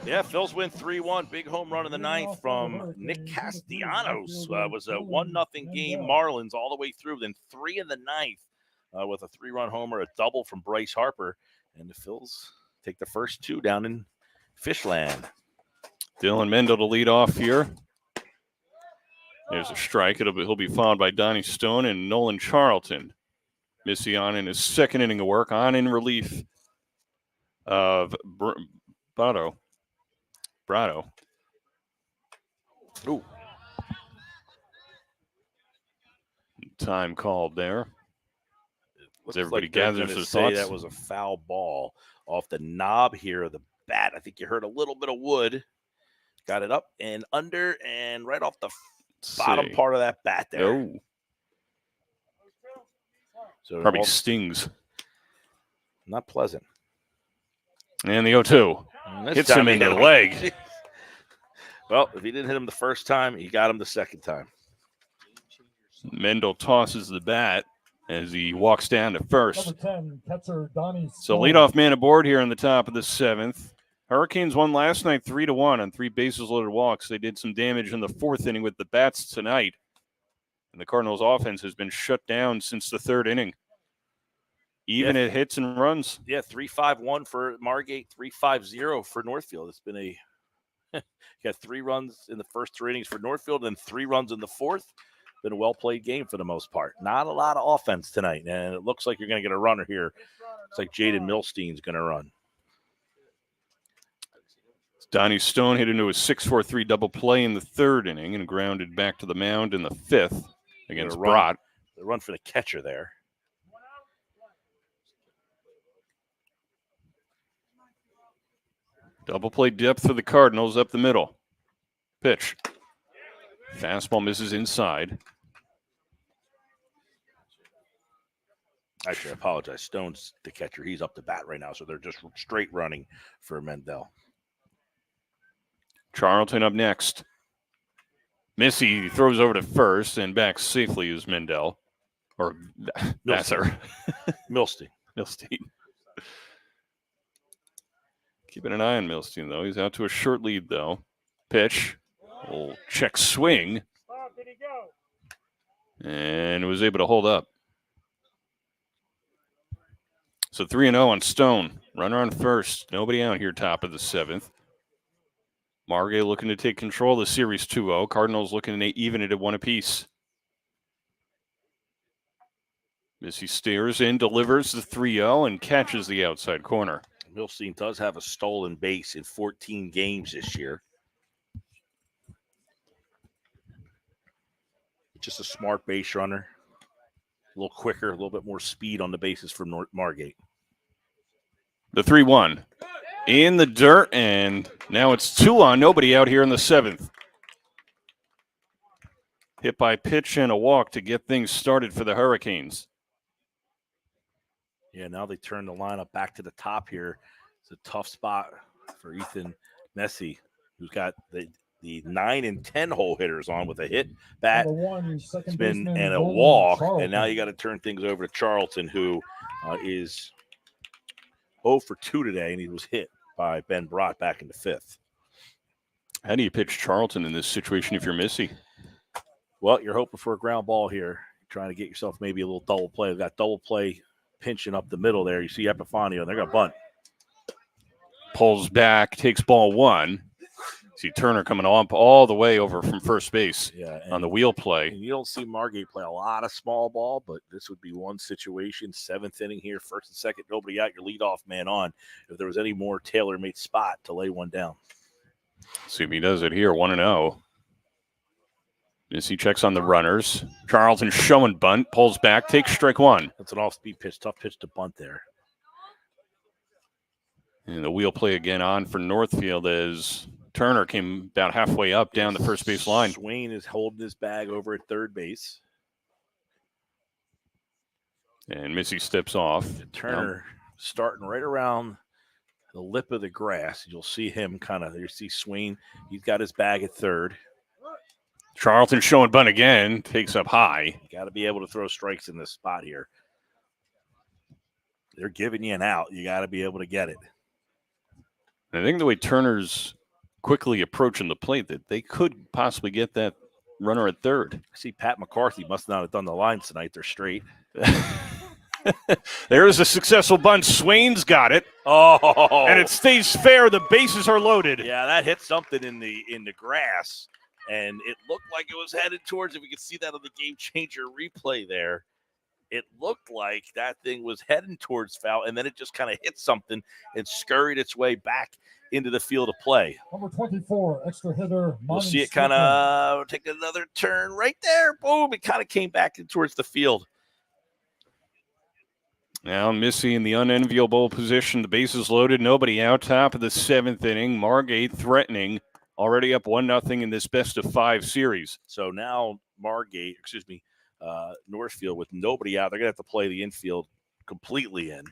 Yeah, Phils win 3-1. Big home run in the 9th from Nick Castellanos. Was a 1-0 game. Marlins all the way through. Then 3 in the 9th with a 3-run homer, a double from Bryce Harper. And the Phils take the first 2 down in Fishland. Dylan Mendel to lead off here. There's a strike. He'll be followed by Donnie Stone and Nolan Charlton. Missy on in his second inning of work, on in relief of Brado. Ooh. Time called there. Looks everybody like they're gathers gonna their say thoughts. That was a foul ball off the knob here of the bat. I think you heard a little bit of wood. Got it up and under and right off the bottom part of that bat there. Oh. So Probably stings. Not pleasant. And the 0-2. Hits him in the leg. Well, if he didn't hit him the first time, he got him the second time. Mendel tosses the bat as he walks down to first. Number 10, catcher Donnie Stone. So leadoff man aboard here in the top of the 7th. Hurricanes won last night 3-1 on 3 bases loaded walks. They did some damage in the 4th inning with the bats tonight. And the Cardinals offense has been shut down since the 3rd inning. Even at hits and runs. Yeah, 3-5-1 for Margate, 3-5-0 for Northfield. It's been a got 3 runs in the first 3 innings for Northfield and 3 runs in the 4th. Been a well-played game for the most part. Not a lot of offense tonight, and it looks like you're going to get a runner here. Looks like Jaden Milstein's going to run. Donnie Stone hit into a 6-4-3 double play in the 3rd inning and grounded back to the mound in the 5th against run, Brott. The run for the catcher there. Double play depth for the Cardinals up the middle. Pitch. Fastball misses inside. Actually, I apologize. Stone's the catcher. He's up to bat right now, so they're just straight running for Mendel. Charlton up next. Missy throws over to first and back safely is Mendel. Or Vassar. Milstein. Milstein. Keeping an eye on Milstein, though. He's out to a short lead, though. Pitch. Old check swing. And was able to hold up. So 3-0 on Stone. Runner on first. Nobody out here top of the 7th. Margate looking to take control of the series 2-0. Cardinals looking to even it at 1 apiece. Missy stares in, delivers the 3-0, and catches the outside corner. Milstein does have a stolen base in 14 games this year. Just a smart base runner. A little quicker, a little bit more speed on the bases from Margate. The 3-1. In the dirt, and now it's 2-on. Nobody out here in the 7th. Hit by pitch and a walk to get things started for the Hurricanes. Yeah, now they turn the lineup back to the top here. It's a tough spot for Ethan Messi, who's got the 9 and 10 hole hitters on with a hit, bat, spin, and a walk. And now you got to turn things over to Charlton, who is 0 for 2 today, and he was hit by Ben Brott back in the 5th. How do you pitch Charlton in this situation if you're Missy? Well, you're hoping for a ground ball here, trying to get yourself maybe a little double play. We've got double play pinching up the middle there. You see Epifanio, and they're going to bunt. Pulls back, takes ball 1. See Turner coming up all the way over from first base on the wheel play. And you don't see Margate play a lot of small ball, but this would be one situation. 7th inning here, 1st and 2nd, nobody out, your leadoff man on. If there was any more tailor-made spot to lay one down. See if he does it here, 1-0. Missy checks on the runners. Charlton showing bunt, pulls back, takes strike 1. That's an off-speed pitch, tough pitch to bunt there. And the wheel play again on for Northfield as Turner came about halfway up down the first base line. Swain is holding his bag over at third base. And Missy steps off. And Turner starting right around the lip of the grass. You'll see him kind of, you see Swain, he's got his bag at third. Charlton showing bunt again, takes up high. You got to be able to throw strikes in this spot here. They're giving you an out. You got to be able to get it. I think the way Turner's quickly approaching the plate that they could possibly get that runner at third. I see Pat McCarthy must not have done the lines tonight. They're straight. There's a successful bunt. Swain's got it. Oh, and it stays fair. The bases are loaded. Yeah, that hit something in the grass, and it looked like it was headed towards. If we could see that on the game changer replay there, it looked like that thing was heading towards foul, and then it just kind of hit something and scurried its way back into the field of play. Number 24, extra hitter. We'll see it kind of take another turn right there. Boom, it kind of came back in towards the field. Now Missy in the unenviable position. The bases loaded, nobody out. Top of the 7th inning. Margate threatening. Already up 1-0 in this best-of-5 series. So now Northfield with nobody out. They're going to have to play the infield completely in.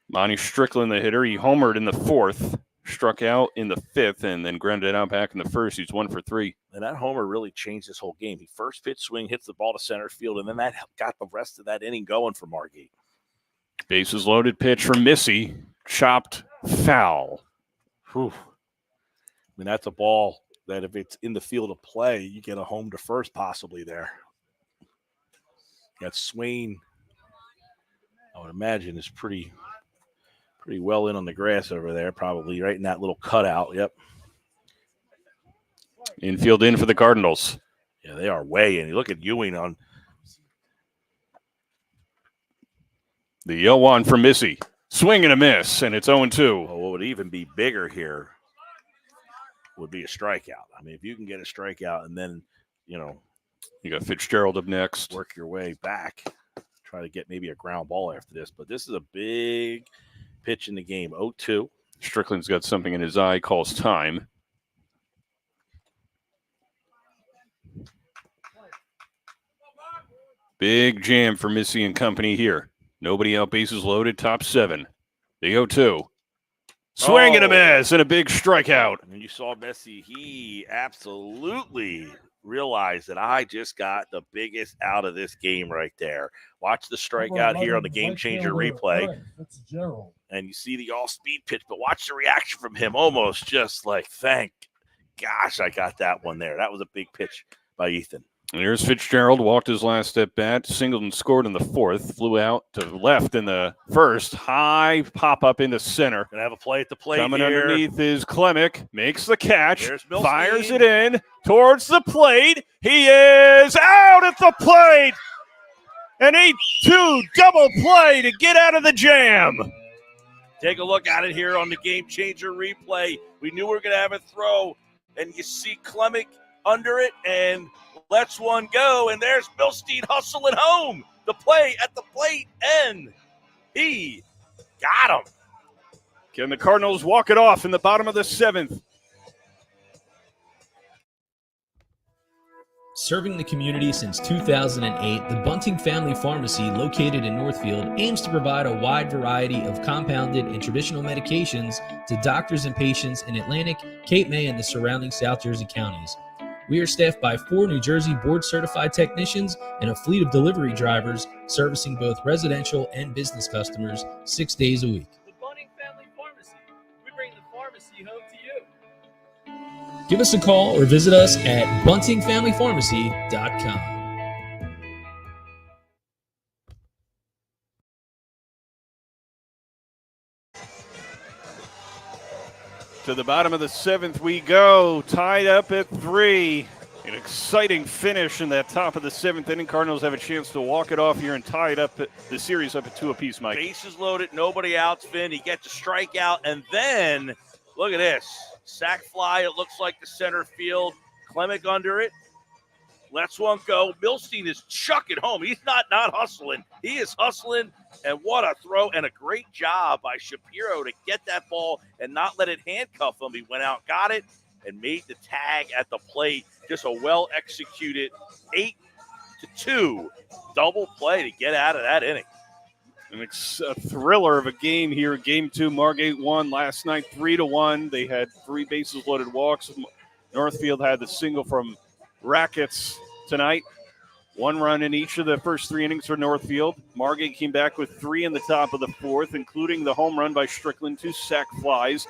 Monty Strickland, the hitter, he homered in the 4th, struck out in the 5th, and then grounded out back in the 1st. He's 1 for 3. And that homer really changed this whole game. He first pitch swing, hits the ball to center field, and then that got the rest of that inning going for Margate. Bases loaded pitch from Missy. Chopped foul. Whew. I mean, that's a ball that if it's in the field of play, you get a home to first possibly there. Got Swain, I would imagine, is pretty well in on the grass over there, probably right in that little cutout. Yep. Infield in for the Cardinals. Yeah, they are way in. You look at Ewing on the 0-1 from Missy. Swing and a miss, and it's 0-2. Well, what would even be bigger here would be a strikeout. I mean, if you can get a strikeout and then, You got Fitzgerald up next. Work your way back. Try to get maybe a ground ball after this. But this is a big pitch in the game. 0-2. Strickland's got something in his eye, calls time. Big jam for Missy and company here. Nobody out, bases loaded, top 7. They go 2. Swing and a miss, and a big strikeout. And you saw Messi, he absolutely realized that I just got the biggest out of this game right there. Watch the strikeout here on the Game Changer replay. And you see the all-speed pitch, but watch the reaction from him. Almost just like, thank gosh, I got that one there. That was a big pitch by Ethan. And here's Fitzgerald, walked his last at bat, singled and scored in the 4th, flew out to left in the 1st, high pop-up into center. Gonna have a play at the plate Coming here. underneath is Klemic, makes the catch, There's Milstein. fires it in towards the plate. He is out at the plate! An 8-2 double play to get out of the jam. Take a look at it here on the Game Changer replay. We knew we were going to have a throw, and you see Klemic under it, and lets one go, and there's Milstein hustling home. The play at the plate, and he got him. Can the Cardinals walk it off in the bottom of the 7th? Serving the community since 2008, the Bunting Family Pharmacy, located in Northfield, aims to provide a wide variety of compounded and traditional medications to doctors and patients in Atlantic, Cape May, and the surrounding South Jersey counties. We are staffed by 4 New Jersey board-certified technicians and a fleet of delivery drivers servicing both residential and business customers 6 days a week. The Bunting Family Pharmacy. We bring the pharmacy home to you. Give us a call or visit us at buntingfamilypharmacy.com. To the bottom of the 7th we go, tied up at 3. An exciting finish in that top of the 7th inning. Cardinals have a chance to walk it off here and tie it up, the series up at 2 apiece, Mike. Bases loaded, nobody outs, Finn. He gets a strikeout, and then, look at this. Sac fly, it looks like the center field. Klemic under it. Lets one go. Milstein is chucking home. He's not hustling. He is hustling, and what a throw, and a great job by Shapiro to get that ball and not let it handcuff him. He went out, got it, and made the tag at the plate. Just a well-executed 8-2 double play to get out of that inning. A thriller of a game here. Game 2, Margate won last night 3-1. They had 3 bases loaded walks. Northfield had the single from Rackets tonight. 1 run in each of the first 3 innings for Northfield. Margate came back with 3 in the top of the 4th, including the home run by Strickland, 2 sac flies.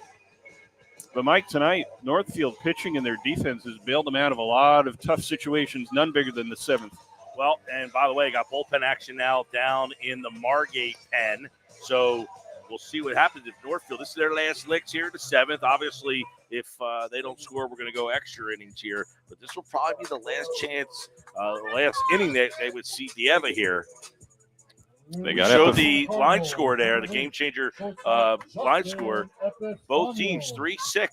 But, Mike, tonight, Northfield pitching and their defense has bailed them out of a lot of tough situations, none bigger than the 7th. Well, and by the way, got bullpen action now down in the Margate pen. So we'll see what happens if Northfield. This is their last licks here, the 7th. Obviously, if they don't score, we're going to go extra innings here. But this will probably be the last chance, the last inning that they would see Dieva here. They got showed the line score there, the Game Changer line score. Both teams 3-6,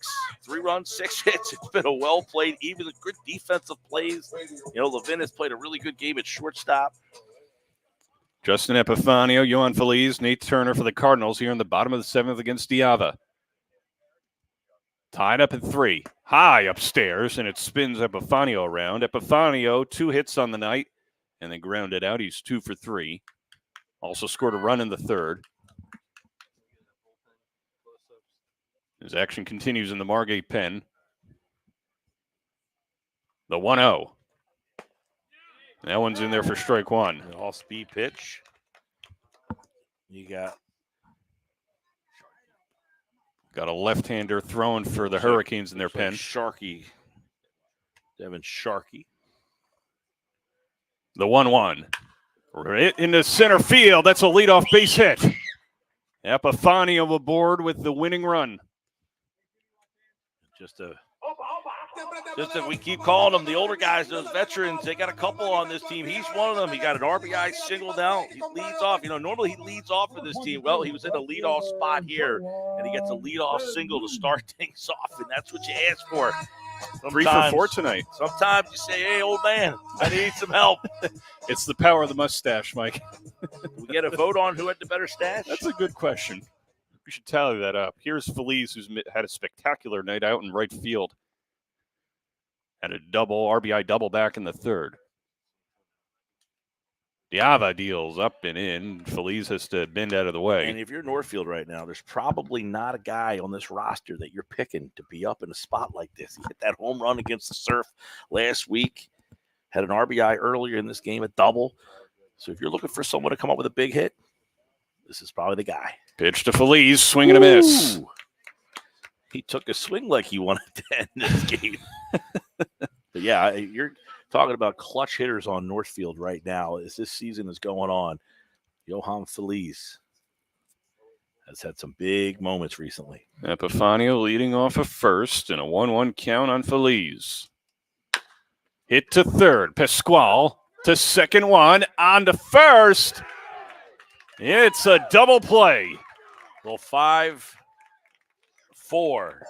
3 runs, 6 hits. It's been a well played, even the good defensive plays. You know, Levin has played a really good game at shortstop. Justin Epifanio, Yohan Feliz, Nate Turner for the Cardinals here in the bottom of the 7th against Diava. Tied up at 3, high upstairs, and it spins Epifanio around. Epifanio, 2 hits on the night, and they grounded out. He's 2 for 3. Also scored a run in the 3rd. His action continues in the Margate pen. The 1-0. That one's in there for strike 1. An all-speed pitch. You got a left-hander throwing for the Hurricanes in their pen. Sharkey. Devin Sharkey. The 1-1. Right into center field. That's a leadoff base hit. Epifanio aboard with the winning run. Just we keep calling them the older guys, those veterans. They got a couple on this team. He's one of them. He got an RBI single down. He leads off. You know, normally he leads off for this team. Well, he was in a leadoff spot here, and he gets a leadoff single to start things off, and that's what you ask for. 3 for 4 tonight. Sometimes you say, hey, old man, I need some help. It's the power of the mustache, Mike. We get a vote on who had the better stash? That's a good question. We should tally that up. Here's Feliz, who's had a spectacular night out in right field. Had a RBI double back in the third. Diava deals up and in. Feliz has to bend out of the way. And if you're Northfield right now, there's probably not a guy on this roster that you're picking to be up in a spot like this. He hit that home run against the Surf last week. Had an RBI earlier in this game, a double. So if you're looking for someone to come up with a big hit, this is probably the guy. Pitch to Feliz, swing and a miss. He took a swing like he wanted to end this game. But yeah, you're talking about clutch hitters on Northfield right now as this season is going on. Johan Feliz has had some big moments recently. Epifanio leading off of first and a 1-1 count on Feliz. Hit to third. Pasquale to second one. On to first. It's a double play. Well, 5, 4,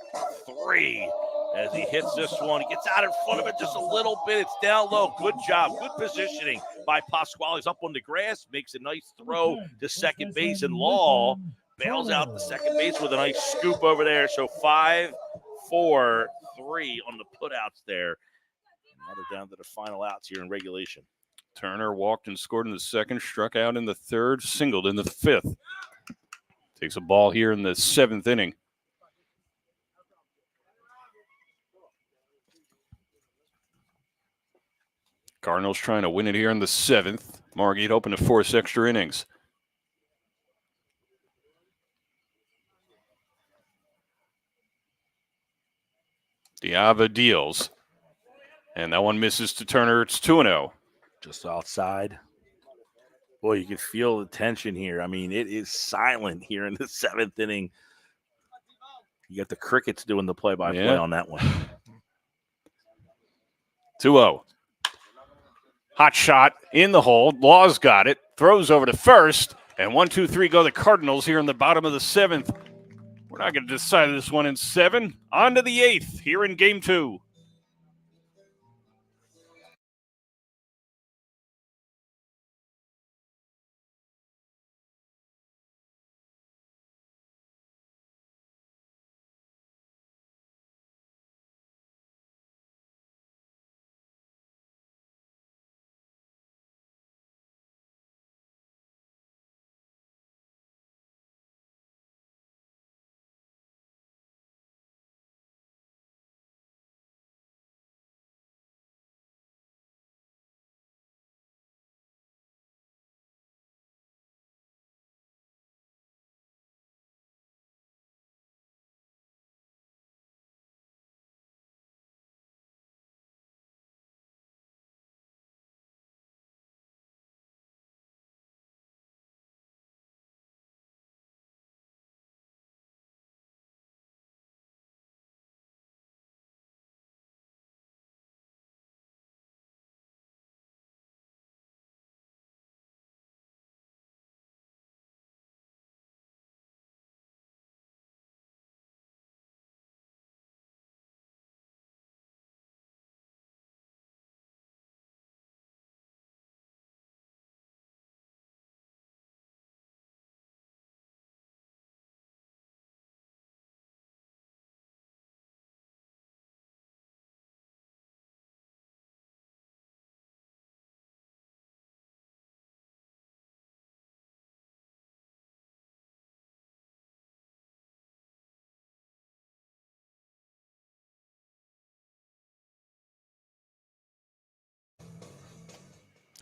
3 as he hits this one. He gets out in front of it just a little bit. It's down low. Good job. Good positioning by Pasquale. He's up on the grass, makes a nice throw to second base, and Law bails out the second base with a nice scoop over there. So 5, 4, 3 on the putouts there. Now they're down to the final outs here in regulation. Turner walked and scored in the second, struck out in the third, singled in the fifth. Takes a ball here in the 7th inning. Cardinals trying to win it here in the 7th. Margate hoping to force extra innings. Diava deals. And that one misses to Turner. It's 2-0. Just outside. Boy, you can feel the tension here. I mean, it is silent here in the 7th inning. You got the crickets doing the play-by-play on that one. 2-0. Hot shot in the hole. Law's got it. Throws over to first. And 1, 2, 3 go the Cardinals here in the bottom of the 7th. We're not going to decide this one in 7. On to the 8th here in Game 2.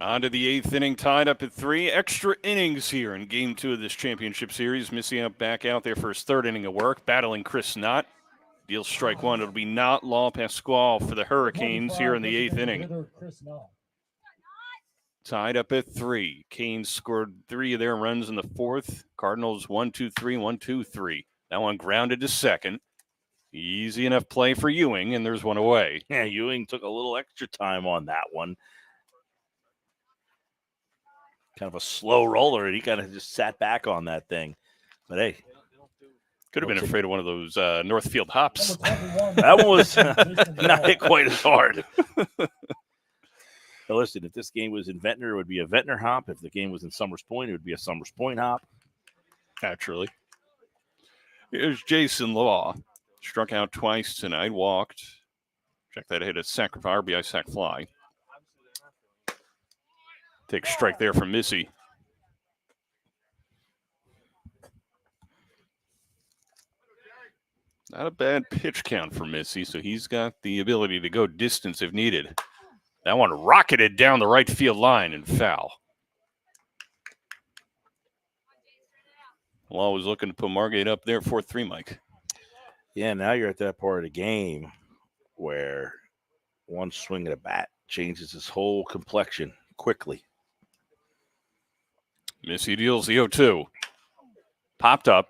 On to the 8th inning, tied up at 3. Extra innings here in Game 2 of this championship series. Missy up back out there for his 3rd inning of work, battling Chris Knott. Deals strike 1. It'll be Knott, Law, Pasquale for the Hurricanes here in the 8th inning. Tied up at 3. Canes scored 3 of their runs in the 4th. Cardinals 1, 2, 3, 1, 2, 3. That one grounded to second. Easy enough play for Ewing, and there's one away. Yeah, Ewing took a little extra time on that one. Kind of a slow roller, and he kind of just sat back on that thing. But hey, Could have been afraid of one of those Northfield hops. That one was not hit quite as hard. Now listen, if this game was in Ventnor, it would be a Ventnor hop. If the game was in Summers Point, it would be a Summers Point hop. Naturally. Here's Jason Law. Struck out twice tonight, walked. Check that hit, a sac RBI sac fly. Take a strike there from Missy. Not a bad pitch count for Missy, so he's got the ability to go distance if needed. That one rocketed down the right field line and foul. Law was looking to put Margate up there 4-3, Mike. Yeah, now you're at that part of the game where one swing of the bat changes his whole complexion quickly. Missy deals the 0-2. Popped up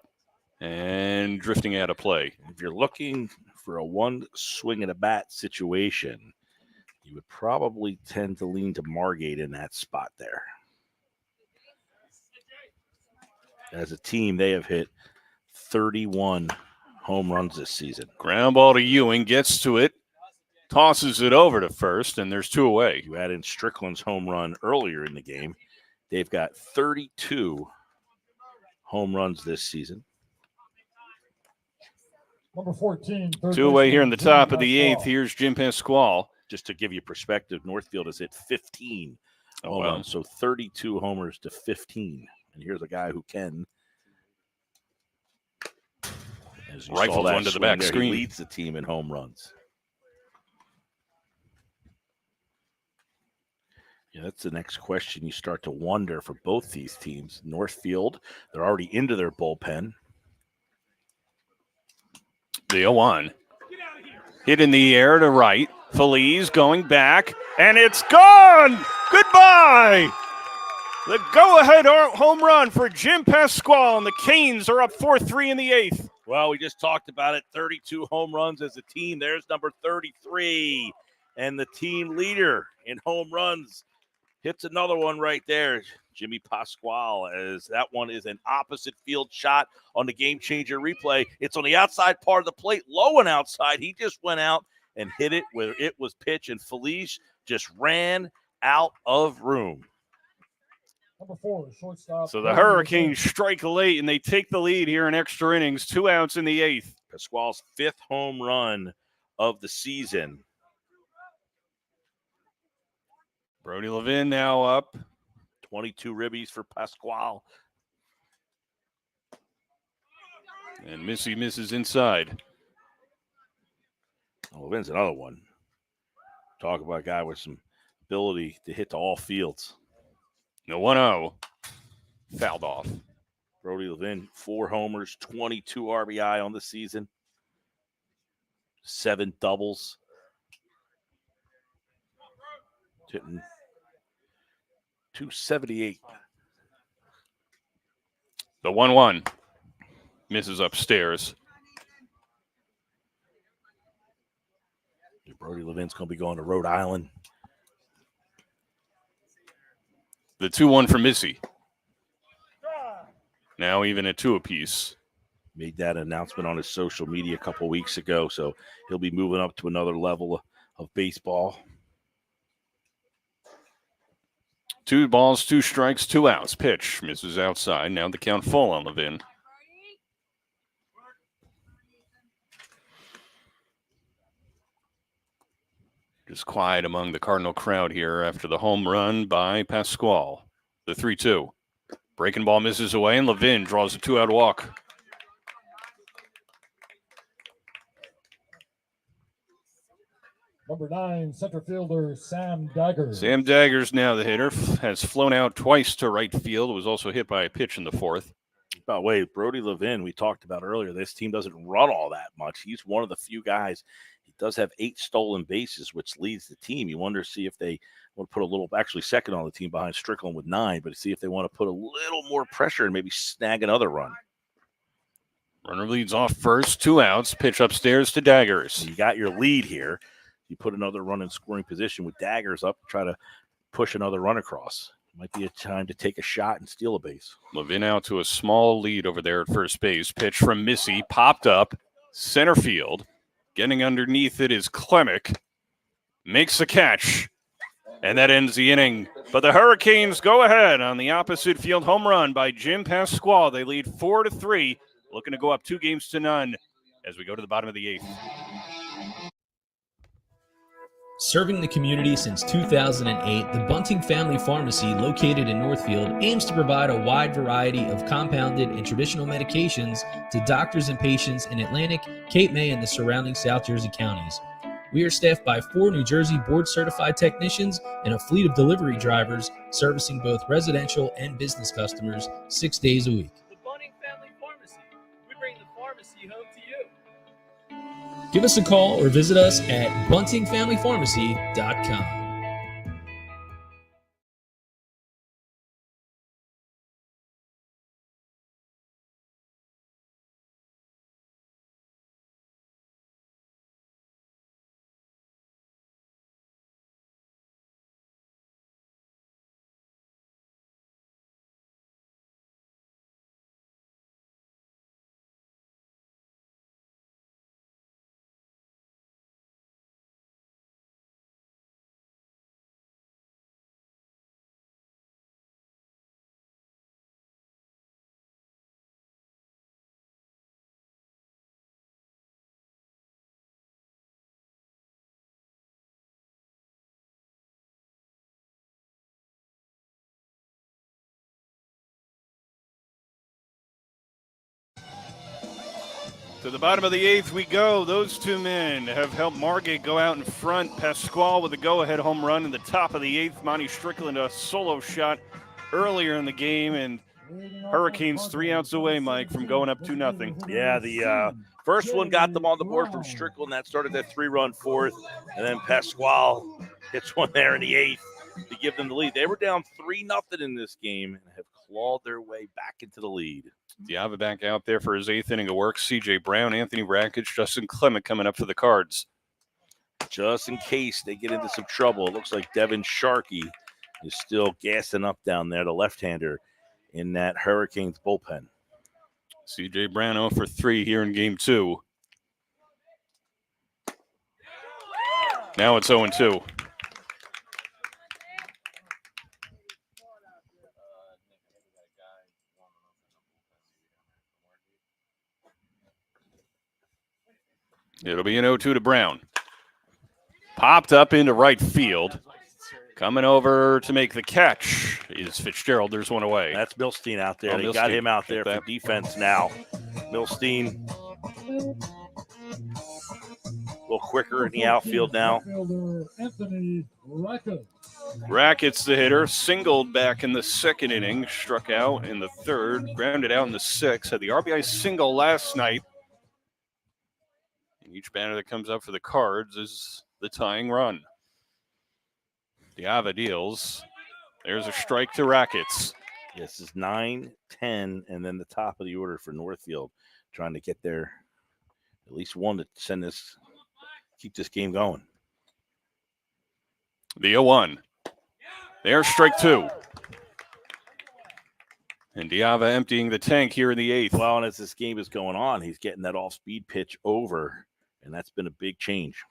and drifting out of play. If you're looking for a one swing of the bat situation, you would probably tend to lean to Margate in that spot there. As a team, they have hit 31 home runs this season. Ground ball to Ewing, gets to it, tosses it over to first, and there's 2 away. You add in Strickland's home run earlier in the game. They've got 32 home runs this season. Number 14. 2 away here in the top of the 8th. Here's Jim Pasquale. Just to give you perspective, Northfield has hit 15 home wow. runs, so 32 homers to 15. And here's a guy who can, as you rifled saw that one to the swing back there, screen. He leads the team in home runs. Yeah, that's the next question you start to wonder for both these teams. Northfield, they're already into their bullpen. The 0-1. Hit in the air to right. Feliz going back, and it's gone! Goodbye! The go-ahead home run for Jim Pasquale, and the Canes are up 4-3 in the 8th. Well, we just talked about it. 32 home runs as a team. There's number 33. And the team leader in home runs hits another one right there. Jimmy Pasquale, as that one is an opposite field shot on the Gamechanger replay. It's on the outside part of the plate, low and outside. He just went out and hit it where it was pitch, and Felice just ran out of room. Number 4, shortstop. So the Hurricanes strike late, and they take the lead here in extra innings. 2 outs in the 8th. Pasquale's 5th home run of the season. Brody Levin now up. 22 ribbies for Pasquale. And Missy misses inside. Oh, Levin's another one. Talk about a guy with some ability to hit to all fields. The 1-0. Fouled off. Brody Levin, 4 homers, 22 RBI on the season. 7 doubles. Hitting 278. The 1-1. Misses upstairs. Brody Levin's going to be going to Rhode Island. The 2-1 for Missy. Now even at 2 apiece. Made that announcement on his social media a couple weeks ago, so he'll be moving up to another level of baseball. 2 balls, 2 strikes, 2 outs. Pitch misses outside. Now the count full on Levin. Just quiet among the Cardinal crowd here after the home run by Pasquale. The 3-2. Breaking ball misses away, and Levin draws a 2-out walk. Number 9, center fielder Sam Dagger. Sam Dagger's now the hitter. Has flown out twice to right field. Was also hit by a pitch in the 4th. By the way, Brody Levin, we talked about earlier, this team doesn't run all that much. He's one of the few guys. He does have 8 stolen bases, which leads the team. You wonder, see if they want to put a little, actually second on the team behind Strickland with 9, but see if they want to put a little more pressure and maybe snag another run. Runner leads off first, 2 outs. Pitch upstairs to Daggers. You got your lead here. You put another run in scoring position with Daggers up, try to push another run across. Might be a time to take a shot and steal a base. Levin out to a small lead over there at first base. Pitch from Missy, popped up, center field. Getting underneath it is Klemick. Makes the catch, and that ends the inning. But the Hurricanes go ahead on the opposite field home run by Jim Pasquale. They lead 4-3, looking to go up 2-0 as we go to the bottom of the 8th. Serving the community since 2008, the Bunting Family Pharmacy, located in Northfield, aims to provide a wide variety of compounded and traditional medications to doctors and patients in Atlantic, Cape May, and the surrounding South Jersey counties. We are staffed by 4 New Jersey board-certified technicians and a fleet of delivery drivers servicing both residential and business customers 6 days a week. The Bunting Family Pharmacy. We bring the pharmacy home to you. Give us a call or visit us at buntingfamilypharmacy.com. To the bottom of the 8th we go. Those 2 men have helped Margate go out in front. Pasquale with a go-ahead home run in the top of the 8th. Monty Strickland a solo shot earlier in the game, and Hurricanes 3 outs away, Mike, from going up 2-0. Yeah, the first one got them on the board from Strickland. That started that 3-run fourth, and then Pasquale hits one there in the 8th to give them the lead. They were down 3-0 in this game and have clawed their way back into the lead. Diava back out there for his 8th inning of work. CJ Brown, Anthony Rakic, Justin Clement coming up for the Cards. Just in case they get into some trouble, it looks like Devin Sharkey is still gassing up down there, the left-hander in that Hurricanes bullpen. CJ Brown 0 for 3 here in Game 2. Now it's 0-2. It'll be an 0-2 to Brown. Popped up into right field. Coming over to make the catch is Fitzgerald. There's one away. That's Milstein out there. Oh, They got Milstein. him out there Get for that. defense now. Milstein a little quicker in the outfield now. Anthony Rackett. Rackett's the hitter. Singled back in the 2nd inning. Struck out in the 3rd. Grounded out in the 6th. Had the RBI single last night. And each batter that comes up for the Cards is the tying run. Diava deals. There's a strike to Rackets. This is 9, 10, and then the top of the order for Northfield, trying to get there at least one to keep this game going. The 0-1. There's strike 2. And Diava emptying the tank here in the 8th. Well, and as this game is going on, he's getting that off-speed pitch over, and that's been a big change.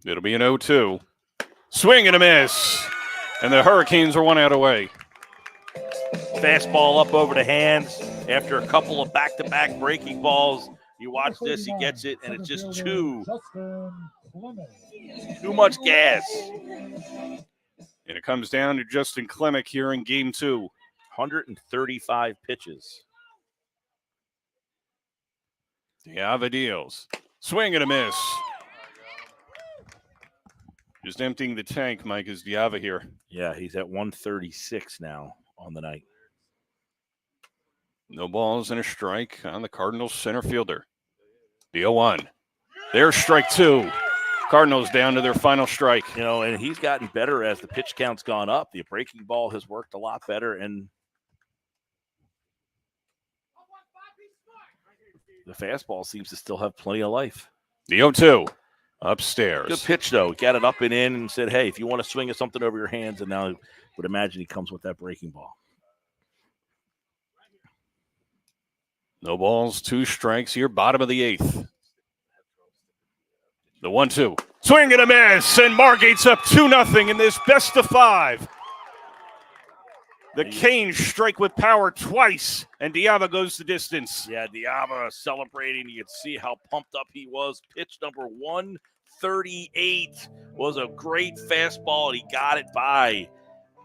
It'll be an 0-2. Swing and a miss. And the Hurricanes are 1 out away. Fastball up over the hands after a couple of back-to-back breaking balls. You watch this, he gets it, and it's just too much gas. And it comes down to Justin Clement here in Game 2. 135 pitches. Diava deals. Swing and a miss. Just emptying the tank, Mike, is Diava here. Yeah, he's at 136 now on the night. No balls and a strike on the Cardinals center fielder. The 0-1. There's strike 2. Cardinals down to their final strike. You know, and he's gotten better as the pitch count's gone up. The breaking ball has worked a lot better, and the fastball seems to still have plenty of life. The 0-2. upstairs. Good pitch, though. Got it up and in and said, hey, if you want to swing at something over your hands, and now I would imagine he comes with that breaking ball. No balls, 2 strikes here, bottom of the 8th. The 1-2. Swing and a miss, and Margate's up 2-0 in this best of 5. The Canes strike with power twice, and Diava goes the distance. Yeah, Diava celebrating. You can see how pumped up he was. Pitch number 138 was a great fastball, and he got it by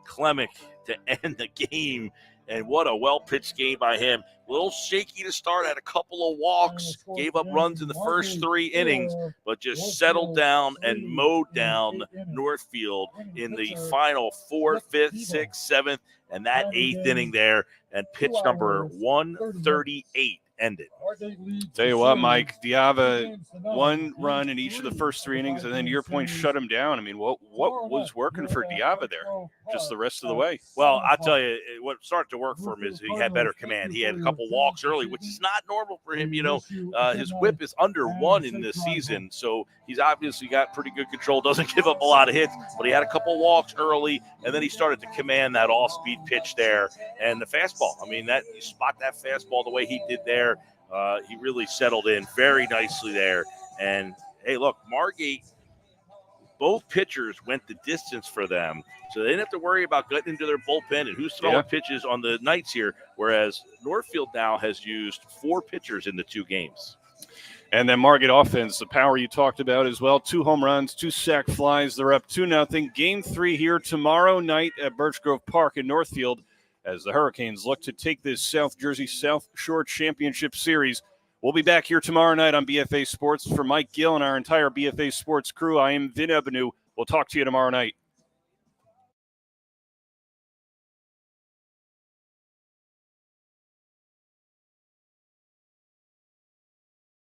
Klemic to end the game. And what a well-pitched game by him. A little shaky to start, had a couple of walks, gave up runs in the first 3 innings, but just settled down and mowed down Northfield in the final 4th, 5th, 6th, 7th, and that 8th inning there. And pitch number 138 ended. Tell you what, Mike, Diava, 1 run in each of the first 3 innings, and then to your point, shut him down. I mean, what was working for Diava there just the rest of the way? Well, I'll tell you, what started to work for him is he had better command. He had a couple walks early, which is not normal for him. You know, his whip is under 1 in this season, so he's obviously got pretty good control, doesn't give up a lot of hits, but he had a couple walks early, and then he started to command that off-speed pitch there and the fastball. I mean, that you spot that fastball the way he did there. He really settled in very nicely there. And, hey, look, Margate, both pitchers went the distance for them, so they didn't have to worry about getting into their bullpen and who's throwing pitches on the nights here, whereas Northfield now has used 4 pitchers in the 2 games. And then Margate offense, the power you talked about as well. 2 home runs, 2 sac flies. They're up 2-0. Game 3 here tomorrow night at Birch Grove Park in Northfield, as the Hurricanes look to take this South Jersey South Shore Championship Series. We'll be back here tomorrow night on BFA Sports. For Mike Gill and our entire BFA Sports crew, I am Vin Ebanu. We'll talk to you tomorrow night.